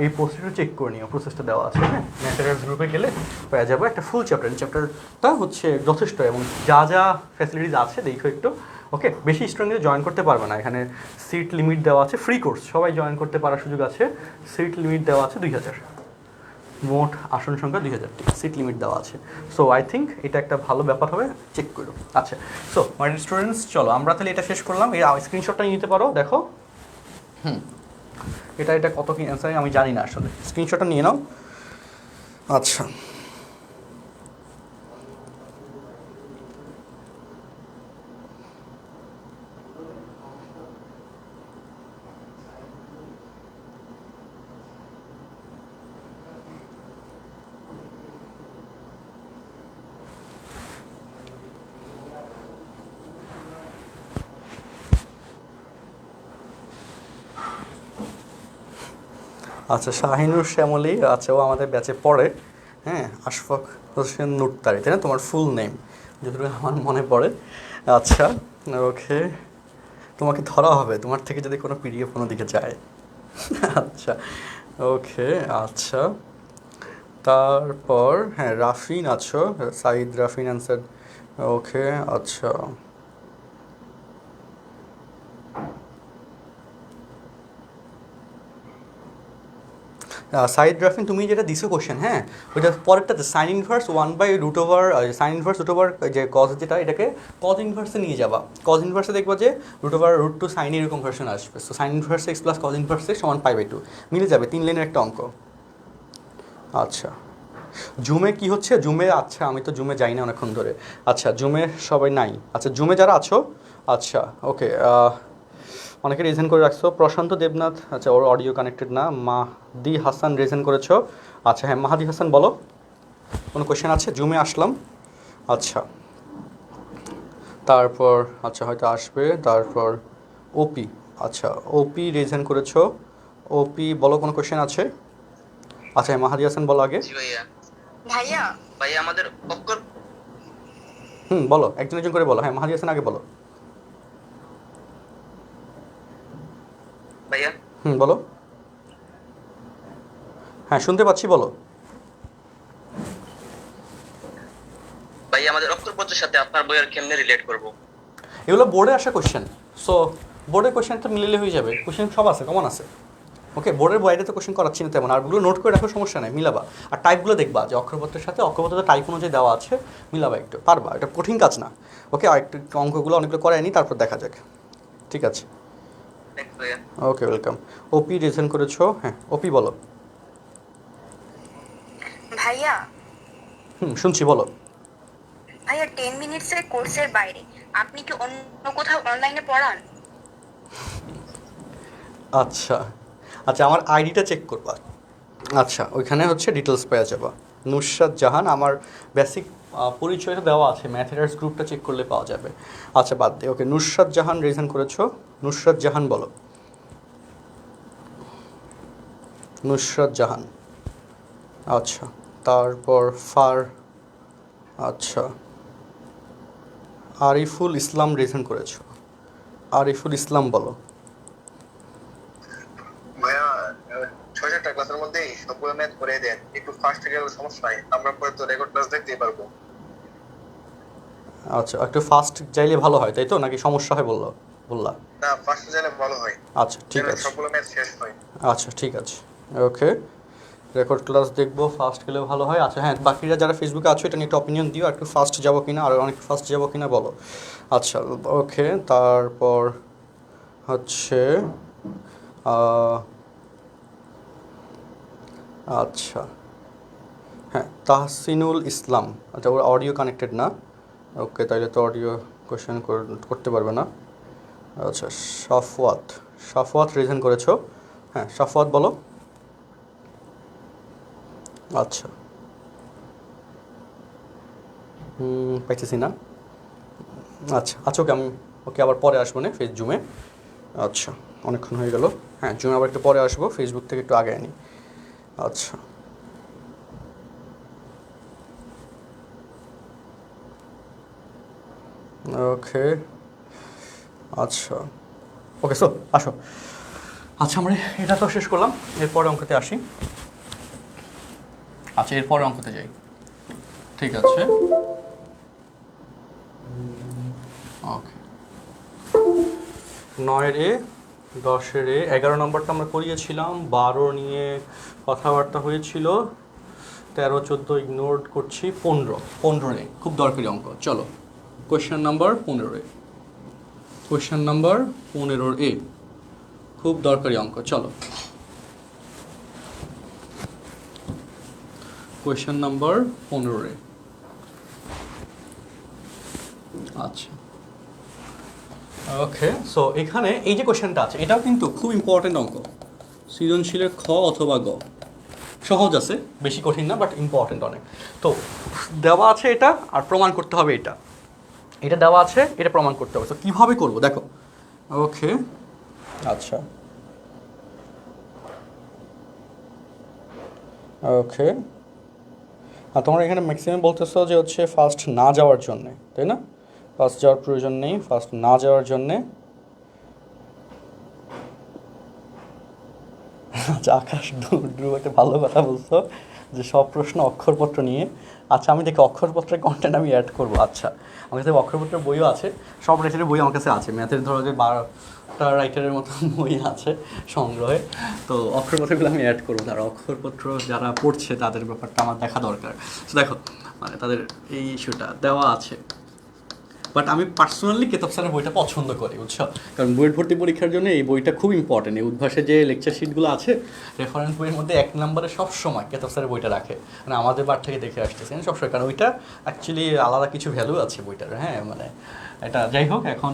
এই পোস্টটা চেক করে নিও, প্রসেসটা দেওয়া আছে, হ্যাঁ, ম্যাথমেটিক্স গ্রুপে গেলে পেয়ে যাবো একটা ফুল চ্যাপ্টার। চ্যাপ্টারটা হচ্ছে যথেষ্ট এবং যা যা ফ্যাসিলিটিস আছে দেখো একটু, ওকে। বেশি স্টুডেন্টদের জয়েন করতে পারবে না, এখানে সিট লিমিট দেওয়া আছে, ফ্রি কোর্স সবাই জয়েন করতে পারার সুযোগ আছে, সিট লিমিট দেওয়া আছে 2000, মোট আসন সংখ্যা 2000টি, সিট লিমিট দেওয়া আছে। সো আই থিঙ্ক এটা একটা ভালো ব্যাপার হবে, চেক করো। আচ্ছা, সো মাই স্টুডেন্টস, চলো আমরা তাহলে এটা শেষ করলাম, এই স্ক্রিনশটটা নিতে পারো, দেখো, এটা কত কি অ্যান্সার আমি জানি না আসলে, স্ক্রিনশটটা নিয়ে নাও। আচ্ছা, আচ্ছা, শাহিনুর শ্যামলী, আচ্ছা ও আমাদের ব্যাচে পড়ে, হ্যাঁ, আশফাক হোসেন নুরতারি, তাই না তোমার ফুল নেম, যতটুকু আমার মনে পড়ে। আচ্ছা ওকে, তোমাকে ধরা হবে তোমার থেকে যদি কোনো পিডিএফ কোনো দিকে যায়। আচ্ছা ওকে, আচ্ছা তারপর হ্যাঁ রাফিন আছো, সাইদ রাফিন অ্যান্সার, ওকে। আচ্ছা সাইড রাফিন, তুমি যেটা দিছো কোশ্চেন, হ্যাঁ, ওইটা পরেরটাতে সাইন ইনভার্স 1/√ওভার, সাইন ইনভার্স √ওভার যে কজ, যেটা এটাকে কজ ইনভার্সে নিয়ে যাবা, কজ ইনভার্সে দেখবা যে √2 সাইন এরকম ভার্সন আসবে। So sign inverse x plus cos inverse x সমান π/2 মিলে যাবে, 3 লাইনের একটা অঙ্ক। আচ্ছা জুমে কি হচ্ছে, জুমে, আচ্ছা আমি তো জুমে যাই না অনেকক্ষণ ধরে, আচ্ছা জুমে সবাই নাই, আচ্ছা জুমে যারা আছো, আচ্ছা ওকে, অনেকে রিজেন করে রাখছো। প্রশান্ত দেবনাথ, আচ্ছা ওর অডিও কানেক্টেড না। মাহাদি হাসান রিজেন করেছো। আচ্ছা হ্যাঁ মাহাদি হাসান বলো, কোনো কোয়েশ্চেন আছে? জুমে আসলাম। আচ্ছা তারপর আচ্ছা হয়তো আসবে। তারপর ওপি, আচ্ছা ওপি রিজেন করেছো। ওপি বলো, কোনো কোয়েশ্চেন আছে? আচ্ছা হ্যাঁ মাহাদি হাসান বলো আগে। জি ভাইয়া। ভাইয়া ভাইয়া আমাদের অক্ষর বলো, একজন একজন করে বলো। হ্যাঁ মাহাদি হাসান আগে বলো। ভাইয়া বলো। হ্যাঁ শুনতে পাচ্ছি, বলো। ভাইয়া আমাদের অক্ষরপত্রের সাথে আপনার বইয়ের কেমনে রিলেট করব? এগুলো বোর্ডে আসা কোশ্চেন। সো বোর্ডের কোশ্চেন তো মিলিলে হয়ে যাবে, কোশ্চেন সব আছে, কমন আছে। ওকে, বোর্ডের বাইরে তো কোশ্চেন করাচ্ছি না তেমন, আরগুলো নোট করে রাখো, সমস্যা নেই, মিলাবা। আর টাইপগুলো দেখবা যে অক্ষরপত্রের সাথে অক্ষরপত্রের টাইপ অনুযায়ী দেওয়া আছে, মিলাবা একটু, পারবা, এটা কঠিন কাজ না। ওকে, আর একটু অঙ্কগুলো অনেকগুলো করে আনি, তারপর দেখা যাক। ঠিক আছে, থ্যাংকস ভাইয়া। Okay welcome. ওপি রিজেন করেছো, হ্যাঁ ওপি বলো। ভাইয়া শুনছি, বলো। ভাইয়া 10 মিনিটসের কোর্সের বাইরে আপনি কি অন্য কোথাও অনলাইনে পড়ান? আচ্ছা আচ্ছা, আমার আইডিটা চেক করবা। আচ্ছা ওইখানে হচ্ছে ডিটেলস পেয়ে যাবা। নুসরাত জাহান, আমার বেসিক পরিচয়টা দেওয়া আছে, ম্যাথেরার্স গ্রুপটা চেক করলে পাওয়া যাবে। আচ্ছা বাদ দে, ওকে নুসরাত জাহান রিজন করেছো। নুসরাত জাহান বলো। নুসরাত জাহান, আচ্ছা তারপর আচ্ছা আরিফুল ইসলাম রিজন করেছো। আরিফুল ইসলাম বলো। ভাইয়া 6-7টা ক্লাসের মধ্যেই সবগুলো ম্যাথ করে দেন, একটু ফাস্ট গেলে সমস্যা নাই, আমরা পরে তো রেকর্ড ক্লাস দেখতেই পারবো। আচ্ছা একটু ফাস্ট চাইলে ভালো হয়, তাই তো, নাকি সমস্যা হয় বললা? না, ফাস্ট গেলে ভালো হয়, আচ্ছা ঠিক আছে, সবগুলো ম্যাথ শেষ হয়। আচ্ছা ঠিক আছে, ওকে রেকর্ড ক্লাস দেখবো, ফাস্ট গেলেও ভালো হয়। আচ্ছা হ্যাঁ, বাকিরা যারা ফেসবুকে আছো এটা নিয়ে একটু অপিনিয়ন দিও, একটু ফাস্ট যাবো কিনা, আর অনেক ফাস্ট যাবো কিনা বলো। আচ্ছা ওকে, তারপর হচ্ছে আচ্ছা হ্যাঁ তাহসিনুল ইসলাম, আচ্ছা ওর অডিও কানেক্টেড না। ওকে তাইলে তো অডিও কোয়েশ্চেন করতে পারবে না। আচ্ছা সাফওয়াত রিজন করেছো, হ্যাঁ সাফওয়াত বলো। আচ্ছা পাইতেছি না। আচ্ছা আচ্ছা ওকে, আমি ওকে আবার পরে আসবো না জুমে। আচ্ছা অনেকক্ষণ হয়ে গেল, হ্যাঁ জুমে আবার একটু পরে আসবো, ফেসবুক থেকে একটু আগে আনি। আচ্ছা ওকে আচ্ছা ওকে, সো আসো। আচ্ছা আমরা এটা তো শেষ করলাম, এরপরে অঙ্কতে আসি। আচ্ছা এরপরে অঙ্কতে যাই, ঠিক আছে ওকে। 9-এ 10-এ 11 নম্বরটা আমরা করিয়েছিলাম, 12 নিয়ে কথাবার্তা হয়েছিল, 13-14 ইগনোর করছি, 15-এ খুব দরকারি অঙ্ক। চলো কোয়েশ্চেন নাম্বার 15-এ, কোয়েশ্চেন নাম্বার 15-এ খুব দরকারি অঙ্ক। চলো কোয়েশ্চেন নাম্বার 15-এ। আচ্ছা ওকে, সো এখানে এই যে কোয়েশ্চেনটা আছে এটাও কিন্তু খুব ইম্পর্টেন্ট অঙ্ক, সৃজনশীলের খ অথবা গ, সহজ আছে, বেশি কঠিন না, বাট ইম্পর্টেন্ট অনেক। তো দেওয়া আছে এটা, আর প্রমাণ করতে হবে এটা দেওয়া আছে, এটা প্রমাণ করতে হবে। তো কীভাবে করবো দেখো। ওকে আচ্ছা ওকে, আর তোমরা এখানে ম্যাক্সিমাম বলতেছো যে হচ্ছে ফার্স্ট না যাওয়ার জন্যে, তাই না? ফার্স্ট যাওয়ার প্রয়োজন নেই, ফার্স্ট না যাওয়ার জন্যে। আচ্ছা আকাশ ধ্রুব একটা ভালো কথা বলছো যে সব প্রশ্ন অক্ষরপত্র নিয়ে। আচ্ছা আমি দেখি অক্ষরপত্রের কন্টেন্ট আমি অ্যাড করবো। আচ্ছা আমার কাছে অক্ষরপত্রের বইও আছে, সব রাইটারের বই আমার কাছে আছে, ম্যাথের ধরো যে 12টা রাইটারের মতো বই আছে সংগ্রহে, তো অক্ষরপত্রগুলো আমি অ্যাড করবো। তারা অক্ষরপত্র যারা পড়ছে তাদের ব্যাপারটা আমার দেখা দরকার। তো দেখো মানে তাদের এই ইস্যুটা দেওয়া আছে, বাট আমি পার্সোনালি কেতাব স্যারের বইটা পছন্দ করি, বুঝছো, কারণ বুয়েট ভর্তি পরীক্ষার জন্য এই বইটা খুব ইম্পর্টেন্ট। এই উদ্ভাসে যে লেকচার শিটগুলো আছে রেফারেন্স বইয়ের মধ্যে 1 নম্বরে সবসময় কেতাব স্যারের বইটা রাখে, মানে আমাদের বার থেকে দেখে আসতেছেন সবসময়, কারণ ওইটা অ্যাকচুয়ালি আলাদা কিছু ভ্যালু আছে বইটার। হ্যাঁ মানে এটা যাই হোক, এখন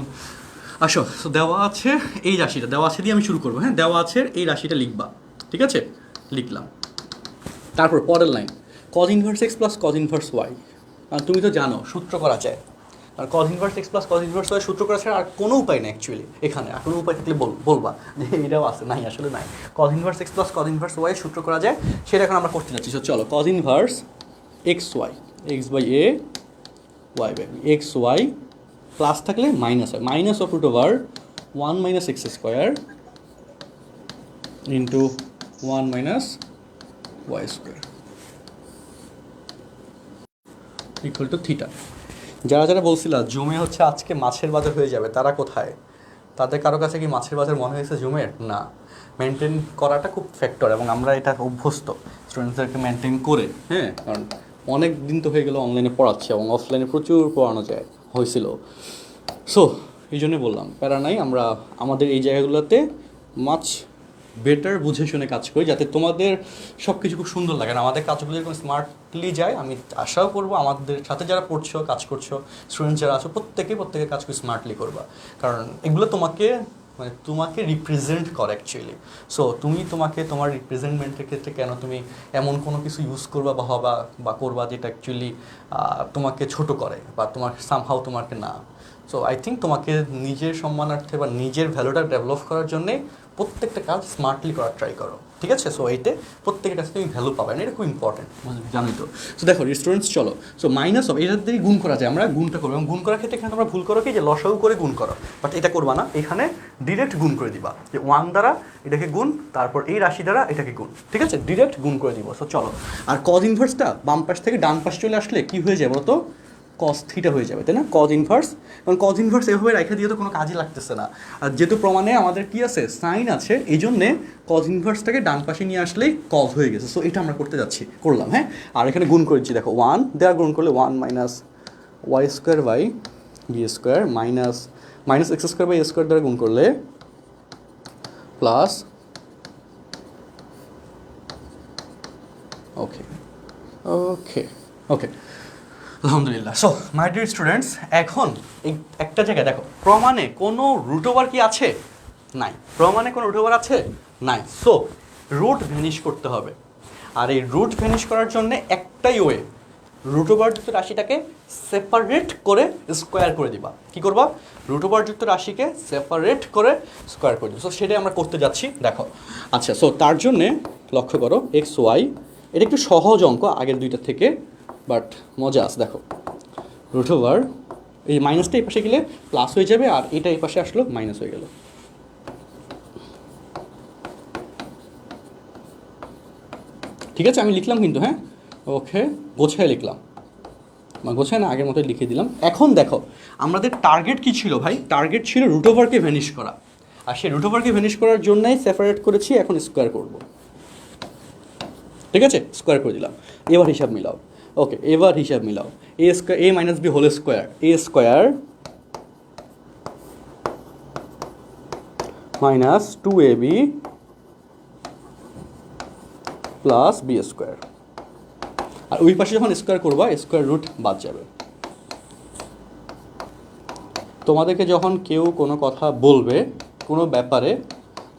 আসো, তো দেওয়া আছে এই রাশিটা, দেওয়া আছে দিয়ে আমি শুরু করবো। হ্যাঁ, দেওয়া আছে এই রাশিটা লিখবা, ঠিক আছে? লিখলাম। তারপর পরের line, cos inverse x plus cos inverse Y. তুমি তো জানো সূত্র করা যায়, আর cos inverse x plus cos inverse Y সূত্র করা ছাড়া আর কোনো উপায় নেই অ্যাকচুয়ালি। এখানে আর কোনো উপায় থাকলে বলবা যে এটাও আছে, নাই আসলে নাই। Cos inverse x plus cos inverse Y সূত্র করা যায়, সেটা এখন আমরা করতে যাচ্ছি। চলো, cos inverse x y, x by a y by x y plus থাকলে মাইনাস হয়, minus of root over 1 minus x square into 1 minus y square equal to theta. যারা যারা বলছিল জুমে হচ্ছে আজকে মাছের বাজার হয়ে যাবে, তারা কোথায়? তাদের কারো কাছে কি মাছের বাজার মনে হয়েছে জুমের? না, মেনটেন করাটা খুব ফ্যাক্টর, এবং আমরা এটা অভ্যস্ত স্টুডেন্টসদেরকে মেনটেন করে। হ্যাঁ, কারণ অনেক দিন তো হয়ে গেলো অনলাইনে পড়াচ্ছে, এবং অফলাইনে প্রচুর পড়ানো যায় হয়েছিল। সো এই জন্যই বললাম, প্যারা নাই, আমরা আমাদের এই জায়গাগুলোতে মাছ বেটার বুঝে শুনে কাজ করি, যাতে তোমাদের সব কিছু খুব সুন্দর লাগে। আর আমাদের কাজগুলো এরকম স্মার্টলি যায়, আমি আশাও করবো আমাদের সাথে যারা পড়ছো, কাজ করছো, স্টুডেন্ট যারা আছো, প্রত্যেকে কাজ করে স্মার্টলি করবা, কারণ এগুলো তোমাকে রিপ্রেজেন্ট করে অ্যাকচুয়ালি। সো তোমাকে তোমার রিপ্রেজেন্টমেন্টের ক্ষেত্রে কেন তুমি এমন কোনো কিছু ইউজ করবা বা করবা যেটা অ্যাকচুয়ালি তোমাকে ছোট করে বা তোমার সামহাও তোমাকে না। সো আই থিঙ্ক তোমাকে নিজের সম্মানার্থে বা নিজের ভ্যালুটা ডেভেলপ করার জন্যে প্রত্যেকটা কাজ স্মার্টলি করার ট্রাই করো, ঠিক আছে? সো এইতে প্রত্যেকের কাছে তুমি ভ্যালু পাবে না, এটা খুব ইম্পর্টেন্ট, জানোই তো। সো দেখো স্টুডেন্টস, চলো, সো মাইনাস অফ এটার দিয়ে গুণ করা যায়, আমরা গুণটা করবো, এবং গুণ করার ক্ষেত্রে এখানে তোমরা ভুল করো কি, যে লসাগু করে গুণ করো, বাট এটা করবা না, এখানে ডিরেক্ট গুণ করে দিবা, যে 1 দ্বারা এটাকে গুণ, তারপর এই রাশি দ্বারা এটাকে গুণ, ঠিক আছে? ডিরেক্ট গুণ করে দিব। সো চলো, আর কজ ইনভার্সটা বাম পাশ থেকে ডান পাশে চলে আসলে কী হয়ে যাবে বলো তো? কস থিটা হয়ে যাবে, তাই না? কজ ইনভার্স, কারণ কজ ইনভার্স এভাবে রেখে দিয়ে তো কোনো কাজই লাগতেছে না, আর যেহেতু প্রমাণে আমাদের কি আছে, সাইন আছে, এই জন্যে কজ ইনভার্সটাকে ডান পাশে নিয়ে আসলেই কজ হয়ে গেছে। সো এটা আমরা করলাম। হ্যাঁ, আর এখানে গুণ করেছি, দেখো 1 দেওয়া গুণ করলে 1 minus y square by B square minus x square by A square দ্বারা গুণ করলে প্লাস, ওকে ওকে ওকে আলহামদুলিল্লাহ। সো মাই ডিয়ার স্টুডেন্টস, এখন এই একটা জায়গায় দেখো, প্রমাণে কোনো রুট ওভার কি আছে? নাই। প্রমাণে কোনো রুট ওভার আছে? নাই। সো রুট ভ্যানিশ করতে হবে, আর এই রুট ভ্যানিশ করার জন্য একটাই ওয়ে, রুট ওভারযুক্ত রাশিটাকে সেপারেট করে স্কোয়ার করে দিবা। কী করবা? রুট ওভারযুক্ত রাশিকে সেপারেট করে স্কোয়ার করে দিবা। সো সেটাই আমরা করতে যাচ্ছি, দেখো। আচ্ছা, সো তার জন্যে লক্ষ্য করো এক্স ওয়াই, এটা একটু সহজ অঙ্ক আগের দুইটা থেকে, বাট মজা আছে। দেখো, রুট ওভার এই মাইনাসটা এই পাশে গেলে প্লাস হয়ে যাবে, আর এটা এই পাশে আসলো মাইনাস হয়ে গেল। ঠিক আছে, আমি লিখলাম কিন্তু, হ্যাঁ, ওকে, গোছায় লিখলাম, গোছায় না, আগের মতোই লিখে দিলাম। এখন দেখো, আমাদের টার্গেট কী ছিল ভাই? টার্গেট ছিল রুট ওভারকে ভ্যানিশ করা, আর সেই রুট ওভারকে ভ্যানিশ করার জন্যই সেপারেট করেছি, এখন স্কোয়ার করব। ঠিক আছে, স্কোয়ার করে দিলাম। এবার হিসাব মিলাও। ওকে, এবার হিসাব মিলাও, A square A minus B whole square, A square minus 2ab plus B square, আর ওই পাশে যখন স্কোয়ার করবা স্কোয়ার রুট বাদ যাবে। তোমাদেরকে যখন কেউ কোনো কথা বলবে কোনো ব্যাপারে,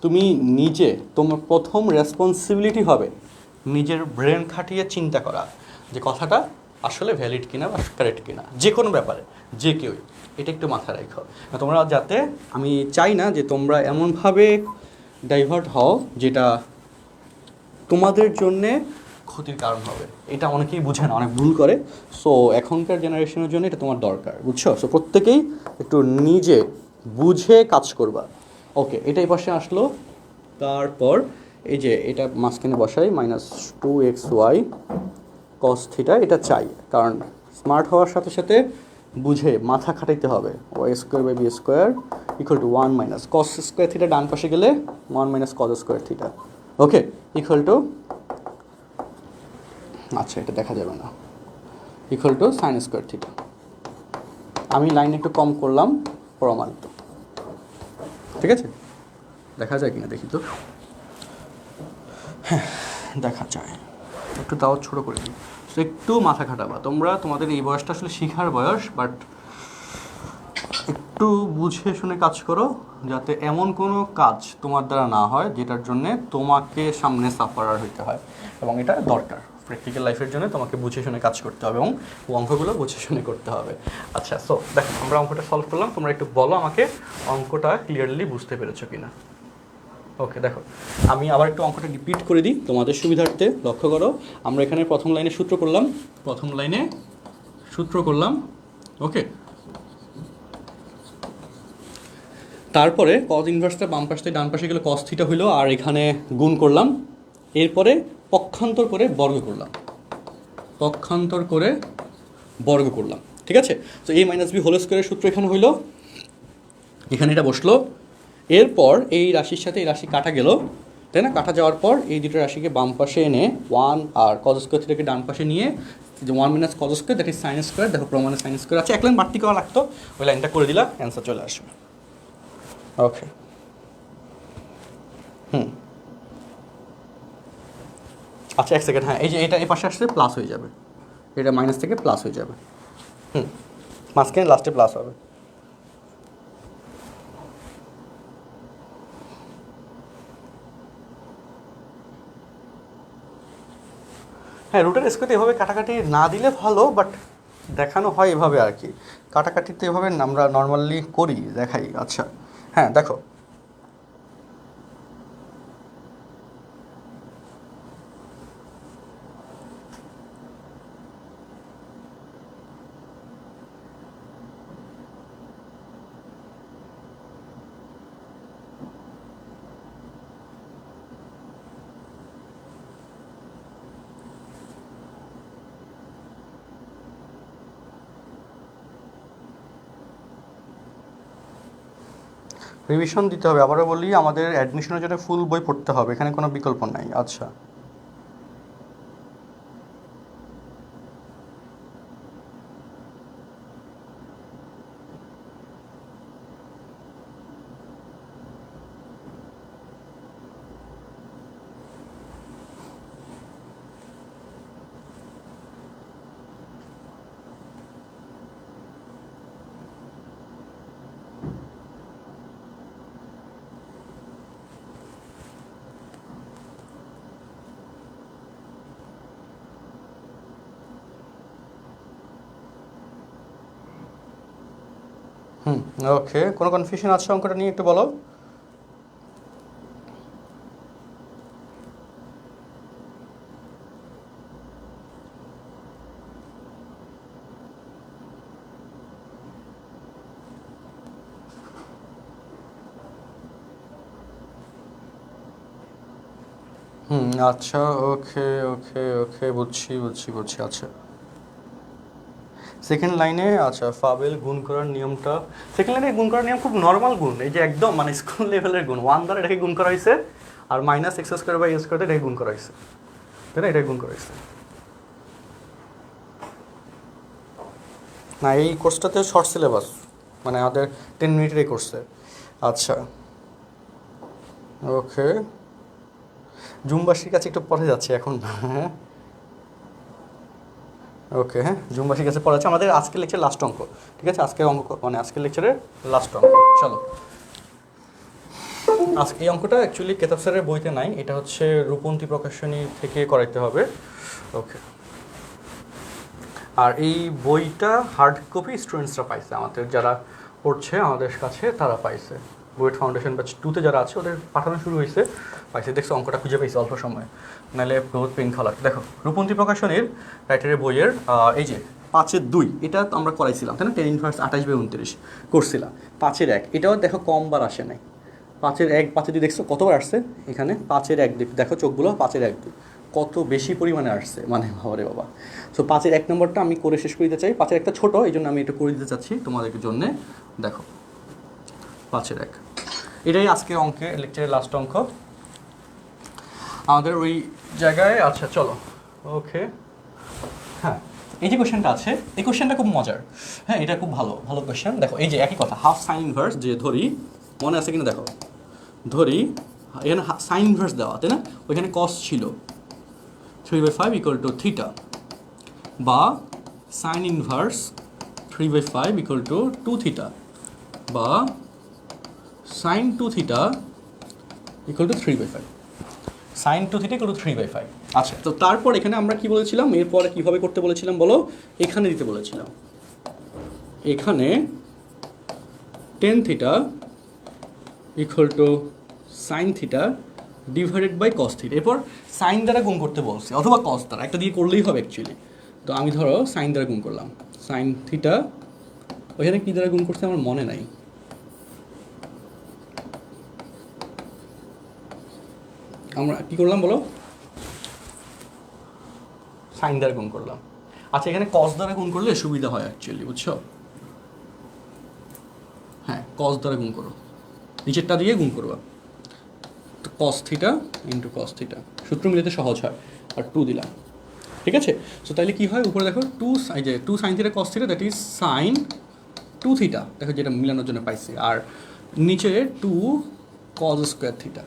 তুমি নিজে, তোমার প্রথম রেসপন্সিবিলিটি হবে নিজের ব্রেন খাটিয়ে চিন্তা করা যে কথাটা আসলে ভ্যালিড কিনা বা কারেক্ট কিনা, যে কোনো ব্যাপারে, যে কেউই। এটা একটু মাথায় রাখো তোমরা, যাতে আমি চাই না যে তোমরা এমনভাবে ডাইভার্ট হও যেটা তোমাদের জন্যে ক্ষতির কারণ হবে। এটা অনেকেই বুঝে না, অনেক ভুল করে। সো এখনকার জেনারেশনের জন্য এটা তোমার দরকার, বুঝছো? সো প্রত্যেকেই একটু নিজে বুঝে কাজ করবা। ওকে, এটাই পাশে আসলো, তারপর এই যে এটা মাঝখানে বসাই, মাইনাস 2xy কস থিটা, এটা চাই, কারণ স্মার্ট হওয়ার সাথে সাথে বুঝে মাথা খাটাইতে হবে। Y square by B square equal to 1 minus cos square theta, ডান পাশে গেলে 1 minus cos square theta, okay, equal to, আচ্ছা এটা দেখা যাবে না, equal to sine square theta. আমি লাইন একটু কম করলাম, প্রমাণিত। ঠিক আছে, দেখা যায় কিনা দেখি তো। হ্যাঁ, দেখা যায়, একটু তাও ছোটো করে দিই। সো একটু মাথা খাটাবা তোমরা, তোমাদের এই বয়সটা আসলে শিখার বয়স, বাট একটু একটু বুঝে শুনে কাজ করো, যাতে এমন কোনো কাজ তোমার দ্বারা না হয় যেটার জন্যে তোমাকে সামনে সাফারার হইতে হয়, এবং এটা দরকার প্র্যাকটিক্যাল লাইফের জন্য। তোমাকে বুঝে শুনে কাজ করতে হবে এবং অঙ্কগুলো বুঝে শুনে করতে হবে। আচ্ছা, সো দেখো আমরা অঙ্কটা সলভ করলাম, তোমরা একটু বলো আমাকে অঙ্কটা ক্লিয়ারলি বুঝতে পেরেছো কিনা। ওকে, দেখো আমি আবার একটু অঙ্কটা রিপিট করে দিই তোমাদের সুবিধার্থে। লক্ষ্য করো, আমরা এখানে প্রথম লাইনে সূত্র করলাম, ওকে। তারপরে কজ ইনভার্সটা বাম পাশ থেকে ডান পাশে গেলে কস থিটা হইলো, আর এখানে গুণ করলাম। এরপরে পক্ষান্তর করে বর্গ করলাম, ঠিক আছে। তো a মাইনাস বি হোল স্কোয়ারের সূত্র এখানে হইলো, এখানে এটা বসলো। এরপর এই রাশির সাথে এই রাশি কাটা গেল, তাই না? কাটা যাওয়ার পর এই দুটো রাশিকে বাম পাশে এনে 1 আর কজ স্কোয়ার থিটাকে ডান পাশে নিয়ে যে 1 minus cause square that is sine square, দেখো প্রমাণে সাইন স্কোয়ার আছে, এক লাইন বাড়তি করা লাগতো, ওই লাইনটা করে দিলা, অ্যান্সার চলে আসবে। ওকে, আচ্ছা এক সেকেন্ড, হ্যাঁ এই যে এটা এই পাশে আসলে প্লাস হয়ে যাবে, এটা মাইনাস থেকে প্লাস হয়ে যাবে, মাঝখানে লাস্টে প্লাস হবে। হ্যাঁ, রুটের স্কোয়ারতে এভাবে কাটাকাটি না দিলে ভালো, বাট দেখানো হয় এভাবে আর কি। কাটাকাটিতে এভাবে আমরা নর্মালি করি, দেখাই। আচ্ছা হ্যাঁ, দেখো রিভিশন দিতে হবে। আবারও বলি, আমাদের অ্যাডমিশনের জন্য ফুল বই পড়তে হবে, এখানে কোনো বিকল্প নাই। আচ্ছা ওকে, কোনো কনফিউশন আছে অঙ্কটা নিয়ে একটু বলো। আচ্ছা, ওকে ওকে ওকে, বুঝছি। আচ্ছা সেকেন্ড লাইনে, আচ্ছা ফাবেল গুণ করার নিয়মটা, সেকেন্ড লাইনে গুণ করার নিয়ম খুব নর্মাল গুণ, এই যে একদম মানে স্কুল লেভেলের গুণ। 1 দ্বারা এটাকে গুণ করা হয়েছে, আর minus x square by A square এটাকে গুণ করা হয়েছে, তাই না? এটাকে গুণ করা হয়েছে না। এই কোর্সটাতে শর্ট সিলেবাস, মানে আমাদের 10 মিনিটের এই কোর্সে। আচ্ছা ওকে, জুমবাসীর কাছে একটু পড়ে যাচ্ছে এখন, হ্যাঁ ওকে, হ্যাঁ জুমবাসীর কাছে পড়া আছে। আমাদের আজকের লেকচার লাস্ট অঙ্ক, ঠিক আছে? আজকের অঙ্ক মানে আজকের লেকচারের লাস্ট অঙ্ক। চলো, আজকে এই অঙ্কটা অ্যাকচুয়ালি কেতাব স্যারের বইতে নাই, এটা হচ্ছে রূপন্তী প্রকাশনী থেকে করাইতে হবে। ওকে, আর এই বইটা হার্ড কপি স্টুডেন্টসরা পাইছে, আমাদের যারা পড়ছে আমাদের কাছে তারা পাইছে। বুয়েট ফাউন্ডেশন ব্যাচ 2-তে যারা আছে ওদের পাঠানো শুরু হয়েছে, পাইছে। দেখছো অঙ্কটা খুঁজে পাইছে অল্প সময়, নাহলে বহুত পেন খাওয়া লাগতো। দেখো রূপন্তী প্রকাশনীর রাইটারের বইয়ের এই যে 5-2 এটা তো আমরা করাইছিলাম, তাই না? 10 ইনভার্স 28/29 করছিলাম। 5-1 এটাও দেখো কমবার আসে নাই। 5-1 5-2 দেখছো কতবার আসছে এখানে? 5-1 দেখো চোখগুলো, 5-1-2 কত বেশি পরিমাণে আসছে, মানে বাবারে বাবা। সো 5-1 নম্বরটা আমি করে শেষ করে দিতে চাই। 5-1টা ছোটো, এই জন্য আমি এটা করে দিতে চাচ্ছি তোমাদের জন্যে। দেখো 5-1 এটাই আজকে অঙ্কে লেকচারের লাস্ট অঙ্ক আমাদের ওই জায়গায়। আচ্ছা চলো, ওকে, হ্যাঁ এই যে কোয়েশ্চেনটা আছে, এই কোয়েশ্চেনটা খুব মজার। হ্যাঁ, এটা খুব ভালো কোয়েশ্চেন। দেখো এই যে একই কথা, হাফ সাইন ইনভার্স, যে ধরি মনে আছে কিনা দেখো, ধরি এখানে সাইন ইনভার্স দেওয়া, তাই না? ওইখানে কস ছিল 3/5 ইকুয়াল টু থিটা, বা sine inverse 3/5 equal to 2 theta. বা sine 2 theta equal to 3/5, sine 2 theta equal to 3/5। আচ্ছা, তো তারপর এখানে আমরা কি বলেছিলাম, এরপরে কীভাবে করতে বলেছিলাম বলো, এখানে দিতে বলেছিলাম, এখানে tan theta equal to sine theta divided by cos theta. এরপর সাইন দ্বারা গুণ করতে বলছে অথবা কস দ্বারা, একটা দিয়ে করলেই হবে অ্যাকচুয়ালি। তো আমি ধরো সাইন দ্বারা গুণ করলাম, সাইন থিটা, ওইখানে কী দ্বারা গুণ করছে আমার মনে নাই, আমরা কী করলাম বলো, সাইন দ্বারা গুণ করলাম। আচ্ছা, এখানে কস দ্বারা গুণ করলে সুবিধা হয় অ্যাকচুয়ালি, বুঝছো? হ্যাঁ, কস দ্বারা গুণ করো, নিচেরটা দিয়ে গুণ করবা, তো cos theta into cos theta, সূত্র মিলাতে সহজ হয়, আর 2 দিলাম, ঠিক আছে? সো তাহলে কী হয়, উপরে দেখো 2 sine theta cos theta, that is sine 2 theta, দেখো যেটা মিলানোর জন্য পাইছি, আর নিচে 2 cos square theta.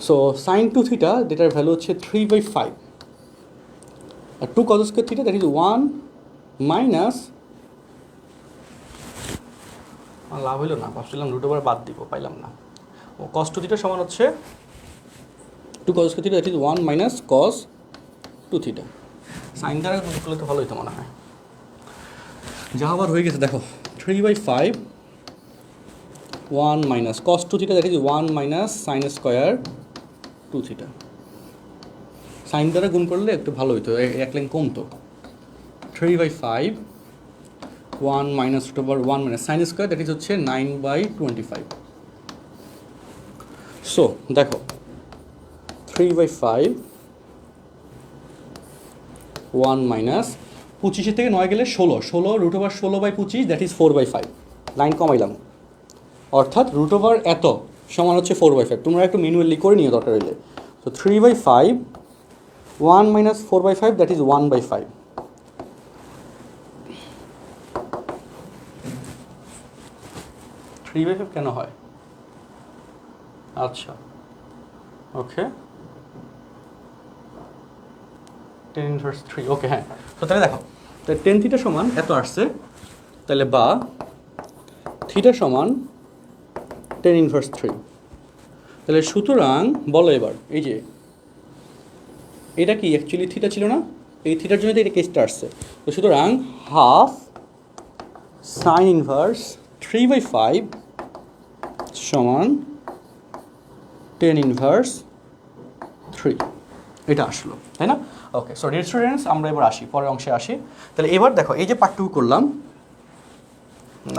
So sine 2 theta যেটার ভ্যালু হচ্ছে 3/5, আর 2 cos square theta that is 1 minus, লাভ হইলো না, ভাবছিলাম রুট ওভার বাদ দিব, পাইলাম না। ও কস 2 থিটা সমান হচ্ছে 2 cos square theta that is 1 minus cos 2 theta. Sine দ্বারা গুণ করলে তো ভালো হইতো মনে হয়। যা আবার হয়ে গেছে দেখো, 3/5 1 minus cos 2 theta that is 1 minus sine square 2 theta. Sine দ্বারা গুণ করলে একটু ভালো হইতো, এক লাইন কমতো। 3/5 1 minus root over 1 minus sine square that is হচ্ছে 9/25। সো দেখো 3/5 1 মাইনাস 25 থেকে 9 গেলে 16 root over 16/25 that is 4/5, line কমাইলাম, অর্থাৎ রুট ওভার এত সমান হচ্ছে 4/5। তোমরা একটু ম্যানুয়ালি করে নিও দরকার হইলে। তো 3/5 1 minus 4/5 that is 1/5। Three by five কেন হয়? আচ্ছা, ওকে, 10 ইনভার্স 3, ওকে, হ্যাঁ। তো তাহলে দেখো, তাহলে 10 থিটা সমান এত আসছে, তাহলে বা থিটা সমান 10 ইনভার্স 3। তাহলে সুতরাং বলো এবার, এই যে এটা কি অ্যাকচুয়ালি থিটা ছিল না, এই থিটার জন্য তো এটা কেসটা আসছে। তো সুতরাং হাফ সাইন ইনভার্স 3/5 সমান 10 ইনভার্স 3, এটা আসলো, তাই না? ওকে, সো ডিয়ার স্টুডেন্টস, আমরা এবার আসি, পরের অংশে আসি। তাহলে এবার দেখো, এই যে পার্টটুকু করলাম,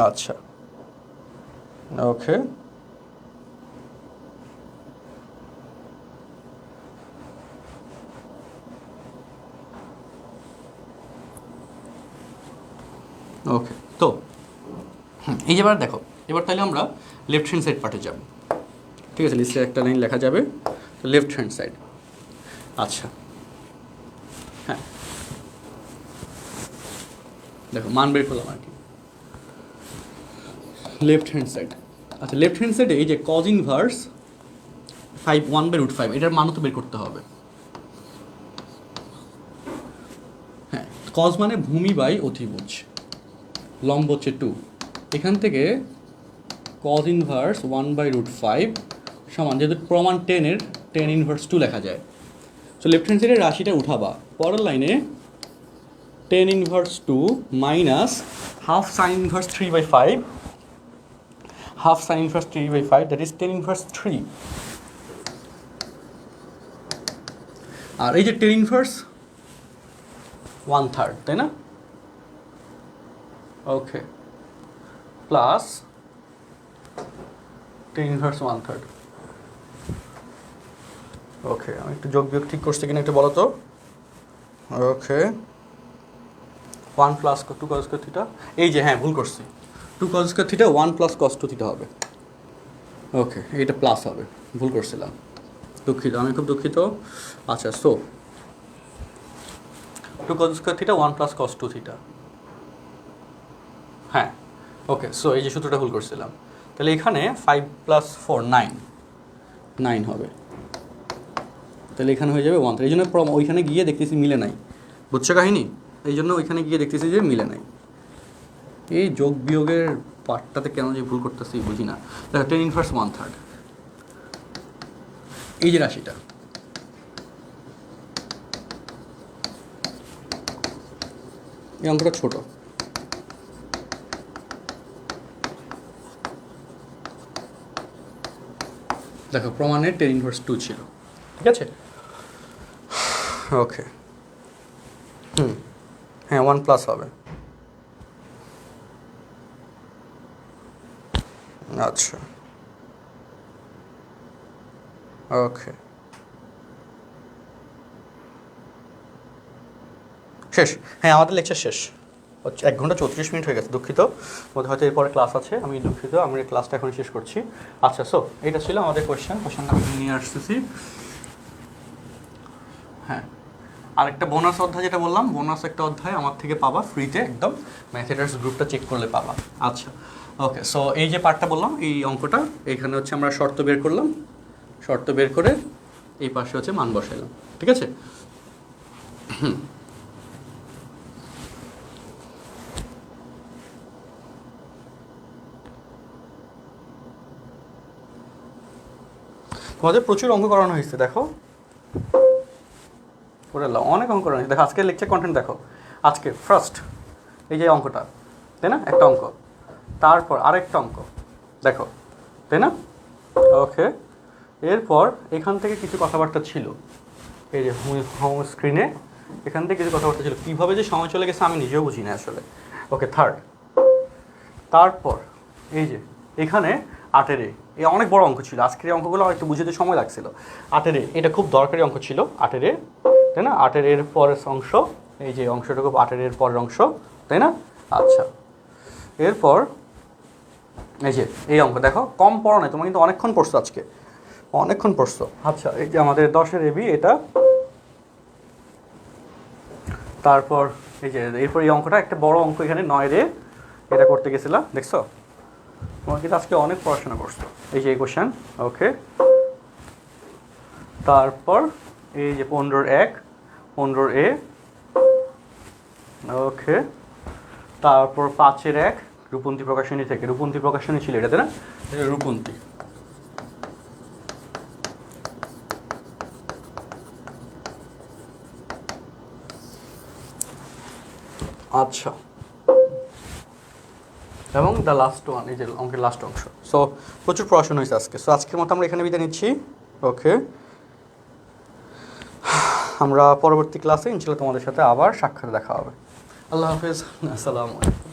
আচ্ছা, ওকে, ওকে, তো এই যে এবার দেখো, এবার তাহলে আমরা লেফট হ্যান্ড সাইড পার্টে যাব, ঠিক আছে? লিস্টে একটা লাইন লেখা যাবে, লেফট হ্যান্ড সাইড। আচ্ছা, হ্যাঁ, দেখো মান বের করলাম আর কি, লেফট হ্যান্ড সাইড। আচ্ছা, লেফট হ্যান্ড সাইডে এই যে কজ ইনভার্স 1/√5, এটার মানও তো বের করতে হবে। হ্যাঁ, কজ মানে ভূমি বাই অতিভুজ, লম্ব হচ্ছে 2, এখান থেকে কজ ইনভার্স 1/√5 সমান, যেহেতু প্রমাণ 10-এর 10 ইনভার্স 2 লেখা যায়। সো লেফট হ্যান্ড সাইডের রাশিটা উঠাবা, পরের লাইনে 10 inverse 2 minus half sign inverse 3/5, half sign inverse 3/5 that is 10 inverse 3। আর এই যে 10 ইনভার্স 1/3, তাই না? ওকে, প্লাস 10 ইনভার্স 1/3। ওকে, আমি একটু যোগ বিয়োগ ঠিক করছি কিনা একটু বলো তো। ওকে, 1 প্লাস 2 কস স্কয়ার থিটা, এই যে হ্যাঁ ভুল করছি, 2 কস square theta 1 plus cos 2 theta হবে। ওকে, এটা প্লাস হবে, ভুল করছিলাম, দুঃখিত, আমি খুব দুঃখিত। আচ্ছা, সো 2 কস square theta 1 plus cos 2 theta, হ্যাঁ, ওকে। সো এই যে সূত্রটা ভুল করছিলাম, তাহলে এখানে 5 + 4 9 হবে, তাহলে এখানে হয়ে যাবে 1। এই জন্য ওইখানে গিয়ে দেখতেছি মিলে নাই, বুঝছো কাহিনী? এই জন্য ওইখানে গিয়ে দেখতেছি যে মিলে নাই। এই যোগ বিয়োগের পার্টটাতে কেন যে ভুল করতেছি বুঝি না। দেখো 10 ইনভার্স 1/3 এই যে রাশিটা, এই অঙ্কটা ছোট, দেখো প্রমাণে 10 ইনভার্স 2 ছিল, ঠিক আছে? ওকে, হ্যাঁ 1+ হবে। আচ্ছা ওকে, শেষ। হ্যাঁ আমাদের লেকচার শেষ হচ্ছে, 1 ঘন্টা 34 মিনিট হয়ে গেছে, দুঃখিত। ওদের হয়তো এরপরে ক্লাস আছে, আমি দুঃখিত, আমি এই ক্লাসটা এখন শেষ করছি। আচ্ছা, সো এটা ছিল আমাদের কোয়েশ্চেনটা আমি নিয়ে আসতেছি। হ্যাঁ, আরেকটা বোনাস অধ্যায় যেটা বললাম, বোনাস একটা অধ্যায় আমার থেকে পাবা ফ্রিতে একদম, ম্যাথেটার্স গ্রুপটা চেক করলে পাবা। আচ্ছা ওকে, সো এই যে পার্টটা বললাম, এই অঙ্কটা এখানে হচ্ছে আমরা শর্ত বের করলাম, শর্ত বের করে এই পাশে হচ্ছে মান বসাইলাম, ঠিক আছে? তোমাদের প্রচুর অঙ্ক করানো হয়েছে, দেখো করে অনেক অঙ্ক করানো হয়েছে। দেখো আজকের লেকচার কন্টেন্ট দেখো, আজকে ফার্স্ট এই যে অঙ্কটা, তাই না? একটা অঙ্ক, তারপর আরেকটা অঙ্ক, দেখো, তাই না? ওকে, এরপর এখান থেকে কিছু কথাবার্তা ছিল, এই যে হোম স্ক্রিনে এখান থেকে কিছু কথাবার্তা ছিল, কীভাবে যে সময় চলে গেছে আমি নিজেও বুঝি না আসলে। ওকে, থার্ড, তারপর এই যে এখানে 8 এই অনেক বড় অঙ্ক ছিল, আজকের এই অঙ্কগুলো একটু বুঝতে সময় লাগছিল। 8 এটা খুব দরকারি অঙ্ক ছিল, 8 তাই না? 8 পরের অংশ, এই যে অংশটুকু 8 পরের অংশ, তাই না? আচ্ছা, এরপর এই যে এই অঙ্ক দেখো, কম পড়ো নাই, তোমরা কিন্তু অনেকক্ষণ পড়ছো, আজকে অনেকক্ষণ পড়ছো। আচ্ছা, এই যে আমাদের 10 এবি এটা, তারপর এই যে এরপর এই অঙ্কটা একটা বড় অঙ্ক, এখানে 9 এটা করতে গেছিলাম, দেখছো? তোমার কিন্তু আজকে অনেক পড়াশোনা করছো। এই যে এই কোশ্চেন, ওকে, তারপর এই যে 15 15 ওকে, তারপর 5 রূপন্তী প্রকাশনী থেকে, রূপন্তী প্রকাশনী ছিল এটাতে না, রূপন্তী। আচ্ছা, এবং দ্য লাস্ট ওয়ান, এই যে অঙ্কের লাস্ট অংশ। সো প্রচুর পড়াশোনা হয়েছে আজকে। সো আজকের মতো আমরা এখানে বিদায় নিচ্ছি। ওকে, আমরা পরবর্তী ক্লাসে ইনশাআল্লাহ তোমাদের সাথে আবার সাক্ষাৎ দেখা হবে। আল্লাহ হাফেজ, আসসালামু আলাইকুম।